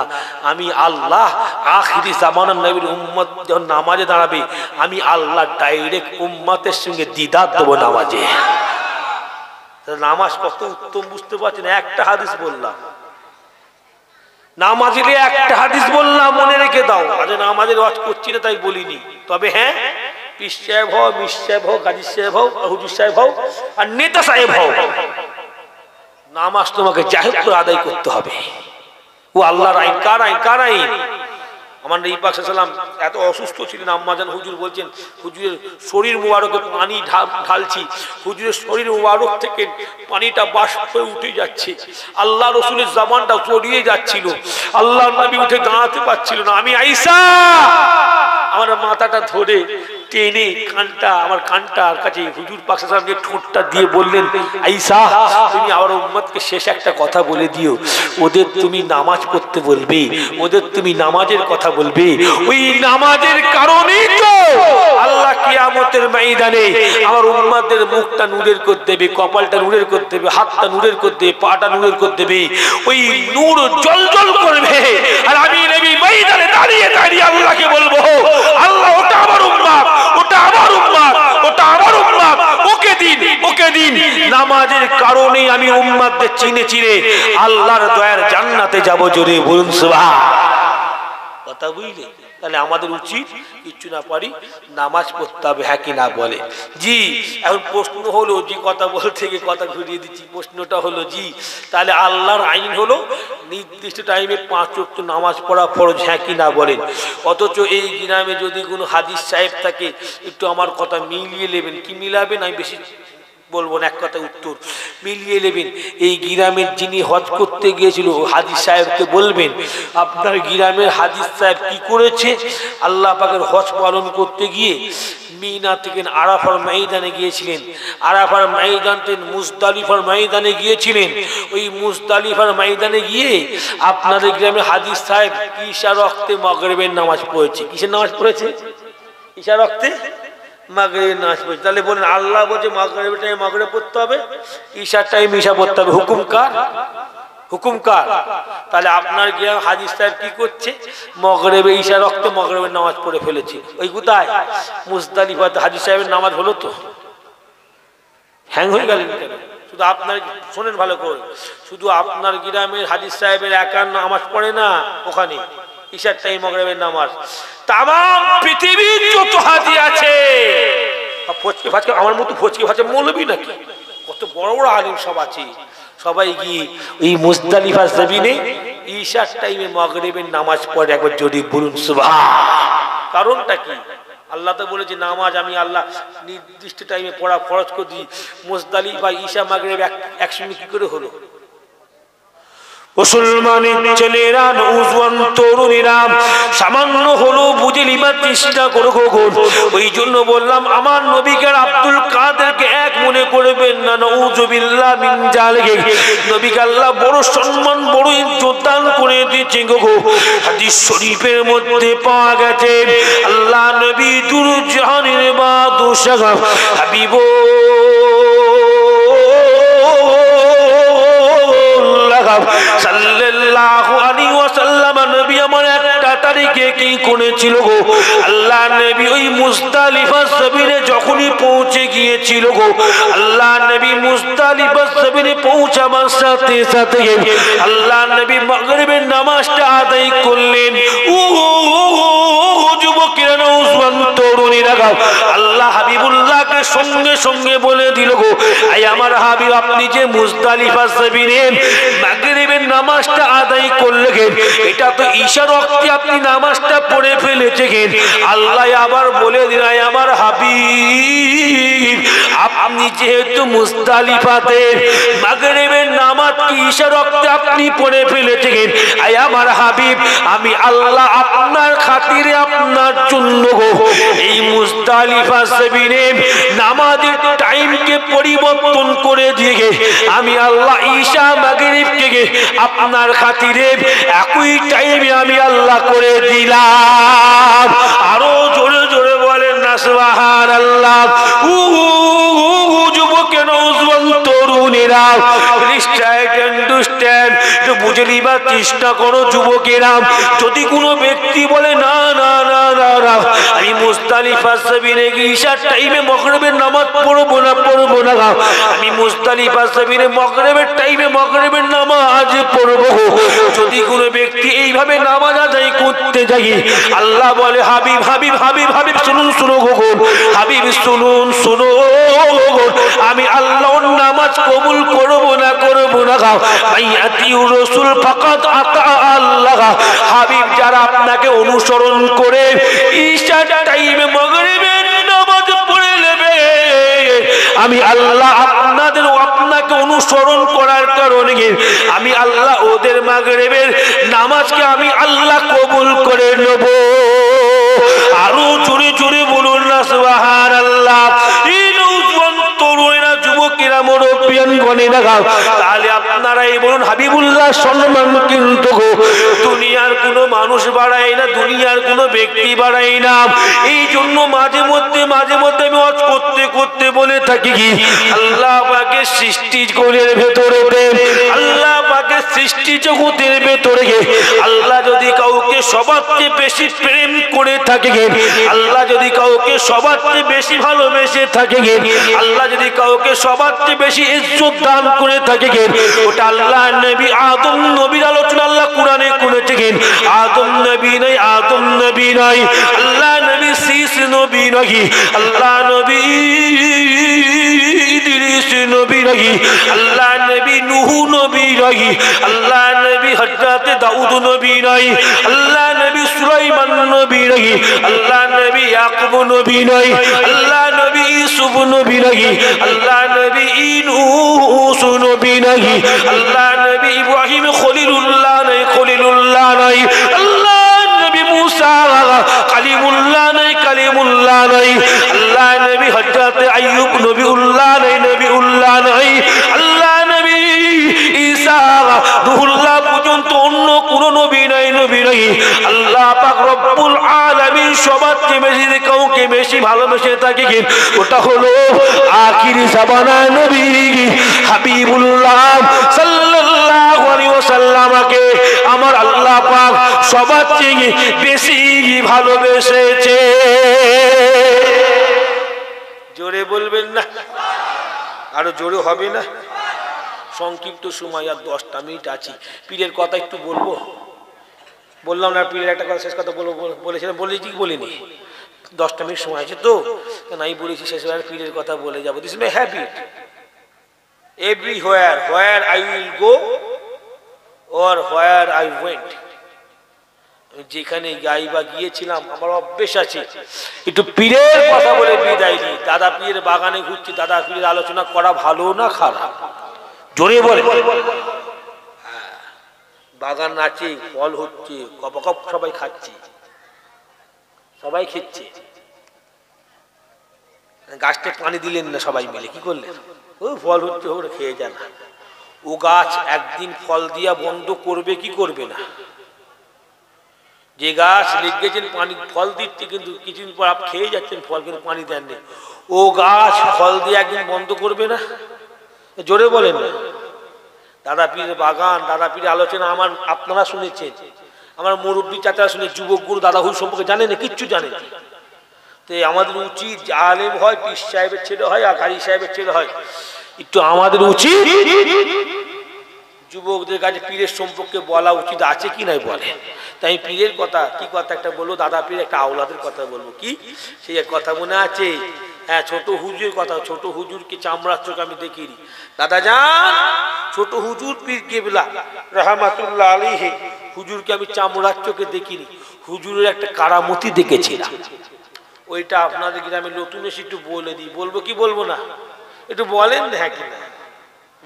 আমি আল্লাহ আখিরি জামানার নবীর উম্মত যখন নামাজে দাঁড়াবে, আমি আল্লাহ ডাইরেক্ট উম্মতের সঙ্গে দিদার দেবো নামাজে। নামাজ কত উত্তম বুঝতে পারছেন? একটা হাদিস বললাম, নামাজের একটা হাদিস বললাম, মনে রেখে দাও। আজ নামাজের ওয়াজ করছি না তাই বলিনি, তবে হ্যাঁ পীর সাহেব হও, মীর সাহেব হও, গাজী সাহেব হও, হুজুর সাহেব হও, আর নেতা সাহেব হও, নামাজ তোমাকে জাহের করে আদায় করতে হবে। ও আল্লাহর আইন। কার আইন? কার আইন? আমার নবী পাক সাল্লাল্লাহু আলাইহি ওয়াসাল্লাম এত অসুস্থ ছিলেন, আম্মাজান হুজুর বলছেন, হুজুরের শরীর মুবারকে পানি ঢালছি, হুজুরের শরীর মুবারক থেকে পানিটা বাষ্প হয়ে উঠে যাচ্ছে, আল্লাহ রসুলের জামানটা জড়িয়ে যাচ্ছিল, আল্লাহ নবী উঠে দাঁড়াতে পারছিল না। আমি আয়েশা আমার মাথাটা ধরে টেনে কানটা, আমার কানটার কাছে হুজুর পাক সাল্লাল্লাহু আলাইহি ওয়াসাল্লাম ঠোঁটটা দিয়ে বললেন, আয়েশা তুমি আমার উম্মতকে শেষ একটা কথা বলে দিও, ওদের তুমি নামাজ পড়তে বলবে, ওদের তুমি নামাজের কথা বলবে, ওই নামাজের কারণেই তো আল্লাহ কিয়ামতের ময়দানে আমার উম্মতের মুখটা নূরের করে দেবে, কপালটা নূরের করে দেবে, হাতটা নূরের করে দেবে, পাটা নূরের করে দেবে, ওই নূর জ্বলজ্বল করবে। আর আমি নবী ময়দানে দাঁড়িয়ে দাঁড়িয়ে আল্লাহকে বলবো, আল্লাহ ওটা আমার উম্মত, ওটা আমার উম্মত, ওটা আমার উম্মত, ওকে দিন, ওকে দিন। নামাজের কারণেই আমি উম্মতদের চিনে চিনে আল্লাহর দয়ার জান্নাতে যাব। জোরে বলুন সুবহান। কথা বুঝলে? তাহলে আমাদের উচিত কিচ্ছু না পারি নামাজ পড়তে হবে, হ্যাঁ কি না বলে? জি। এখন প্রশ্ন হলো, যে কথা বলতে গিয়ে কথা ঘুরিয়ে দিচ্ছি, প্রশ্নটা হলো জি তাহলে আল্লাহর আইন হলো নির্দিষ্ট টাইমে 5 ওয়াক্ত নামাজ পড়া ফরজ, হ্যাঁ কি না বলেন? অথচ এই গ্রামে যদি কোনো হাদিস সাহেব থাকে, একটু আমার কথা মিলিয়ে নেবেন। কি মিলাবেন? আমি বেশি বলবো না, এক কথা উত্তর মিলিয়ে নেবেন। এই গ্রামের যিনি হজ করতে গিয়েছিল হাদিস সাহেবকে বলবেন, আপনার গ্রামের হাদিস সাহেব কি করেছে? আল্লাহ পাকের হজ পালন করতে গিয়ে মিনা থেকে আরাফার ময়দানে গিয়েছিলেন, আরাফার ময়দান থেকে মুজদালিফার ময়দানে গিয়েছিলেন। ওই মুজদালিফার ময়দানে গিয়ে আপনাদের গ্রামের হাদিস সাহেব ঈশা রক্তে মাগরিবের নামাজ পড়েছে। কিসের নামাজ পড়েছে? ঈশা রক্তে মাগরিবের নামাজ পড়েছে। তাহলে বলেন, আল্লাহ বলছে মাগরিবের টাইমে মাগরিব পড়তে হবে, ঈশার টাইমে ঈশা পড়তে হবে। হুকুম কার? হুকুম কার? তাহলে আপনার গিয়ে হাদিস সাহেব কি করছে? মাগরিবে ঈশা রক্তে মাগরিবের নামাজ পড়ে ফেলেছে। ওই কোথায়? মুজদালিফাতে হাদিস সাহেবের নামাজ হলো তো? হ্যাং হয়ে গেলেন কেন? শুধু আপনার শোনেন ভালো করে, শুধু আপনার গ্রামের হাদিস সাহেবের একার নামাজ পড়ে না ওখানে ঈশার টাইম মাগরিবের নামাজ, তামাম পৃথিবীর যত হাজি আছে ফচকে ফাচকে আমার মতো ফচকে ফাচকে মৌলবি নাকি, কত বড় বড় আলিম সব আছে, সবাই গিয়ে ওই মুজদালিফা জমিনে ঈশার টাইমে মাগরিবের নামাজ পড়ে। একবার জোরে বলুন সুবহান। কারণটা কি? আল্লাহ তো বলেছে নামাজ আমি আল্লাহ নির্দিষ্ট টাইমে পড়া ফরজ করে দিই। মুজদালিফা ঈশা মাগরিব একসঙ্গে কি করে হলো? মুসলমানের ছেলেরা নওজোয়ান তরুণীরা সামান্য হলো বুঝে নিবার চেষ্টা করো গো। ওই জন্য বললাম আমার নবীকে আব্দুল কাদেরকে এক মনে করবেন না, নাউযুবিল্লাহ মিন জালিক। নবীকে আল্লাহ বড় সম্মান বড় ইজ্জত দান করে দিয়েছেন গো। হাদিস শরীফের মধ্যে পাওয়া গেছে আল্লাহ নবী দুরজাহানের বাদশাহ হাবিব সাল্লাল্লাহু আলাইহি ওয়াসাল্লাম নবী আমার একটা তারিখে কি করেছিল গো? আল্লাহ নবী ওই মুজদালিফা জমিনে যখনই পৌঁছে গিয়েছিল গো, আল্লাহ নবী মুজদালিফা জমিনে পৌঁছাবার সাথে সাথে আল্লাহ নবী মাগরিবের নামাজটা আদায় করলেন। ও যুবকেরা নওজোয়ান তরুণীরা, আল্লাহ হাবিবুল্লাহকে সঙ্গে সঙ্গে বলে দিল গো, আই আমার হাবিব আপনি যে মুজদালিফা জমিনে মাগরিবের নামাজটা আদায় করলেন, এটা তো ঈশার ওয়াক্তে আপনি নামাজটা পড়ে ফেলেছেন। আল্লাহ আবার বলে দিলেন, আই আমার হাবিব আপনি যেহেতু মুজদালিফাতে মাগরিবের নামাজ ঈশার ওয়াক্তে আপনি পড়ে ফেলেছেন, আই আমার হাবিব আমি আল্লাহ আপনার খাতিরে আপনার জন্য গো এই মুজদালিফা জমিনে নামাজের টাইমকে পরিবর্তন করে দিয়ে আমি আল্লাহ ঈশা মাগরিবকে আপনার খাতিরে একই টাইমে আমি আল্লাহ করে দিলাম। আরো জোরে জোরে বলেন না সুবহানাল্লাহ। যুবকের নওজোয়ান তরুণীরা একটু বুঝে নিবার চেষ্টা করো যুবকেরা। যদি কোনো ব্যক্তি বলে না না না না আমি মুজদালিফা জমিনে ঈশার টাইমে মাগরিবের নামাজ পড়বো না আমি মুজদালিফা জমিনে মাগরিবের টাইমে মাগরিবের নামাজ পড়বো, যদি কোনো ব্যক্তি এইভাবে নামাজ আদায় করতে যাই আল্লাহ বলে হাবিব হাবিব হাবিব হাবিব শুনুন শুনো গো হাবিব শুনুন শুনো আমি আল্লাহর নামাজ কবুল করবো না মাইয়াতিউর রাসূল ফাকাত আতা আল্লাহ। হাবিব যারা আপনাকে অনুসরণ করে ঈশার টাইমে মাগরিবের নামাজ পড়ে নেবে, আমি আল্লাহ আপনাকে অনুসরণ করার কারণে আমি আল্লাহ ওদের মাগরিবের নামাজকে আমি আল্লাহ কবুল করে নেব। আরো জোরে জোরে বলুন না সুবহানাল্লাহ। এই নওজোয়ান তরুণেরা যুবকেরা মুরব্বিয়ান গণেরা, তাহলে আপনারা এই বলুন হাবিবুল্লাহ সম্মান কিন্তু দুনিয়ার কোনো মানুষ বাড়ায় না, দুনিয়ার কোনো ব্যক্তি বাড়ায় না। এই জন্য মাঝে মধ্যে আমি ওয়াজ করতে করতে বলে থাকি কি আল্লাহ পাকের সৃষ্টি কোণের ভেতরে আল্লাহ পাকের সৃষ্টি জগতের ভেতরে আল্লাহ যদি কাউকে সবার চেয়ে বেশি প্রেম করে থাকে, আল্লাহ যদি কাউকে সবার চেয়ে বেশি ভালোবেসে থাকে, আল্লাহ যদি কাউকে সবার চেয়ে বেশি ইজ্জত দান করে থাকে, ওটা আল্লাহ নবী আদম নবীর আলোচনা আল্লাহ কোরআনে করেছেন। আদম নবী নাই আল্লাহ নবী শীষ নবী নাই, আল্লাহ নবী ইদ্রিস নবী নাই, আল্লাহ নবী নূহ নবী নাই, আল্লাহ নবী হযরত দাউদ নবী নাই, আল্লাহ নবী সুলাইমান নবী নাই, আল্লাহ নবী ইয়াকুব নবী নাই, আল্লাহ নবী ইউসুফ নবী নাই, আল্লাহ নবী ইউনূস নবী নাই, আল্লাহ নবী ইব্রাহিম খলিলুল্লাহ নাই, আল্লাহ নবী মুসা কালিমুল্লাহ নাই, আল্লাহ নবী হযরত আইয়ুব নবীউল্লাহ নাই, আল্লাহ নবী ঈসা রূহুল্লাহ পর্যন্ত অন্য কোন নবী নাই। আল্লাহ পাক রব্বুল আলামিন সবার চেয়ে বেশি কাউকে বেশি ভালোবেসে থাকে, ওটা হলো আখিরি জামানার নবী হাবিবুল্লাহ সাল্লাল্লাহু আলাইহি ওয়াসাল্লামকে আমার আল্লাহ পাক সবার চেয়ে বেশি ভালোবেসেছে। জোরে বলবেন না? আরো জোরে হবে না? সংক্ষিপ্ত সময় আর 10টা মিনিট আছে। পীরের কথা একটু বলবো, বললাম না পীরের একটা কথা শেষ কথা বলেছিলাম, বলেছি কি বলিনি? 10টা মিনিট সময় আছে তো, আমি বলেছি শেষবার পীরের কথা বলে যাবো। This my habit, everywhere where I will go or where I went. আমি যেখানে যাই বা গিয়েছিলাম, আমার অভ্যেস আছে একটু পীরের কথা বলে বিদায় নিই। দাদা পীরের বাগানে ঘুরছি, দাদা পীরের আলোচনা করা ভালো না খারাপ? জোরে বলে। বাগান আছে, ফল হচ্ছে, কপ সবাই খাচ্ছে, সবাই খেচ্ছে। গাছটা পানি দিলেন না, সবাই মিলে কি করলেন? ও ফল হচ্ছে, ওরা খেয়ে যান। ও গাছ একদিন ফল দিয়া বন্ধ করবে কি করবে না? যে গাছ লেগেছেন পানি ফল দিচ্ছে, কিন্তু কিছুদিন পর আপনি খেয়ে যাচ্ছেন ফল, কিন্তু পানি দেননি, ও গাছ ফল দিয়ে একদিন বন্ধ করবে না? জোরে বলেন না। দাদা পীরের বাগান, দাদা পীরের আলোচনা আমার আপনারা শুনেছেন, আমার মুরব্বী চাচারা শুনে, যুবক গুরু দাদা হুজুর সম্পর্কে জানেন না, কিচ্ছু জানেন। তো আমাদের উচিত, আলেম হয় পীর সাহেবের ছেলে হয় আর কাজী সাহেবের ছেলে হয়, একটু আমাদের উচিত যুবকদের কাছে পীরের সম্পর্কে বলা উচিত আছে কি নাই বলে। তাই পীরের কথা, কি কথা একটা বলবো, দাদা পীর একটা আওলাদের কথা বলবো। কি সেই কথা মনে আছে? হ্যাঁ, ছোট হুজুরের কথা। ছোট হুজুরকে চামড়ার চোখ আমি দেখিনি। দাদা যান, ছোট হুজুর পীর কেবলা রহমাতুল্লাহ আলাইহি, হুজুরকে আমি চামড়ার চোখে দেখিনি, হুজুরের একটা কারামতি দেখেছিলাম। ওইটা আপনাদের গ্রামে নতুন এসে একটু বলে দিই। বলবো কি বলবো না? একটু বলেন না, হ্যাঁ কি না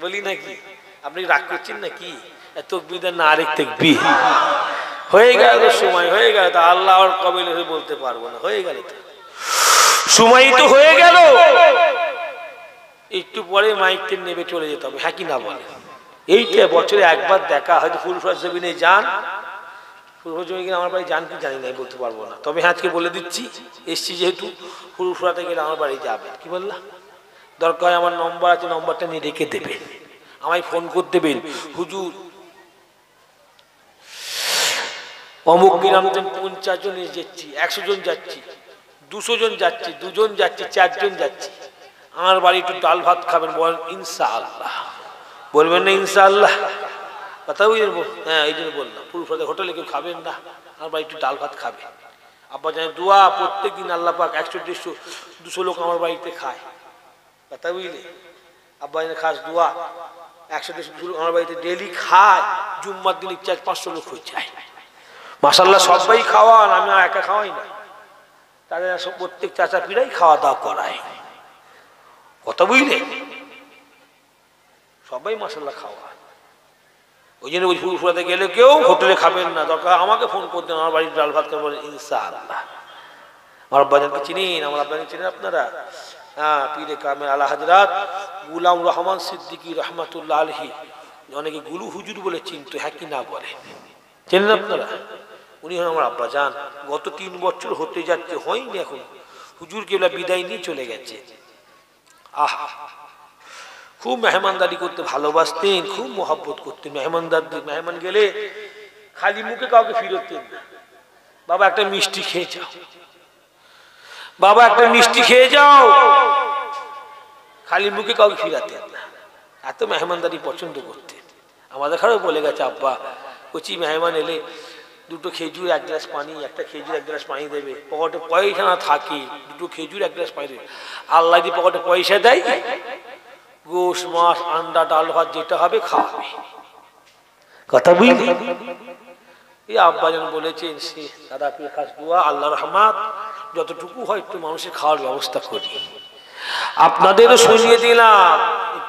বলি নাকি? আপনি রাগ করছেন নাকি? তকবীর না আরেক তাকবীর হয়ে গেল, সময় হয়ে গেল। তা আল্লাহ আর কবে বলতে পারবো না, হয়ে গেল তো সময়, তো হয়ে গেল। একটু পরে মাইকটা নেবে চলে যেতে হবে, হ্যাঁ কি না বলে? এইটা বছরে একবার দেখা, হয়তো ফুলফুরা জমিনে যান, ফুলফুরা জমি গেলে আমার বাড়ি যান কি জানি না, বলতে পারবো না। তবে হ্যাঁ আজকে বলে দিচ্ছি, এসছি যেহেতু, ফুলফুরাতে গেলে আমার বাড়ি যাবে। কি বললাম? দরকার আমার নম্বর আছে, নম্বরটা নিয়ে রেখে দেবে, আমায় ফোন করে দেবেন, হুজুর অমুক গ্রাম 50 জন যাচ্ছি, 100 জন যাচ্ছি, 200 জন যাচ্ছি, 2 জন যাচ্ছি, 4 জন যাচ্ছি, আমার বাড়ি একটু ডাল ভাত খাবেন? বলেন ইনশাআল্লাহ। বলবেন না ইনশাআল্লাহ? কথা বুঝলেন? হ্যাঁ, এই জন্য বললাম, ফুলফুরাতে হোটেলে কেউ খাবেন না, আমার বাড়ি একটু ডাল ভাত খাবে। আব্বা জানে দোয়া, প্রত্যেক দিন আল্লাহ পাক 100, 150, 200 লোক আমার বাড়িতে খায়। কথা বুঝলে? আব্বা জানে খাস দোয়া, 100, 150 লোক আমার বাড়িতে ডেলি খায়। জুম্মার দিনে 400-500 লোক হয়ে যায়। মাশাআল্লাহ, সবাই খাওয়ান, আমি একা খাওয়াই না, তাদের প্রত্যেক চাচা পীরাই খাওয়া দাওয়া করায়। কথা বুঝলে? সবাই মাশাআল্লাহ খাওয়া। ওই জন্য ওই ফুলফুরাতে গেলে কেউ হোটেলে খাবেন না, দরকার আমাকে ফোন করতেন, আমার বাড়ির ডাল ভাত খাবেন ইনশাআল্লাহ। আমার আব্বাজানকে চিনেন? আমার আব্বাজানকে চিনেন আপনারা? হ্যাঁ, পীরে কামেল আলা হযরত গুলাম রহমান সিদ্দিকী রহমাতুল্লাহ আলাইহি, অনেকে গুলু হুজুর বলে চিনত, হ্যাঁ কি না বলে? চেনেন আপনারা? উনি হন আমার আব্বাজান। গত 3 বছর হতে যাচ্ছে, হয়নি এখন, হুজুর কেবলা বিদায় নিয়ে চলে গেছে। আহা, খুব মেহমানদারি করতে ভালোবাসতেন, খুব মহব্বত করতেন। মেহমান গেলে খালি মুখে কাউকে ফিরত দেন না। বাবা একটা মিষ্টি খেয়ে যাও, বাবা একটা মিষ্টি খেয়ে যাও, খালি মুখে কাউকে ফিরাতেন না। এত মেহমানদারি পছন্দ করতেন। আমাদের ঘরেও বলে গেছে আব্বা, কচি মেহমান এলে 2টো খেজুর, 1 গ্লাস পানি, একটা খেজুর 1 গ্লাস পানি দেবে, পকেটে পয়সা না থাকে 2টো খেজুর 1 গ্লাস পানি দেবে। আল্লাহ যদি পকেটে পয়সা দেয়, গোশ মাছ আন্ডা ডাল ভাত যেটা হবে খাওয়াবে। কথা বুঝলি? এই আব্বাজান বলেছেন, সে দাদা পীর খাস দোয়া, আল্লাহ রহমত যতটুকু হয় একটু মানুষের খাওয়ার ব্যবস্থা করি। আপনাদেরও শুনিয়ে দিলাম।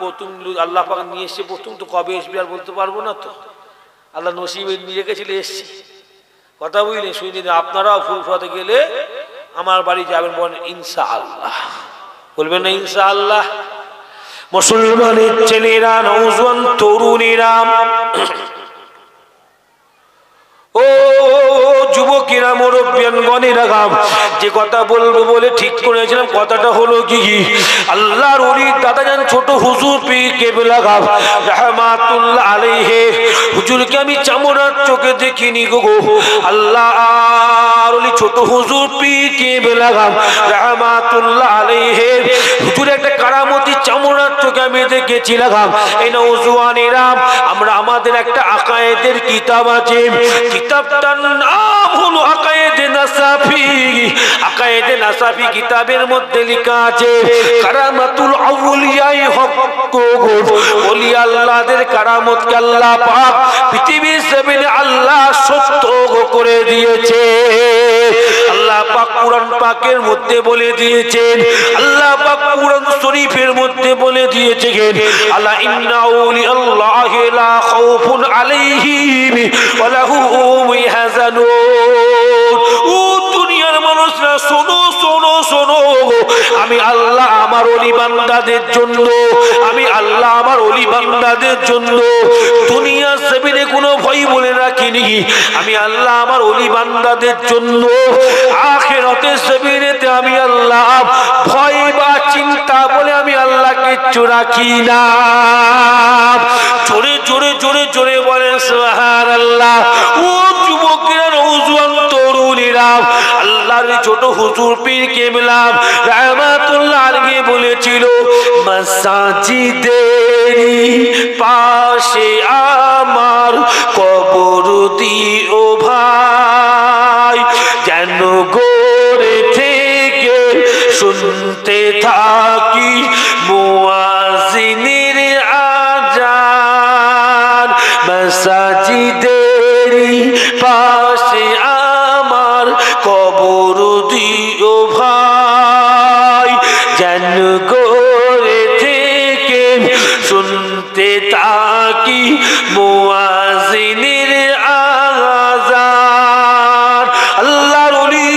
প্রথম আল্লাহ পাক নিয়ে এসছে, প্রথম তো কবে আসবে আর বলতে পারবো না, তো আল্লাহ নসিবে নিয়ে গেছিল, এসছি। কথা বুঝলেন? শুনিয়ে দিন, আপনারাও ফুলফুরাতে গেলে আমার বাড়ি যাবেন, বলেন ইনশাআল্লাহ। বলবেন না ইনশাআল্লাহ? মুসলমানের ছেলেরা, নওজোয়ান তরুণীরা, ও যুবকেরা, মুরব্বিয়ান গনি রাগাম, যে কথা বলবো বলে ঠিক করেছিলাম, কথাটা হলো কি আল্লাহর ওলি দাদাজান ছোট হুজুর পীর কেবলা গাম রাহমাতুল্লাহ আলাইহি, হুজুরকে আমি চামড়ার চোখে দেখিনি গো। আল্লাহর ওলি ছোট হুজুর পীর কেবলা গাম রাহমাতুল্লাহ আলাইহি, হুজুর একটা কারামতি চামড়ার চোখে আমি দেখেছিলাম। এই নওজওয়ানেরা, আমরা আমাদের একটা আকায়েদের কিতাব আছে, কিতাবটার নাম হলো আকায়েদে নাসাফি। আকায়েদে নাসাফি কিতাবের মধ্যে লেখা আছে কারামাতুল আউলিয়াই হক, ওলি আল্লাহদের কারামতকে আল্লাহ পাক পৃথিবীর জমিনে আল্লাহ সত্য করে দিয়েছে। আল্লাহ পাক কুরআন পাকের মধ্যে বলে দিয়েছেন, আল্লাহ পাক কুরআন শরীফের মধ্যে বলে দিয়েছেন, আলা ইন্না আউলিয়াল্লাহি লা খাউফুন আলাইহিম ওয়া লাহুম ইয়াহজানুন। ও দুনিয়ার মানুষরা শোনো শোনো শোনো, আমি আল্লাহ আমার ওলি বান্দাদের জন্য, আমি আল্লাহ আমার ওলি বান্দাদের জন্য দুনিয়ার জমিনে কোনো ভয় বলে রাখিনি। আমি আল্লাহ আমার ওলি বান্দাদের জন্য আখিরাতের জমিনেতে আমি আল্লাহ ভয় বা চিন্তা বলে আমি আল্লাহ কিচ্ছু রাখি না। জোরে জোরে জোরে জোরে বলেন সুবহানাল্লাহ। ও যুবকেরা, নওজোয়ান তরুণীরা, আল্লাহর ছোট হুজুর পীর কেবলা রাহমাতুল্লাহ আলাইহি বলেছিল, মাসাজিদের পাশে আমার কবর দিও ভাই, যেন গড়ে থেকে শুনতে থাকি মুয়াজ্জিনের আযান। মাসাজিদের পাশে আমার কবর দিও ভাই, যেন গড়ে থেকে শুনতে থাকি মুয়াজ্জিনের আযান। আল্লাহর ওলি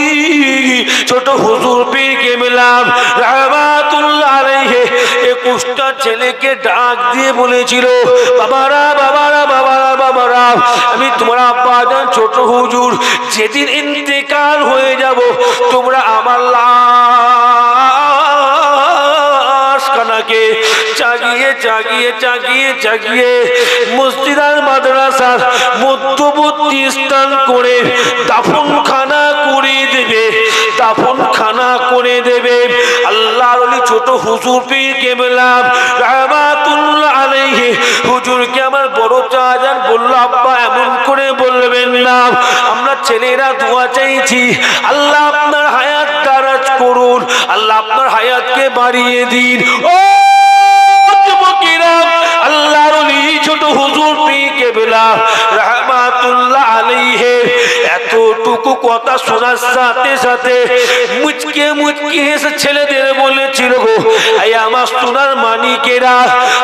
ছোট হুজুর পীর কেবলা রাহমাতুল্লাহ আলাইহি 21টা ছেলেকে ডাক দিয়ে বলেছিল, বাবারা বাবারা বাবারা বাবারা, আমি তোমার আব্বাজান ছোট হুজুর যেদিন ইন্তেকাল হয়ে যাব, তোমরা আমার লাশখানাকে জাগিয়ে জাগিয়ে জাগিয়ে জাগিয়ে মসজিদ আর মাদ্রাসার মধ্যবর্তী স্থান করে দাফনখানা করে দেবে, দাফনখানা করে দেবে। আল্লাহর ওলি ছোট হুজুর পীর কেবলা রাহমাতুল্লাহ আলাইহি হুজুরকে আমার বড় চাচাজান বলল, আব্বা এমন করে বলবেন না, আমরা ছেলেরা দোয়া চাইছি, আল্লাহ আপনার হায়াত দারাজ করুন, আল্লাহ আপনার হায়াতকে বাড়িয়ে দিন। ও যুবকেরা, আল্লাহর ওলি ছোট হুজুর পীর কেবলা রাহমাতুল্লাহ আলাইহি এতটুকু কথা শোনার সাথে সাথে মুচকে মুচকে হেসে ছেলেদের বলেছিল, গো এই আমার সোনার মানিকেরা,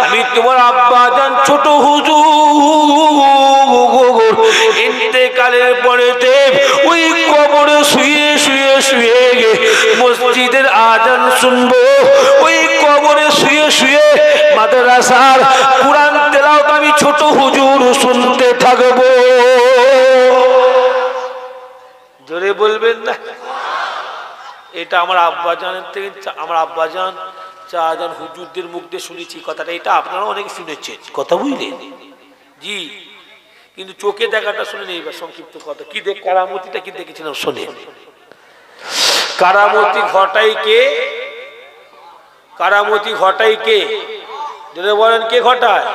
আমি তোমার আব্বাজান ছোট হুজুর ইন্তেকালের পরেতে ওই কবরে শুয়ে শুয়ে শুয়ে মসজিদের আজান শুনবো, ওই কবরে শুয়ে শুয়ে মাদ্রাসার কুরআন তেলাওয়াত আমি ছোট হুজুর শুনতে থাকবো। জোরে বলবেন না? এটা আমার আব্বাজানের থেকে, আমার আব্বাজান চাচাজান হুজুরদের মুখ দিয়ে শুনেছি কথাটা, এটা আপনারা অনেকে শুনেছেন, কথা বুঝলেন? জি, কিন্তু চোখে দেখাটা শুনে নেই। এবার সংক্ষিপ্ত কথা কি দেখ, কারামতিটা কি দেখেছিলাম শোনেন। কারামতি ঘটাই কে? কারামতি ঘটাই কে? যদি বলেন কে ঘটায়?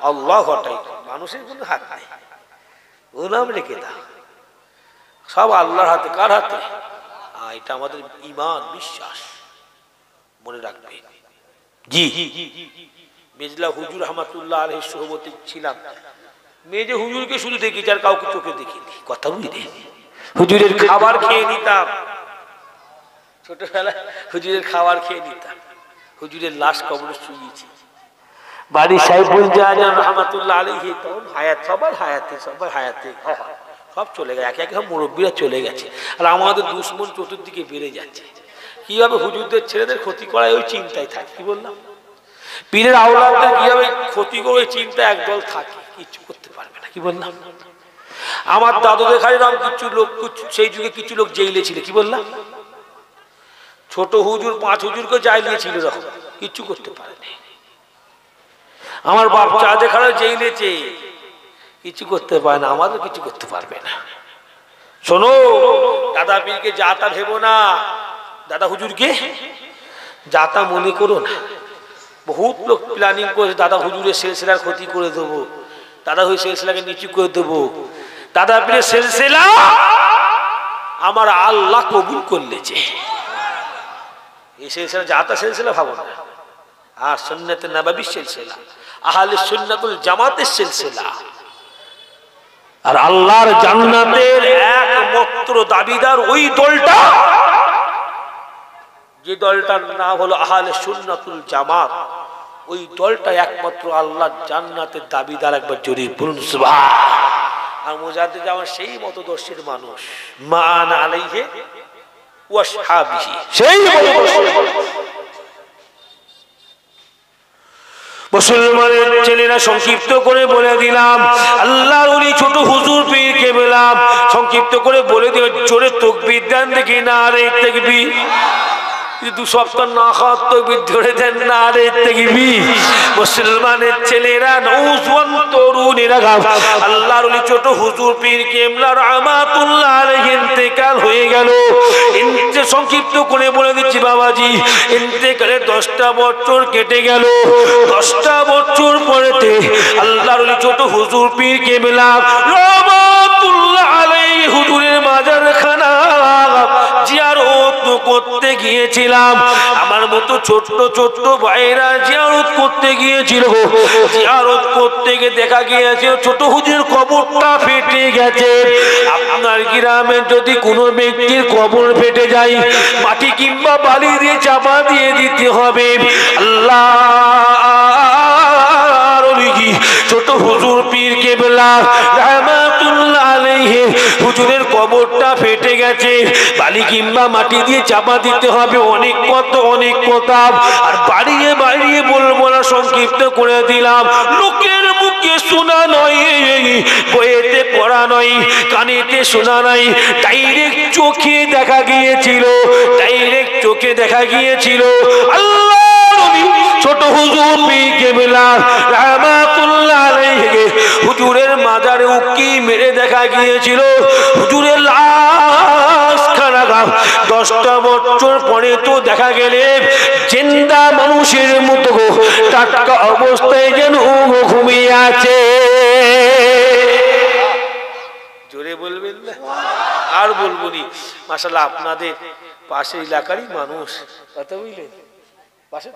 আল্লাহ ঘটায়, মানুষের কোনো হাত নাই, ও নাম রেখে দাও, সব আল্লাহর হাতে। কার হাতে? এটা আমাদের ঈমান, বিশ্বাস, মনে রাখবে। জি, মেজলা হুজুর রহমাতুল্লাহ আলাইহির সোহবতে ছিলাম, মেজে হুজুরকে শুধু দেখি, আর কাউকে চোখে দেখিনি, কথা বুঝলি? হুজুরের খাবার খেয়ে নিতাম, ছোটবেলায় হুজুরের খাবার খেয়ে নিতাম, হুজুরের লাশ কবরে শুয়েছি। বাড়ি সাইফুল জাহান রহমাতুল্লাহ আলাইহি তখন হায়াত, সবার হায়াতে, সবার হায়াতে সব চলে গেছে, একে একে সব মুরব্বীরা চলে গেছে, আর আমাদের দুশ্মন চতুর্দিকে বেড়ে যাচ্ছে। কিভাবে হুজুরদের ছেলেদের ক্ষতি করায় ওই চিন্তায় থাকে, কি বললাম? পীরের আওলাদদের কিভাবে ক্ষতি করে চিন্তা একদল থাকে, কিচ্ছু করতে পারবে না, কি বললাম? আমার দাদু দেখাইলাম কিছু লোক, সেই যুগে কিছু লোক জেইলে ছিল, কি বললাম, ছোট হুজুর 5 হুজুরকে জাইলে ছিল, তখন কিচ্ছু করতে পারেনি। আমার বাপ চা দেখানো জেইলেছে, কিছু করতে পারে না, আমাদের কিছু করতে পারবে না। শোনো, দাদা পীরকে যাতা ভেবো না, দাদা হুজুরকে যাতা মনে করো না। বহুত লোক প্ল্যানিং করে দাদা হুজুরের সিলসিলার ক্ষতি করে দেবো, দাদা হুজুর সিলসিলাকে নিচু করে দেবো। দাদা পীরের সিলসিলা আমার আল্লাহ কবুল করলেছে। এই সিলসিলা যাতা সিলসিলা ভাবো না, আর সুন্নাতে নববী সিলসিলা, আহলে সুন্নাতুল জামাতের সিলসিলা। আর আল্লাহর জান্নাতের একমাত্র দাবিদার ওই দলটা, যে দলটার নাম হলো আহলে সুন্নাতুল জামাত। ওই দলটা একমাত্র আল্লাহর জান্নাতের দাবিদার। একবার জোরে বলুন সুবহান। আর মুজাদ্দিদ জামান সেই মতদর্শের মানুষ, মান আলাইহি ওয়া আসহাবিহি, সেই মতদর্শের মুসলমানের ছেলেরা সংক্ষিপ্ত করে বলে দিলাম, আল্লাহর ওলি ছোট হুজুর পীরকে বললাম, সংক্ষিপ্ত করে বলে দিও, জোরে তাকবীর দেন দেখি, নারে তাকবীর। 2 সপ্তাহ না খাওয়ার তাকবীর ধরে দেন, নারে তাকবীর। মুসলমানের ছেলেরা, নওজওয়ান তরুণীরা, আল্লাহর ওলি ছোট হুজুর পীর কেবলা রাহমাতুল্লাহ আলাইহি ইন্তেকাল হয়ে গেল। সংক্ষিপ্ত করে বলে দিচ্ছি বাবাজি, ইন্তেকালে 10টা বছর কেটে গেল। 10টা বছর পরেতে আল্লাহর ওলি ছোট হুজুর পীর কেবলা রাহমাতুল্লাহ আলাইহি হুজুরের মাজারখানা জিয়ারত করতে গিয়েছিলাম। আমার মতো ছোট্ট ছোট্ট ভাইরা জিয়ারত করতে গিয়েছিল। জিয়ারত করতে গিয়ে দেখা গিয়েছে ছোট হুজুরের কবরটা ফেটে গেছে। আপনার গ্রামে যদি কোনো ব্যক্তির কবর ফেটে যায়, মাটি কিংবা বালি দিয়ে চাপা দিয়ে দিতে হবে। আল্লাহ ছোট হুজুর পীর কেবলা রাহমাতুল্লাহ আলাইহি হুজুরের কবরটা ফেটে গেছে, বালি কিংবা মাটি দিয়ে চাপা দিতে হবে। অনেক কথা, আর বাড়িয়ে বাড়িয়ে বলবো না, সংক্ষিপ্ত করে দিলাম। লোকের মুখে শোনা নয়, বইয়েতে পড়া নয়, কানেতে শোনা নাই, ডাইরেক্ট চোখে দেখা গিয়েছিল। আল্লাহ ছোট হুজুর পীর কেবলা রাহমাতুল্লাহ আলাইহি হুজুরের মাজারে উকি মেরে দেখা গিয়েছিল হুজুরের লাশ খানা। 10টা বছর পরে তো দেখা গেলে জিন্দা মানুষের মতো টাটকা অবস্থায় যেন ঘুমিয়ে আছে। জোরে বলবেন না, আর বলবো নি। মাশাআল্লাহ, আপনাদের পাশের এলাকারই মানুষ, কথা বুঝলেন, পাশের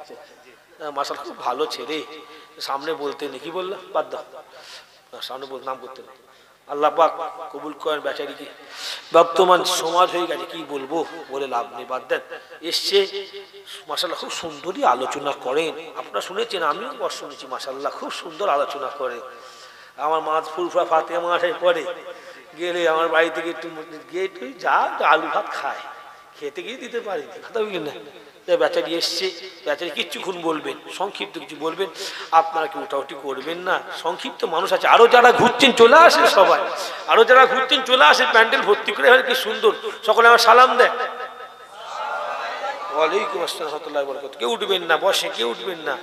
মাশাআল্লাহ খুব ভালো ছেলে। সামনে বলতে নেই, কি বললাম, বাদ দাও, সামনে নাম করতে নেই। আল্লাহ পাক কবুল করেন বেচারিকে। বর্তমান সমাজ হয়ে গেছে, কি বলবো, বলে লাভ নেই, বাদ দেন। এসছে মাশাআল্লাহ, খুব সুন্দরই আলোচনা করেন। আপনারা শুনেছেন, আমিও শুনেছি, মাশাআল্লাহ খুব সুন্দর আলোচনা করে। আমার মা ফুরফুরা ফাতেমা আসার পরে গেলে আমার বাড়ি থেকে একটু গিয়ে যা আলু ভাত খায়, খেতে গিয়ে দিতে পারি, কথা বুঝলেন না। বেচারি এসছে, বেচারি কিচ্ছুক্ষণ বলবেন, সংক্ষিপ্ত কিছু বলবেন, আপনারা কি উঠাউটি করবেন না। সংক্ষিপ্ত মানুষ আছে, আরো যারা ঘুরছেন চলে আসে, সবাই আরো যারা ঘুরছেন চলে আসে, প্যান্ডেল ভর্তি করে, কি সুন্দর, সকলে আমার সালাম দেয়। ওয়ালাইকুম আসসালাম ওয়া রাহমাতুল্লাহি ওয়া বারাকাতুহু। কেউ উঠবেন না, বসে, কেউ উঠবেন না।